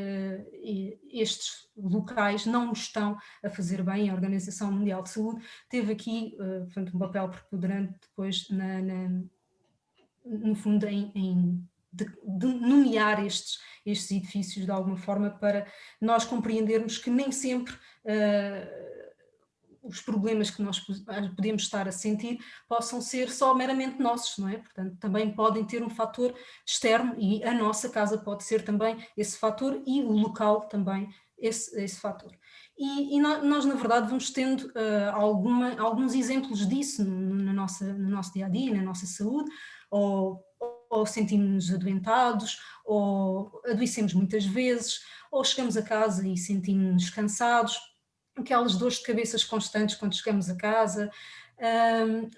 [SPEAKER 5] estes locais não nos estão a fazer bem. A Organização Mundial de Saúde teve aqui, portanto, um papel preponderante depois, no fundo, de nomear estes edifícios de alguma forma para nós compreendermos que nem sempre os problemas que nós podemos estar a sentir possam ser só meramente nossos, não é? Portanto, também podem ter um fator externo e a nossa casa pode ser também esse fator e o local também esse fator. E nós, na verdade, vamos tendo alguns exemplos disso no nosso dia-a-dia, na nossa saúde, ou sentimos-nos adoentados, ou adoecemos muitas vezes, ou chegamos a casa e sentimos-nos cansados, aquelas dores de cabeças constantes quando chegamos a casa,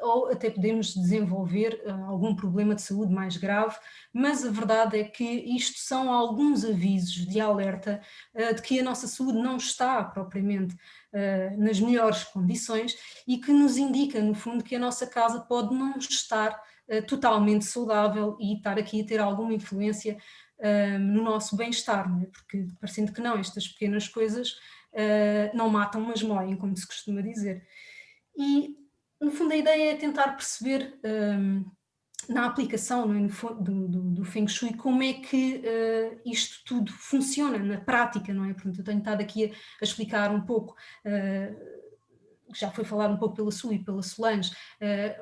[SPEAKER 5] ou até podemos desenvolver algum problema de saúde mais grave, mas a verdade é que isto são alguns avisos de alerta de que a nossa saúde não está propriamente nas melhores condições e que nos indica, no fundo, que a nossa casa pode não estar totalmente saudável e estar aqui a ter alguma influência no nosso bem-estar, não é? Porque, parecendo que não, estas pequenas coisas não matam, mas moem, como se costuma dizer. E, no fundo, a ideia é tentar perceber na aplicação, não é, do Feng Shui, como é que isto tudo funciona na prática, não é? Portanto, eu tenho estado aqui a explicar um pouco, já foi falado um pouco pela Su e pela Solange,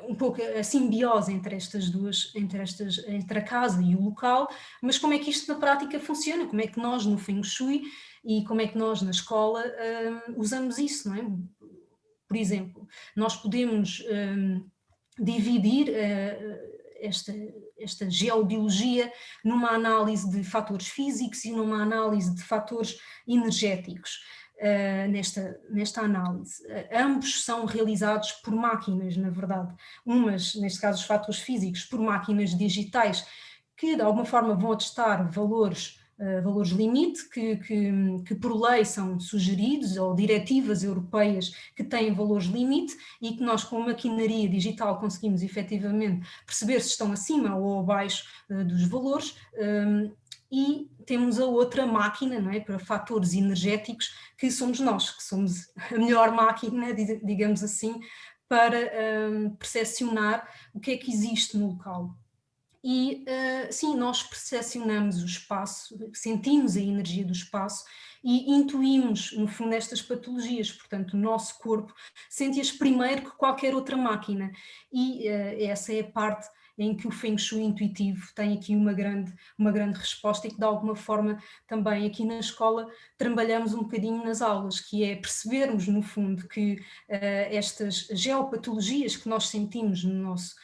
[SPEAKER 5] um pouco a simbiose entre estas duas, entre a casa e o local, mas como é que isto na prática funciona, como é que nós no Feng Shui e como é que nós na escola usamos isso, não é? Por exemplo, nós podemos dividir esta geobiologia numa análise de fatores físicos e numa análise de fatores energéticos. nesta análise. Ambos são realizados por máquinas, na verdade, umas, neste caso os fatores físicos, por máquinas digitais, que de alguma forma vão atestar valores limite, que por lei são sugeridos, ou diretivas europeias que têm valores limite, e que nós com a maquinaria digital conseguimos efetivamente perceber se estão acima ou abaixo dos valores. E temos a outra máquina, não é, para fatores energéticos, que somos nós, que somos a melhor máquina, digamos assim, para percepcionar o que é que existe no local. E sim, nós percepcionamos o espaço, sentimos a energia do espaço e intuímos, no fundo, estas patologias. Portanto, o nosso corpo sente-as primeiro que qualquer outra máquina. E essa é a parte em que o Feng Shui intuitivo tem aqui uma grande resposta, e que de alguma forma também aqui na escola trabalhamos um bocadinho nas aulas, que é percebermos, no fundo, que estas geopatologias que nós sentimos no nosso,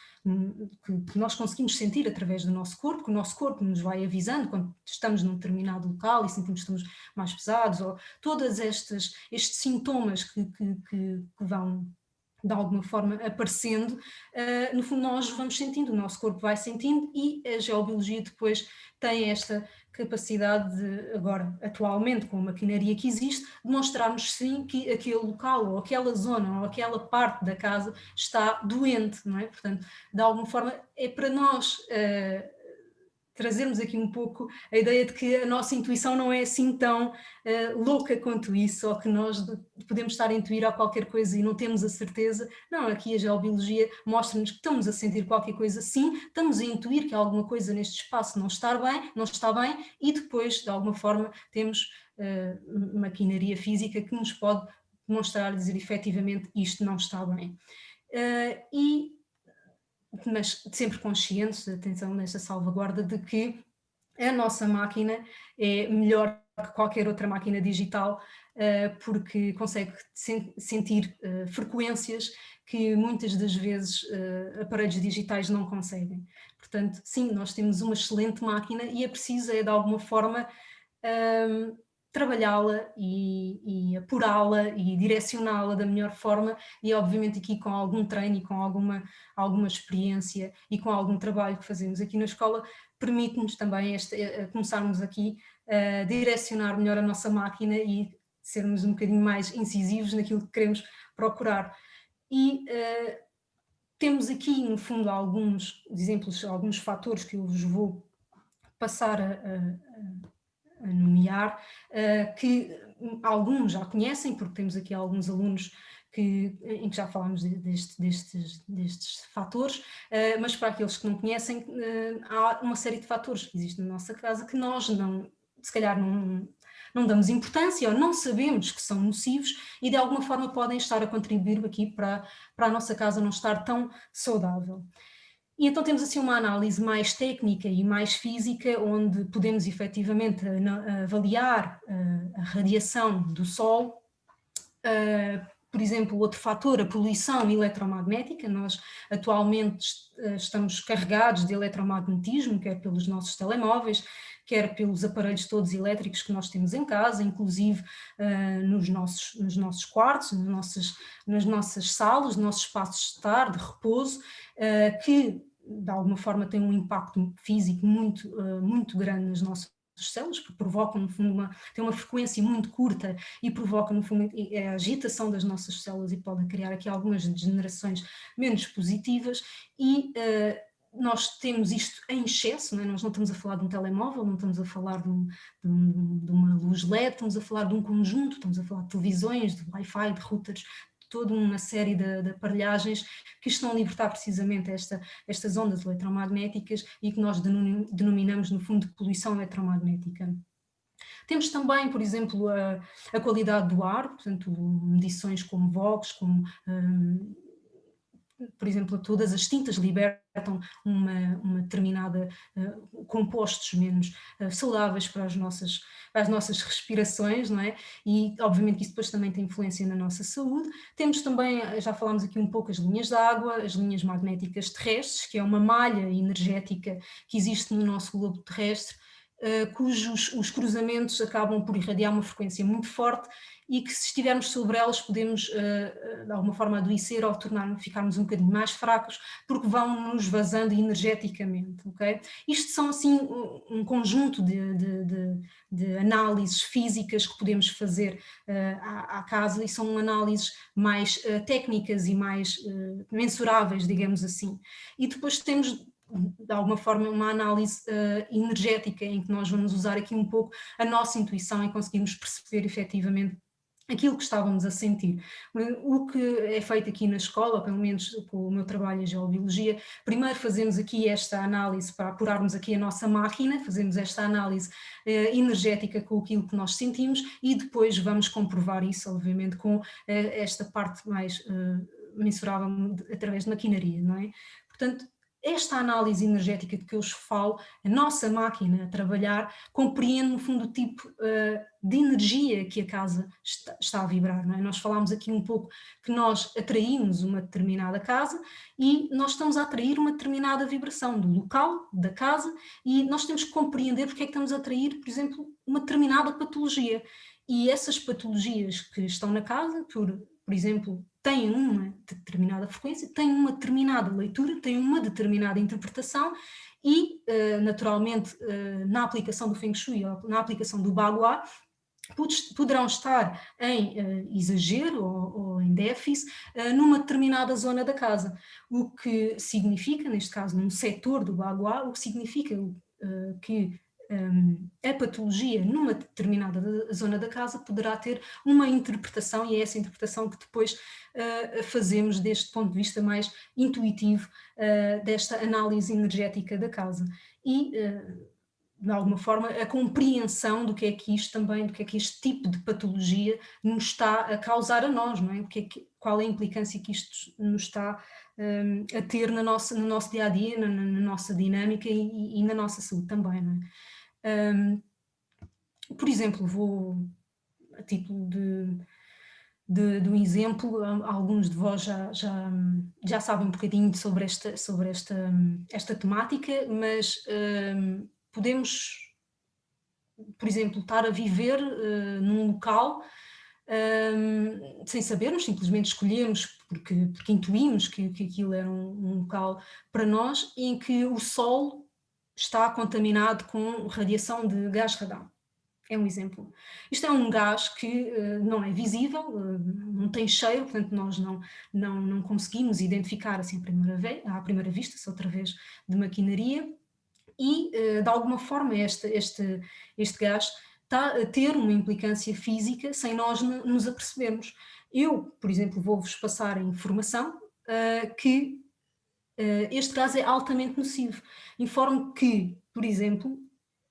[SPEAKER 5] que nós conseguimos sentir através do nosso corpo, que o nosso corpo nos vai avisando quando estamos num determinado local e sentimos que estamos mais pesados, ou todos estes sintomas que vão de alguma forma aparecendo, no fundo nós vamos sentindo, o nosso corpo vai sentindo, e a geobiologia depois tem esta capacidade de, agora, atualmente, com a maquinaria que existe, demonstrar-nos sim que aquele local, ou aquela zona, ou aquela parte da casa está doente, não é? Portanto, de alguma forma é para nós trazermos aqui um pouco a ideia de que a nossa intuição não é assim tão louca quanto isso, ou que nós podemos estar a intuir a qualquer coisa e não temos a certeza. Não, aqui a geobiologia mostra-nos que estamos a sentir qualquer coisa, sim, estamos a intuir que alguma coisa neste espaço não está bem, e depois, de alguma forma, temos maquinaria física que nos pode demonstrar, dizer efetivamente isto não está bem. Mas sempre conscientes, atenção nesta salvaguarda, de que a nossa máquina é melhor que qualquer outra máquina digital, porque consegue sentir frequências que muitas das vezes aparelhos digitais não conseguem. Portanto, sim, nós temos uma excelente máquina e é preciso, de alguma forma, trabalhá-la e apurá-la e direcioná-la da melhor forma, e obviamente aqui com algum treino e com alguma experiência e com algum trabalho que fazemos aqui na escola, permite-nos também começarmos aqui a direcionar melhor a nossa máquina e sermos um bocadinho mais incisivos naquilo que queremos procurar. E temos aqui, no fundo, alguns exemplos, alguns fatores que eu vos vou passar a nomear, que alguns já conhecem, porque temos aqui alguns alunos em que já falámos destes fatores, mas para aqueles que não conhecem, há uma série de fatores que existem na nossa casa que nós se calhar não damos importância, ou não sabemos que são nocivos, e de alguma forma podem estar a contribuir aqui para a nossa casa não estar tão saudável. E então temos assim uma análise mais técnica e mais física, onde podemos efetivamente avaliar a radiação do Sol. Por exemplo, outro fator, a poluição eletromagnética. Nós atualmente estamos carregados de eletromagnetismo, quer pelos nossos telemóveis, quer pelos aparelhos todos elétricos que nós temos em casa, inclusive nos nossos quartos, nas nossas salas, nos nossos espaços de estar, de repouso, que de alguma forma tem um impacto físico muito grande nas nossas células, porque provocam, no fundo, tem uma frequência muito curta e provoca, no fundo, a agitação das nossas células e pode criar aqui algumas degenerações menos positivas. E nós temos isto em excesso, não é? Nós não estamos a falar de um telemóvel, não estamos a falar de uma luz LED, estamos a falar de um conjunto, estamos a falar de televisões, de Wi-Fi, de routers, toda uma série de aparelhagens que estão a libertar precisamente estas ondas eletromagnéticas e que nós denominamos, no fundo, de poluição eletromagnética. Temos também, por exemplo, a qualidade do ar, portanto, medições como VOx, como por exemplo, todas as tintas libertam uma determinada compostos menos saudáveis para as nossas respirações, não é? E obviamente que isso depois também tem influência na nossa saúde. Temos também, já falámos aqui um pouco, as linhas de água, as linhas magnéticas terrestres, que é uma malha energética que existe no nosso globo terrestre, cujos os cruzamentos acabam por irradiar uma frequência muito forte e que, se estivermos sobre elas, podemos de alguma forma adoecer ou ficarmos um bocadinho mais fracos, porque vão nos vazando energeticamente, ok? Isto são assim um conjunto de análises físicas que podemos fazer à casa, e são análises mais técnicas e mais mensuráveis, digamos assim. E depois temos, de alguma forma, uma análise energética, em que nós vamos usar aqui um pouco a nossa intuição e conseguimos perceber efetivamente aquilo que estávamos a sentir. O que é feito aqui na escola, pelo menos com o meu trabalho em geobiologia, primeiro fazemos aqui esta análise para apurarmos aqui a nossa máquina, fazemos esta análise energética com aquilo que nós sentimos, e depois vamos comprovar isso, obviamente, com esta parte mais mensurável através de maquinaria, não é? Portanto, esta análise energética de que eu vos falo, a nossa máquina a trabalhar, compreende no fundo o tipo de energia que a casa está a vibrar, não é? Nós falámos aqui um pouco que nós atraímos uma determinada casa e nós estamos a atrair uma determinada vibração do local, da casa, e nós temos que compreender porque é que estamos a atrair, por exemplo, uma determinada patologia. E essas patologias que estão na casa, por exemplo, têm uma determinada frequência, têm uma determinada leitura, têm uma determinada interpretação e, naturalmente, na aplicação do Feng Shui, ou na aplicação do Bagua, poderão estar em exagero ou em déficit numa determinada zona da casa, o que significa, neste caso num setor do Bagua, o que significa que a patologia numa determinada zona da casa poderá ter uma interpretação, e é essa interpretação que depois fazemos deste ponto de vista mais intuitivo desta análise energética da casa. E de alguma forma a compreensão do que é que isto também, do que é que este tipo de patologia nos está a causar a nós, não é? Qual é a implicância que isto nos está a ter no nosso dia-a-dia, na nossa dinâmica e na nossa saúde também, não é? Por exemplo, vou a título de um exemplo, alguns de vós já sabem um bocadinho sobre esta temática, mas podemos, por exemplo, estar a viver num local sem sabermos, simplesmente escolhemos porque intuímos que aquilo era um local para nós, em que o solo está contaminado com radiação de gás radão. É um exemplo. Isto é um gás que não é visível, não tem cheiro, portanto nós não conseguimos identificar assim à primeira vista, só através de maquinaria, e de alguma forma este gás está a ter uma implicância física sem nós nos apercebermos. Eu, por exemplo, vou-vos passar a informação que este gás é altamente nocivo. Informo que, por exemplo,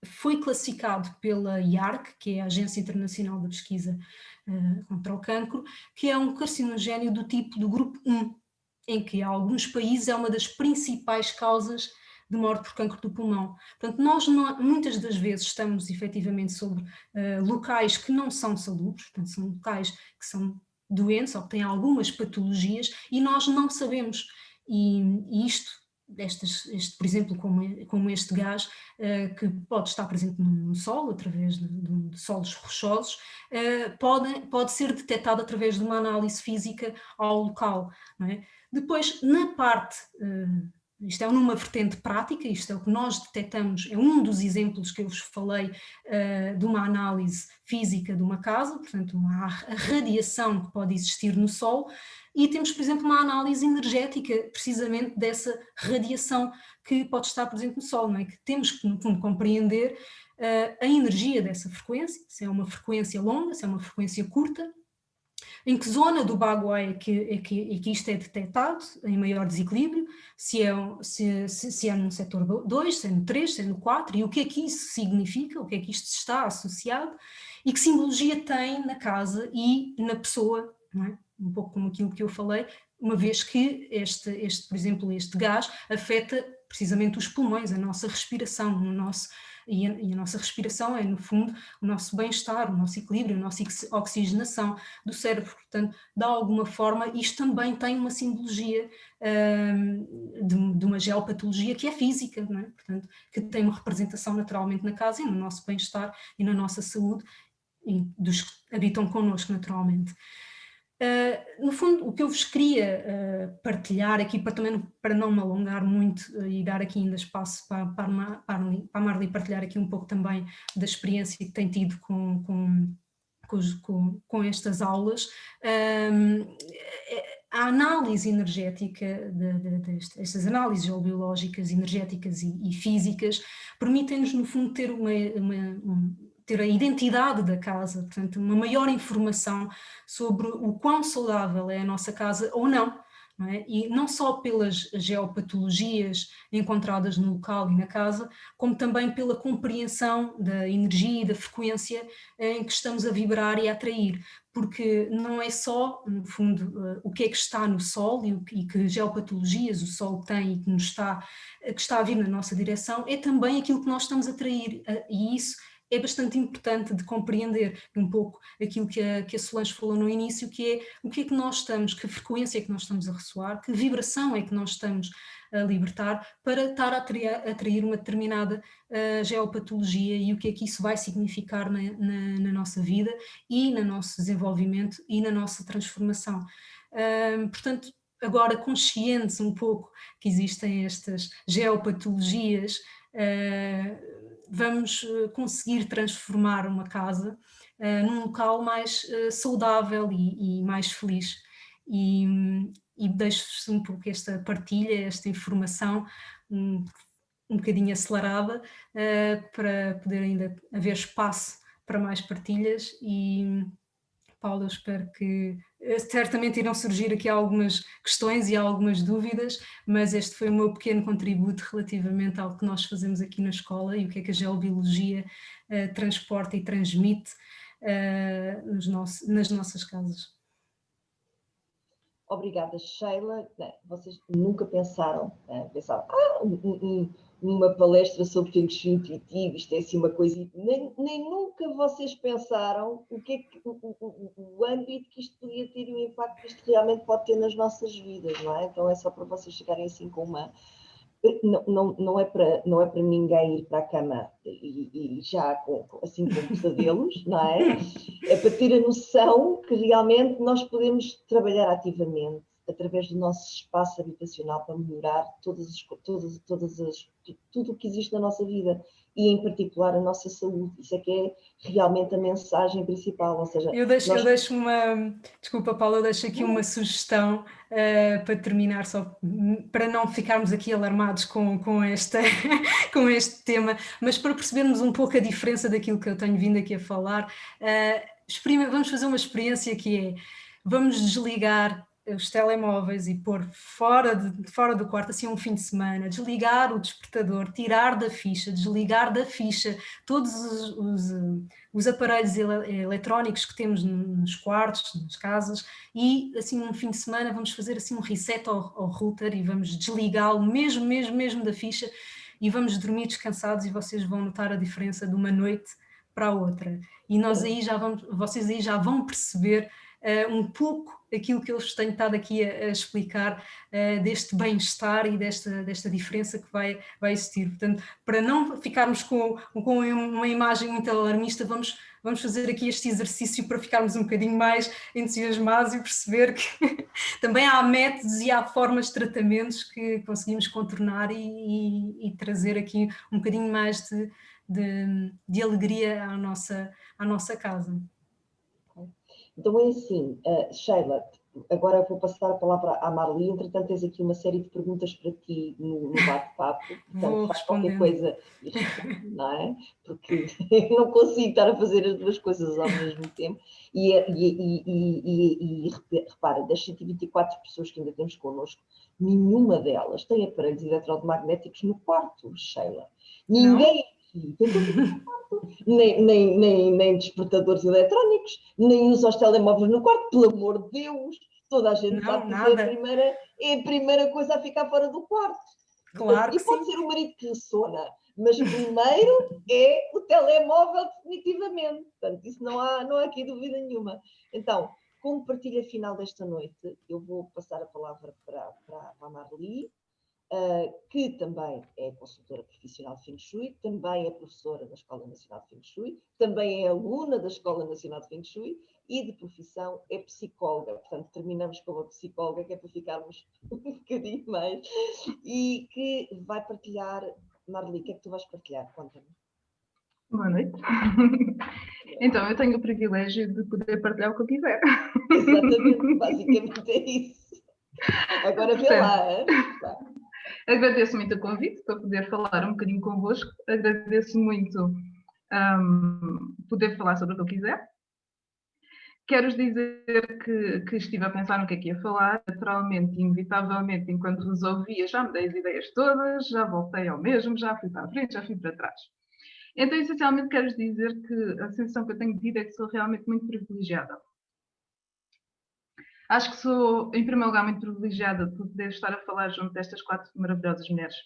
[SPEAKER 5] foi classificado pela IARC, que é a Agência Internacional de Pesquisa contra o Cancro, que é um carcinogénio do tipo do grupo 1, em que, em alguns países, é uma das principais causas de morte por cancro do pulmão. Portanto, nós muitas das vezes estamos efetivamente sobre locais que não são salubres, portanto, são locais que são doentes ou que têm algumas patologias e nós não sabemos. E isto, por exemplo, como este gás, que pode estar presente no solo, através de solos rochosos, pode ser detectado através de uma análise física ao local, não é? Depois, na parte, isto é numa vertente prática, isto é o que nós detectamos, é um dos exemplos que eu vos falei de uma análise física de uma casa, portanto, a radiação que pode existir no solo. E temos, por exemplo, uma análise energética precisamente dessa radiação que pode estar presente no Sol, não é? Que temos que, no fundo, compreender a energia dessa frequência, se é uma frequência longa, se é uma frequência curta, em que zona do Bagua é que isto é detectado em maior desequilíbrio, se é num setor 2, se é no 3, se é no 4, e o que é que isso significa, o que é que isto está associado, e que simbologia tem na casa e na pessoa, não é? Um pouco como aquilo que eu falei, uma vez que por exemplo, este gás afeta precisamente os pulmões, a nossa respiração, e a nossa respiração é, no fundo, o nosso bem-estar, o nosso equilíbrio, a nossa oxigenação do cérebro. Portanto, de alguma forma, isto também tem uma simbologia de uma geopatologia que é física, não é? Portanto, que tem uma representação naturalmente na casa e no nosso bem-estar e na nossa saúde, e dos que habitam connosco naturalmente. No fundo, o que eu vos queria partilhar aqui, para não me alongar muito e dar aqui ainda espaço para a Marli partilhar aqui um pouco também da experiência que tem tido com estas aulas, a análise energética destas análises geobiológicas, energéticas e físicas permitem-nos, no fundo, ter a identidade da casa, portanto, uma maior informação sobre o quão saudável é a nossa casa ou não. Não é? E não só pelas geopatologias encontradas no local e na casa, como também pela compreensão da energia e da frequência em que estamos a vibrar e a atrair, porque não é só, no fundo, o que é que está no Sol e que geopatologias o Sol tem e que está a vir na nossa direção, é também aquilo que nós estamos a atrair, e isso é bastante importante de compreender um pouco aquilo que a Solange falou no início, que é o que é que nós estamos, que frequência é que nós estamos a ressoar, que vibração é que nós estamos a libertar para estar a atrair uma determinada geopatologia e o que é que isso vai significar na nossa vida e no nosso desenvolvimento e na nossa transformação. Portanto, agora conscientes um pouco que existem estas geopatologias, vamos conseguir transformar uma casa num local mais saudável e mais feliz. E deixo-vos um pouco esta partilha, esta informação um bocadinho acelerada para poder ainda haver espaço para mais partilhas. E Paula, eu espero que certamente irão surgir aqui algumas questões e algumas dúvidas, mas este foi o meu pequeno contributo relativamente ao que nós fazemos aqui na escola e o que é que a geobiologia transporta e transmite nas nossas casas.
[SPEAKER 1] Obrigada, Sheila. Vocês nunca pensaram uma palestra sobre Feng Shui intuitivo, isto é assim uma coisa, nem nunca vocês pensaram o que é que o âmbito que isto podia ter e o impacto que isto realmente pode ter nas nossas vidas, não é? Então é só para vocês chegarem assim com uma... Não é para ninguém ir para a cama e já assim com pesadelos, não é? É para ter a noção que realmente nós podemos trabalhar ativamente através do nosso espaço habitacional para melhorar tudo o que existe na nossa vida e em particular a nossa saúde. Isso é que é realmente a mensagem principal, ou seja...
[SPEAKER 5] Eu deixo desculpa Paula, eu deixo aqui uma sugestão para terminar, só para não ficarmos aqui alarmados com este tema, mas para percebermos um pouco a diferença daquilo que eu tenho vindo aqui a falar. Vamos fazer uma experiência que é, vamos desligar os telemóveis e pôr fora do quarto, assim um fim de semana, desligar o despertador, tirar da ficha, desligar da ficha todos os aparelhos eletrónicos que temos nos quartos, nas casas, e assim um fim de semana vamos fazer assim um reset ao router e vamos desligá-lo mesmo da ficha e vamos dormir descansados e vocês vão notar a diferença de uma noite para a outra. E vocês aí já vão perceber um pouco aquilo que eu vos tenho estado aqui a explicar, deste bem-estar e desta diferença que vai existir. Portanto, para não ficarmos com uma imagem muito alarmista, vamos fazer aqui este exercício para ficarmos um bocadinho mais entusiasmados e perceber que também há métodos e há formas de tratamentos que conseguimos contornar e trazer aqui um bocadinho mais de alegria à nossa casa.
[SPEAKER 1] Então é assim, Sheila, agora vou passar a palavra à Marli, entretanto tens aqui uma série de perguntas para ti no bate-papo, portanto faz qualquer coisa e responde, não é? Porque eu não consigo estar a fazer as duas coisas ao mesmo tempo e repara, das 124 pessoas que ainda temos connosco, nenhuma delas tem aparelhos eletromagnéticos no quarto, Sheila. Ninguém nem despertadores eletrónicos, nem usa os telemóveis no quarto, pelo amor de Deus, toda a gente sabe que é a primeira coisa a ficar fora do quarto.
[SPEAKER 5] Claro que
[SPEAKER 1] e pode
[SPEAKER 5] sim.
[SPEAKER 1] ser o marido que ressona, Mas primeiro é o telemóvel definitivamente, portanto isso não há aqui dúvida nenhuma. Então, como partilha final desta noite, eu vou passar a palavra para a Marli, que também é consultora profissional de Feng Shui, também é professora da Escola Nacional de Feng Shui, também é aluna da Escola Nacional de Feng Shui e de profissão é psicóloga. Portanto, terminamos com a psicóloga, que é para ficarmos um bocadinho mais, e que vai partilhar. Marli, o que é que tu vais partilhar? Conta-me.
[SPEAKER 6] Boa noite. Então, eu tenho o privilégio de poder partilhar o que eu quiser.
[SPEAKER 1] Exatamente, basicamente é isso. Agora vê lá, hein?
[SPEAKER 6] Agradeço muito o convite para poder falar um bocadinho convosco. Agradeço muito poder falar sobre o que eu quiser. Quero-vos dizer que estive a pensar no que é que ia falar. Naturalmente, inevitavelmente, enquanto vos ouvia, já me dei as ideias todas, já voltei ao mesmo, já fui para a frente, já fui para trás. Então, essencialmente, quero-vos dizer que a sensação que eu tenho tido é que sou realmente muito privilegiada. Acho que sou, em primeiro lugar, muito privilegiada por poder estar a falar junto destas 4 maravilhosas mulheres,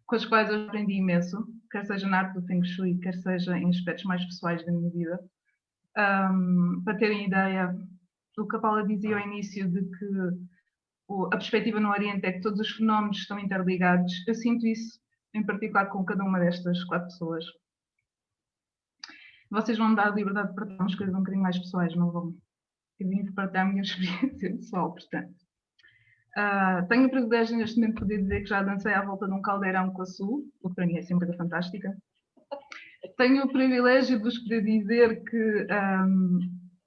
[SPEAKER 6] com as quais eu aprendi imenso, quer seja na arte do Feng Shui, quer seja em aspectos mais pessoais da minha vida. Para terem ideia do que a Paula dizia ao início, de que a perspectiva no Oriente é que todos os fenómenos estão interligados, eu sinto isso em particular com cada uma destas 4 pessoas. Vocês vão me dar a liberdade de partilhar umas coisas um bocadinho mais pessoais, não vão? Eu vim partilhar a minha experiência pessoal, portanto. Tenho o privilégio neste momento de poder dizer que já dancei à volta de um caldeirão com a Sul, o que para mim é sempre coisa fantástica. Tenho o privilégio de vos poder dizer que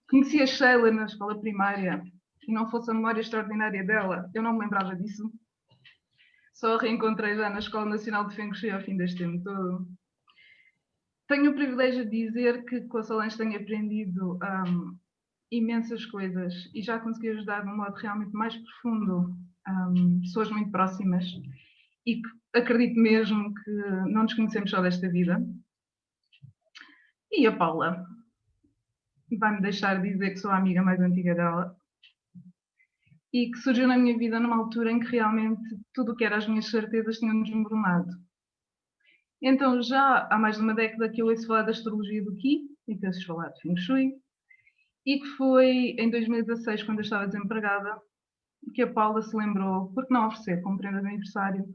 [SPEAKER 6] conheci a Sheila na escola primária e não fosse a memória extraordinária dela, eu não me lembrava disso. Só a reencontrei já na Escola Nacional de Feng Shui ao fim deste tempo todo. Tenho o privilégio de dizer que com a Solange tenho aprendido imensas coisas e já consegui ajudar de um modo realmente mais profundo pessoas muito próximas e que acredito mesmo que não nos conhecemos só desta vida. E a Paula vai-me deixar dizer que sou a amiga mais antiga dela e que surgiu na minha vida numa altura em que realmente tudo o que eram as minhas certezas tinham desmoronado. Então já há mais de uma década que eu ouço falar da astrologia do Qi e que ouço falar de Feng Shui, e que foi em 2016, quando eu estava desempregada, que a Paula se lembrou, por que não oferecer como prenda de aniversário,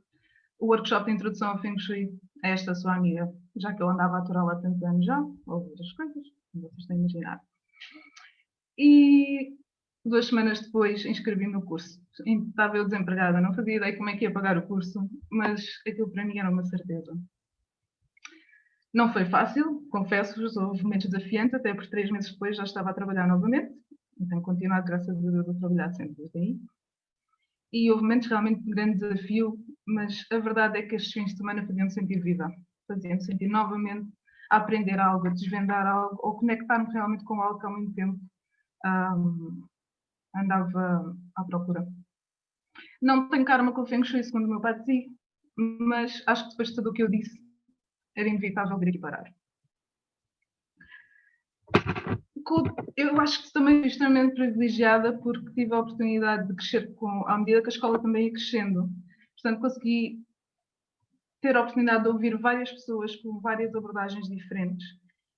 [SPEAKER 6] o workshop de introdução ao Feng Shui a esta sua amiga, já que eu andava a aturá-la há tantos anos já, a ouvir as coisas, como vocês têm imaginado. E 2 semanas depois inscrevi-me no curso. Estava eu desempregada, não fazia ideia como é que ia pagar o curso, mas aquilo para mim era uma certeza. Não foi fácil, confesso-vos, houve momentos desafiantes, até porque 3 meses depois já estava a trabalhar novamente, e tenho continuado, graças a Deus, a trabalhar sempre desde aí. E houve momentos realmente de grande desafio, mas a verdade é que estes fins de semana faziam-me sentir viva, faziam-me sentir novamente a aprender algo, a desvendar algo, ou conectar-me realmente com algo que há muito tempo andava à procura. Não tenho karma com o Feng Shui, segundo o meu pai dizia, mas acho que depois de tudo o que eu disse, era inevitável vir aqui parar. Eu acho que também fui extremamente privilegiada porque tive a oportunidade de crescer à medida que a escola também ia crescendo. Portanto, consegui ter a oportunidade de ouvir várias pessoas com várias abordagens diferentes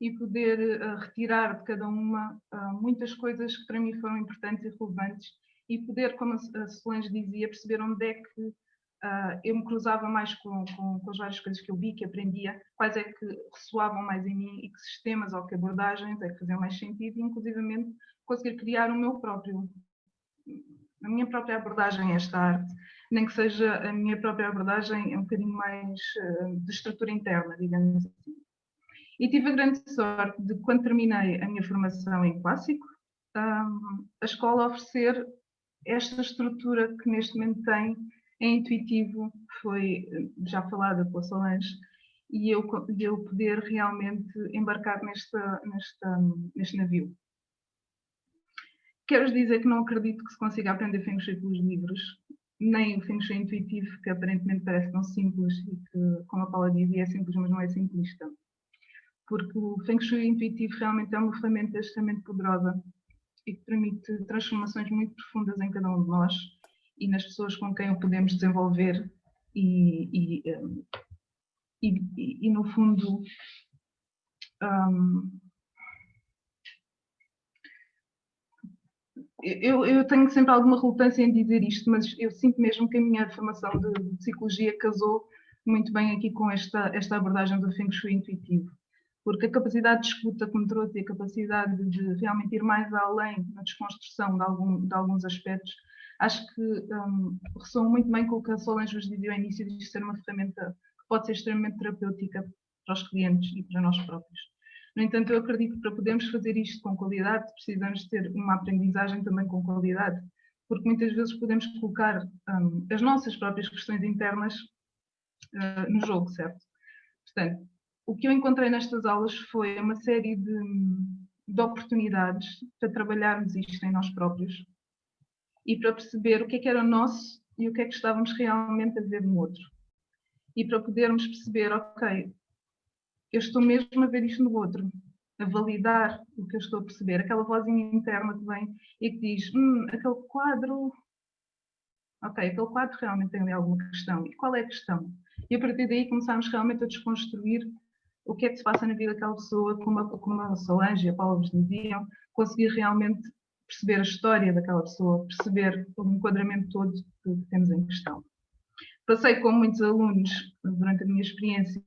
[SPEAKER 6] e poder retirar de cada uma muitas coisas que para mim foram importantes e relevantes e poder, como a Solange dizia, perceber onde é que eu me cruzava mais com as várias coisas que eu vi, que aprendia, quais é que ressoavam mais em mim e que sistemas ou que abordagens é que faziam mais sentido e, inclusivamente, conseguir criar a minha própria abordagem a esta arte, nem que seja a minha própria abordagem um bocadinho mais de estrutura interna, digamos assim. E tive a grande sorte de, quando terminei a minha formação em clássico, a escola oferecer esta estrutura que neste momento tem em intuitivo, foi já falada pela Solange, e eu poder realmente embarcar neste navio. Quero dizer que não acredito que se consiga aprender Feng Shui pelos livros, nem o Feng Shui intuitivo, que aparentemente parece tão simples e que, como a Paula dizia, é simples, mas não é simplista. Porque o Feng Shui intuitivo realmente é uma ferramenta extremamente poderosa e que permite transformações muito profundas em cada um de nós e nas pessoas com quem o podemos desenvolver e e no fundo, eu tenho sempre alguma relutância em dizer isto, mas eu sinto mesmo que a minha formação de psicologia casou muito bem aqui com esta abordagem do Feng Shui intuitivo, porque a capacidade de escuta que me trouxe e a capacidade de realmente ir mais além na desconstrução de alguns aspectos, acho que ressoam muito bem com o que a Solange vos dizia ao início, de ser uma ferramenta que pode ser extremamente terapêutica para os clientes e para nós próprios. No entanto, eu acredito que para podermos fazer isto com qualidade, precisamos ter uma aprendizagem também com qualidade, porque muitas vezes podemos colocar as nossas próprias questões internas no jogo, certo? Portanto, o que eu encontrei nestas aulas foi uma série de oportunidades para trabalharmos isto em nós próprios e para perceber o que é que era nosso e o que é que estávamos realmente a ver no outro. E para podermos perceber, ok, eu estou mesmo a ver isto no outro, a validar o que eu estou a perceber, aquela vozinha interna que vem e que diz, aquele quadro, ok, aquele quadro realmente tem ali alguma questão. E qual é a questão? E a partir daí começámos realmente a desconstruir o que é que se passa na vida daquela pessoa, como a Solange e a Paula vos diziam, conseguir realmente perceber a história daquela pessoa, perceber o enquadramento todo que temos em questão. Passei com muitos alunos, durante a minha experiência,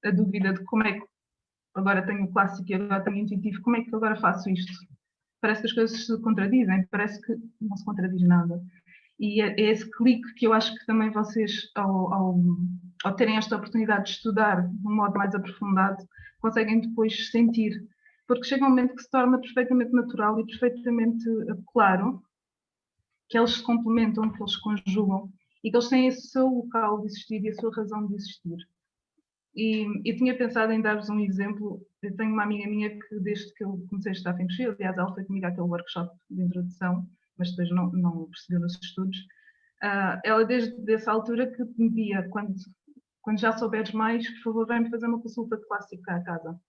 [SPEAKER 6] a dúvida de como é que agora tenho o clássico e agora tenho o intuitivo, como é que agora faço isto? Parece que as coisas se contradizem, parece que não se contradiz nada. E é esse clique que eu acho que também vocês, ao terem esta oportunidade de estudar de um modo mais aprofundado, conseguem depois sentir. Porque chega um momento que se torna perfeitamente natural e perfeitamente claro que eles se complementam, que eles se conjugam e que eles têm esse seu local de existir e a sua razão de existir. E eu tinha pensado em dar-vos um exemplo. Eu tenho uma amiga minha que, desde que eu comecei a estudar Feng Shui, aliás, ela foi comigo àquele workshop de introdução, mas depois não percebeu nos estudos. Ela, desde essa altura, que me dizia, quando já souberes mais, por favor, vem-me fazer uma consulta de clássico cá à casa.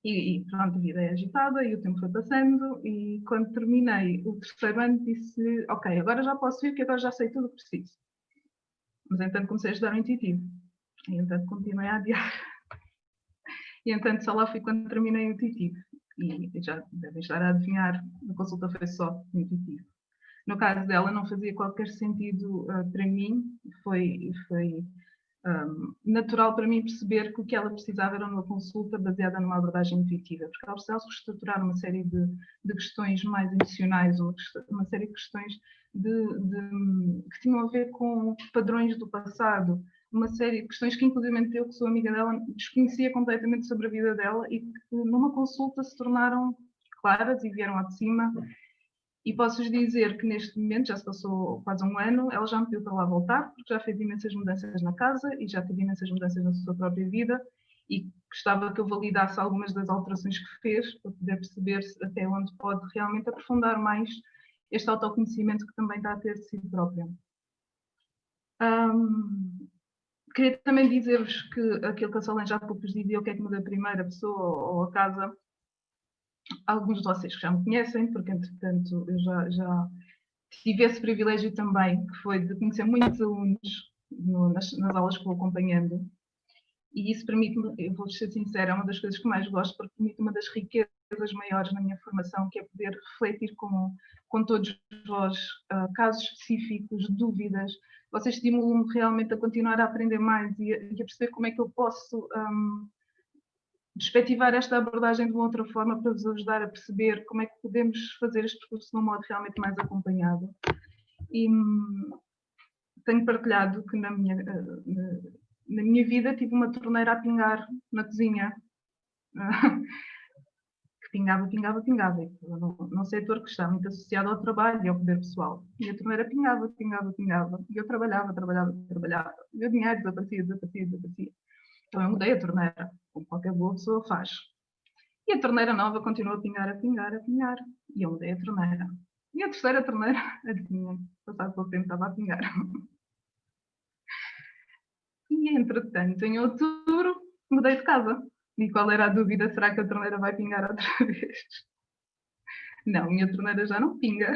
[SPEAKER 6] E pronto, a vida é agitada e o tempo foi passando, e quando terminei o terceiro ano disse, ok, agora já posso ir, que agora já sei tudo o que preciso. Mas entanto comecei a estudar o intuitivo, e entanto continuei a adiar. E entanto só lá fui quando terminei o intuitivo, e já devem estar a adivinhar, a consulta foi só o intuitivo. No caso dela não fazia qualquer sentido para mim, foi natural para mim perceber que o que ela precisava era uma consulta baseada numa abordagem intuitiva, porque ela precisava reestruturar uma série de questões mais emocionais, uma série de questões que tinham a ver com padrões do passado, uma série de questões que, inclusive, eu, que sou amiga dela, desconhecia completamente sobre a vida dela e que numa consulta se tornaram claras e vieram ao de cima. E posso-vos dizer que neste momento, já se passou quase um ano, ela já me pediu para lá voltar, porque já fez imensas mudanças na casa e já teve imensas mudanças na sua própria vida, e gostava que eu validasse algumas das alterações que fez, para poder perceber até onde pode realmente aprofundar mais este autoconhecimento que também está a ter de si própria. Queria também dizer-vos que aquilo que a Solange já há pouco vos dizia, o que é que muda a primeira pessoa ou a casa. Alguns de vocês que já me conhecem, porque entretanto eu já tive esse privilégio também, que foi de conhecer muitos alunos nas aulas que vou acompanhando, e isso permite-me, eu vou ser sincera, é uma das coisas que mais gosto, porque permite uma das riquezas maiores na minha formação, que é poder refletir com todos vós casos específicos, dúvidas. Vocês estimulam-me realmente a continuar a aprender mais e a perceber como é que eu posso perspectivar esta abordagem de uma outra forma para vos ajudar a perceber como é que podemos fazer este percurso de um modo realmente mais acompanhado. E tenho partilhado que na minha vida tive uma torneira a pingar na cozinha, que pingava. Eu não sei a dor que está muito associado ao trabalho e ao poder pessoal. E a torneira pingava. E eu trabalhava. E o dinheiro desaparecia. Então eu mudei a torneira, como qualquer boa pessoa faz. E a torneira nova continuou a pingar. E eu mudei a torneira. E a terceira torneira, adivinha, passado pouco tempo estava a pingar. E entretanto, em outubro, mudei de casa. E qual era a dúvida? Será que a torneira vai pingar outra vez? Não, a minha torneira já não pinga,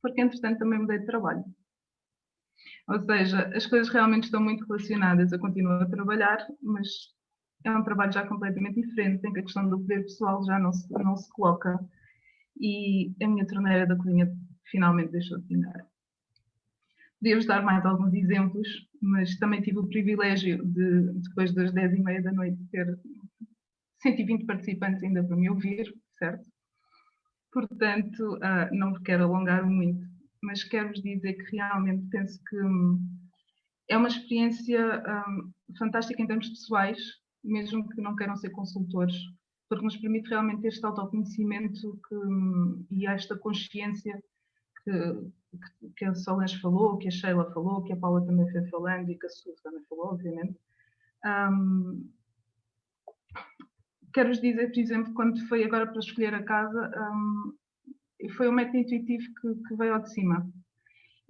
[SPEAKER 6] porque entretanto também mudei de trabalho. Ou seja, as coisas realmente estão muito relacionadas. Eu continuo a trabalhar, mas é um trabalho já completamente diferente, em que a questão do poder pessoal já não se coloca. E a minha torneira da cozinha finalmente deixou de pingar. Podia-vos dar mais alguns exemplos, mas também tive o privilégio de, depois das 10h30 da noite, ter 120 participantes ainda para me ouvir, certo? Portanto, não vos quero alongar muito, mas quero-vos dizer que realmente penso que é uma experiência fantástica em termos pessoais, mesmo que não queiram ser consultores, porque nos permite realmente este autoconhecimento e esta consciência que a Solange falou, que a Sheila falou, que a Paula também foi falando e que a Sue também falou, obviamente. Quero-vos dizer, por exemplo, quando foi agora para escolher a casa, foi um método intuitivo que veio ao de cima.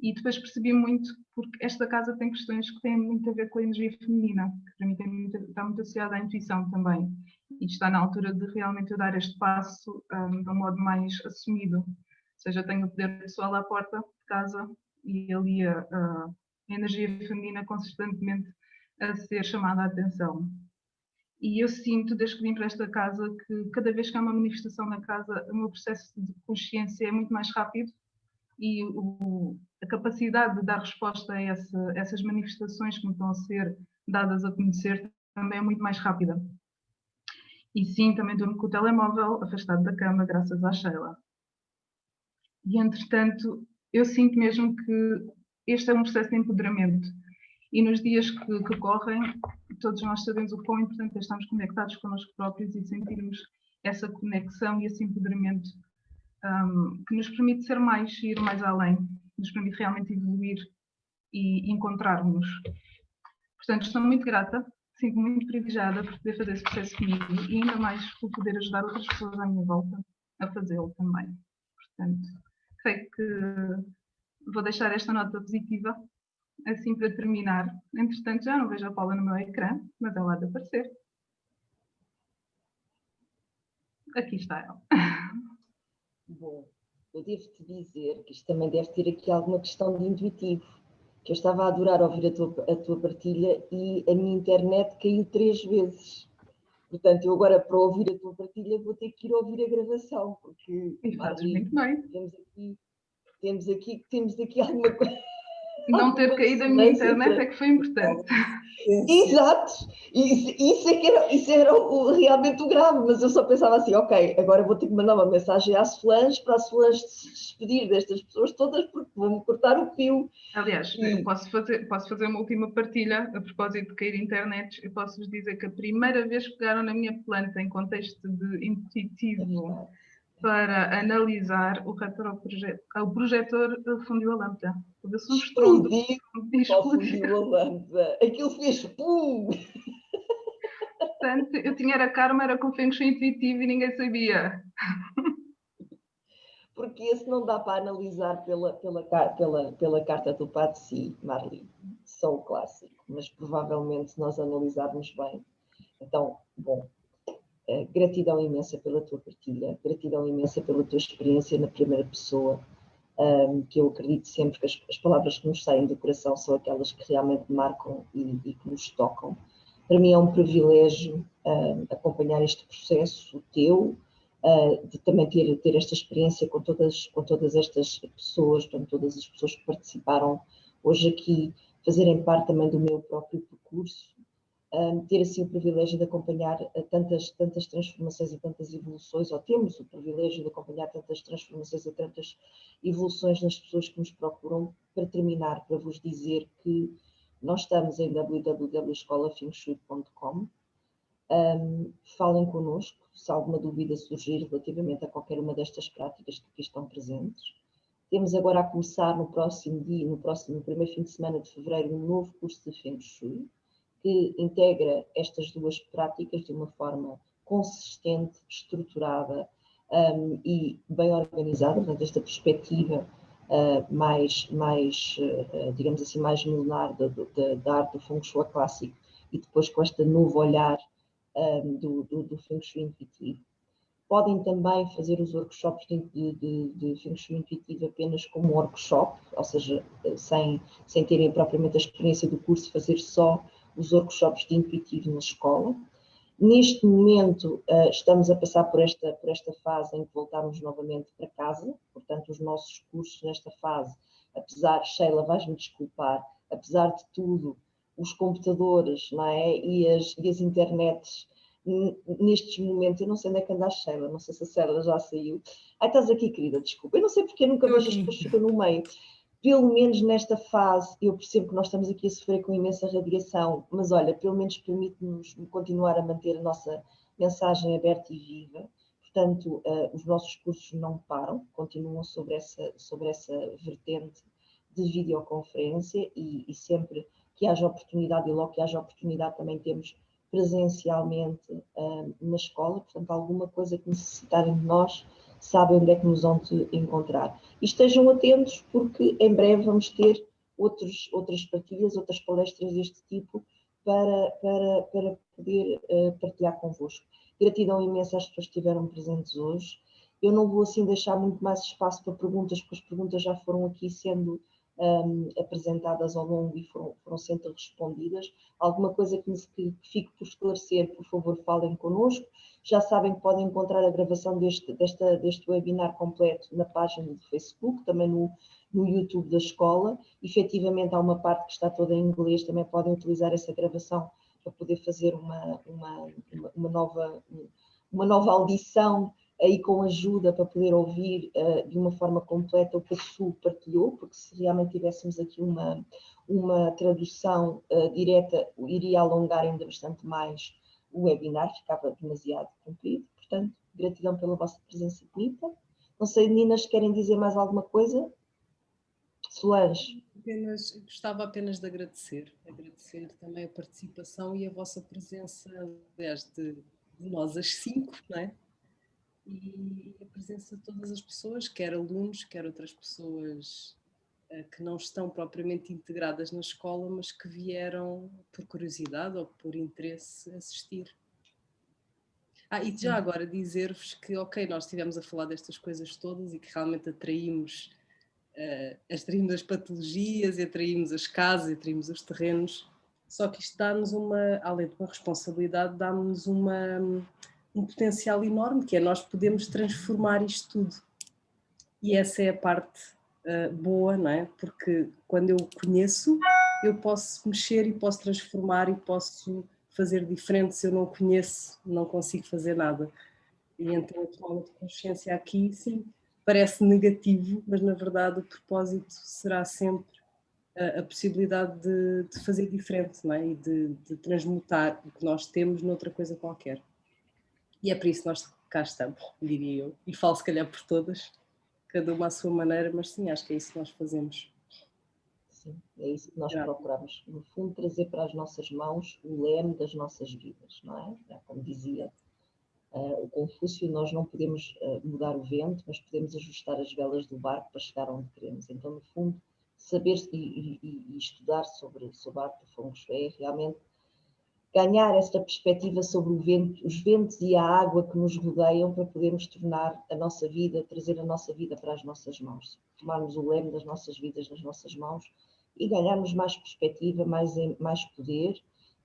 [SPEAKER 6] E depois percebi muito, porque esta casa tem questões que têm muito a ver com a energia feminina, que para mim está muito associada à intuição também. E está na altura de realmente eu dar este passo de um modo mais assumido. Ou seja, tenho o poder pessoal à porta de casa e ali a energia feminina consistentemente a ser chamada a atenção. E eu sinto, desde que vim para esta casa, que cada vez que há uma manifestação na casa, o meu processo de consciência é muito mais rápido e a capacidade de dar resposta a essas manifestações que me estão a ser dadas a conhecer também é muito mais rápida. E sim, também durmo com o telemóvel afastado da cama, graças à Sheila. E, entretanto, eu sinto mesmo que este é um processo de empoderamento. E nos dias que correm, todos nós sabemos o quão importante é estarmos conectados connosco próprios e sentirmos essa conexão e esse empoderamento que nos permite ser mais e ir mais além, nos permite realmente evoluir e encontrar-nos. Portanto, estou muito grata, sinto-me muito privilegiada por poder fazer esse processo comigo e ainda mais por poder ajudar outras pessoas à minha volta a fazê-lo também. Portanto, creio que vou deixar esta nota positiva, assim para terminar. Entretanto, já não vejo a Paula no meu ecrã, mas ela há de aparecer. Aqui está ela.
[SPEAKER 1] Bom, eu devo-te dizer que isto também deve ter aqui alguma questão de intuitivo, que eu estava a adorar ouvir a tua partilha e a minha internet caiu 3 vezes. Portanto, eu agora, para ouvir a tua partilha, vou ter que ir ouvir a gravação, porque,
[SPEAKER 6] Marli, muito bem.
[SPEAKER 1] temos aqui alguma coisa.
[SPEAKER 6] Não ter caído a minha internet é que foi importante.
[SPEAKER 1] Exato, isso era realmente o grave, mas eu só pensava assim, ok, agora vou ter que mandar uma mensagem à Solange para a Solange se despedir destas pessoas todas porque vão-me cortar o fio.
[SPEAKER 6] Aliás, eu posso fazer uma última partilha a propósito de cair internet. Eu posso-vos dizer que a primeira vez que pegaram na minha planta em contexto de intuitivo para analisar o projetor fundiu a lâmpada. Houve-se um estrondo.
[SPEAKER 1] Fundiu a lâmpada. Aquilo fez pum!
[SPEAKER 6] Portanto, eu tinha a karma, era com Feng Shui intuitivo e ninguém sabia.
[SPEAKER 1] Porque esse não dá para analisar pela carta do Patsy, Marli. Só o clássico. Mas provavelmente se nós analisarmos bem. Então, bom, gratidão imensa pela tua partilha, gratidão imensa pela tua experiência na primeira pessoa, que eu acredito sempre que as palavras que nos saem do coração são aquelas que realmente marcam e que nos tocam. Para mim é um privilégio acompanhar este processo teu, de também ter esta experiência com todas estas pessoas, portanto, todas as pessoas que participaram hoje aqui, fazerem parte também do meu próprio percurso, ter assim o privilégio de acompanhar tantas transformações e tantas evoluções, ou temos o privilégio de acompanhar tantas transformações e tantas evoluções nas pessoas que nos procuram. Para terminar, para vos dizer que nós estamos em www.escolafengshui.com. Falem connosco se alguma dúvida surgir relativamente a qualquer uma destas práticas que aqui estão presentes. Temos agora a começar no próximo primeiro fim de semana de fevereiro, um novo curso de Feng Shui, que integra estas duas práticas de uma forma consistente, estruturada e bem organizada, portanto, esta perspectiva digamos assim, mais milenar da arte do Feng Shui clássico e depois com este novo olhar do Feng Shui intuitivo. Podem também fazer os workshops de Feng Shui intuitivo apenas como workshop, ou seja, sem terem propriamente a experiência do curso, fazer só os workshops de intuitivo na escola. Neste momento estamos a passar por esta fase em que voltamos novamente para casa, portanto os nossos cursos nesta fase, apesar, Sheila, vais-me desculpar, apesar de tudo, os computadores, não é? e as internets, nestes momentos, eu não sei onde é que anda a Sheila, não sei se a Sheila já saiu. Estás aqui, querida, desculpa, eu não sei porque nunca vejo as pessoas que ficam no meio. Pelo menos nesta fase, eu percebo que nós estamos aqui a sofrer com imensa radiação, mas olha, pelo menos permite-nos continuar a manter a nossa mensagem aberta e viva. Portanto, os nossos cursos não param, continuam sobre essa vertente de videoconferência e sempre que haja oportunidade, e logo que haja oportunidade também temos presencialmente na escola, portanto, alguma coisa que necessitarem de nós, sabem onde é que nos vão encontrar. E estejam atentos porque em breve vamos ter outras partilhas, outras palestras deste tipo para poder partilhar convosco. Gratidão imensa às pessoas que estiveram presentes hoje. Eu não vou assim deixar muito mais espaço para perguntas, porque as perguntas já foram aqui sendo apresentadas ao longo e foram sendo respondidas. Alguma coisa que fique por esclarecer, por favor, falem connosco. Já sabem que podem encontrar a gravação deste webinar completo na página do Facebook, também no YouTube da escola. Efetivamente, há uma parte que está toda em inglês, também podem utilizar essa gravação para poder fazer uma nova audição aí com ajuda para poder ouvir de uma forma completa o que a Su partilhou, porque se realmente tivéssemos aqui uma tradução direta, iria alongar ainda bastante mais o webinar, ficava demasiado comprido. Portanto, gratidão pela vossa presença bonita. Não sei, meninas, querem dizer mais alguma coisa? Solange?
[SPEAKER 2] Gostava apenas de agradecer também a participação e a vossa presença, aliás, de nós as 5, não é? E a presença de todas as pessoas, quer alunos, quer outras pessoas que não estão propriamente integradas na escola, mas que vieram por curiosidade ou por interesse assistir. E já agora dizer-vos que, ok, nós estivemos a falar destas coisas todas e que realmente atraímos as patologias, e atraímos as casas, e atraímos os terrenos, só que isto dá-nos além de uma responsabilidade, dá-nos um potencial enorme, que é nós podemos transformar isto tudo. E essa é a parte boa, não é? Porque quando eu conheço, eu posso mexer e posso transformar e posso fazer diferente. Se eu não conheço, não consigo fazer nada. E então a tomada de consciência aqui, sim, parece negativo, mas na verdade o propósito será sempre a possibilidade de fazer diferente, não é? E de transmutar o que nós temos noutra coisa qualquer. E é por isso que nós cá estamos, diria eu. E falo se calhar por todas, cada uma à sua maneira, mas sim, acho que é isso que nós fazemos.
[SPEAKER 1] Sim, é isso que nós procuramos. No fundo, trazer para as nossas mãos o leme das nossas vidas, não é? Como dizia o Confúcio, nós não podemos mudar o vento, mas podemos ajustar as velas do barco para chegar onde queremos. Então, no fundo, saber e estudar sobre a arte do Feng Shui é realmente ganhar esta perspectiva sobre os ventos e a água que nos rodeiam para podermos tornar a nossa vida, trazer a nossa vida para as nossas mãos, tomarmos o leme das nossas vidas nas nossas mãos e ganharmos mais perspectiva, mais poder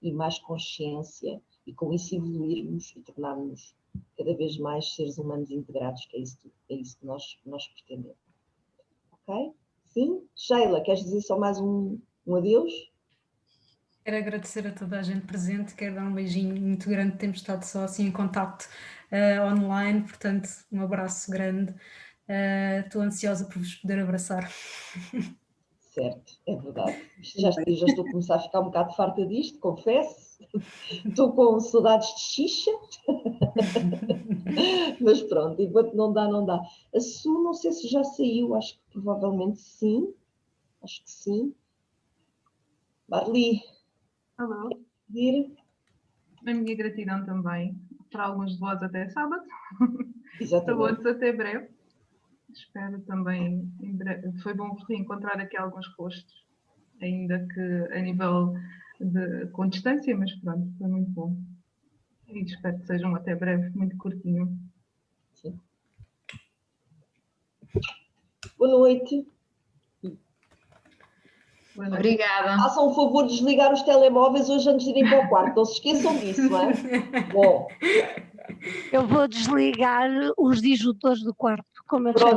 [SPEAKER 1] e mais consciência, e com isso evoluirmos e tornarmos cada vez mais seres humanos integrados, que é isso que nós pretendemos. Ok? Sim? Sheila, queres dizer só mais um adeus?
[SPEAKER 5] Quero agradecer a toda a gente presente, quero dar um beijinho muito grande, temos estado só assim em contacto online, portanto um abraço grande, estou ansiosa por vos poder abraçar.
[SPEAKER 1] Certo, é verdade. Já estou a começar a ficar um bocado farta disto, confesso. Estou com saudades de xixa. Mas pronto, enquanto não dá, não dá. A Su, não sei se já saiu, acho que provavelmente sim. Acho que sim. Marli.
[SPEAKER 6] Alô.
[SPEAKER 1] Dir?
[SPEAKER 6] A minha gratidão também. Para alguns de vós até sábado.
[SPEAKER 1] Exatamente.
[SPEAKER 6] Para outros até breve. Espero também em breve. Foi bom reencontrar aqui alguns rostos, ainda que a nível com distância, mas pronto, foi muito bom. E espero que sejam até breve, muito curtinho.
[SPEAKER 1] Boa noite.
[SPEAKER 6] Obrigada.
[SPEAKER 1] Façam o favor de desligar os telemóveis hoje antes de irem para o quarto. Não se esqueçam disso, não é? Bom.
[SPEAKER 7] Eu vou desligar os disjuntores do quarto, como eu
[SPEAKER 1] Pronto.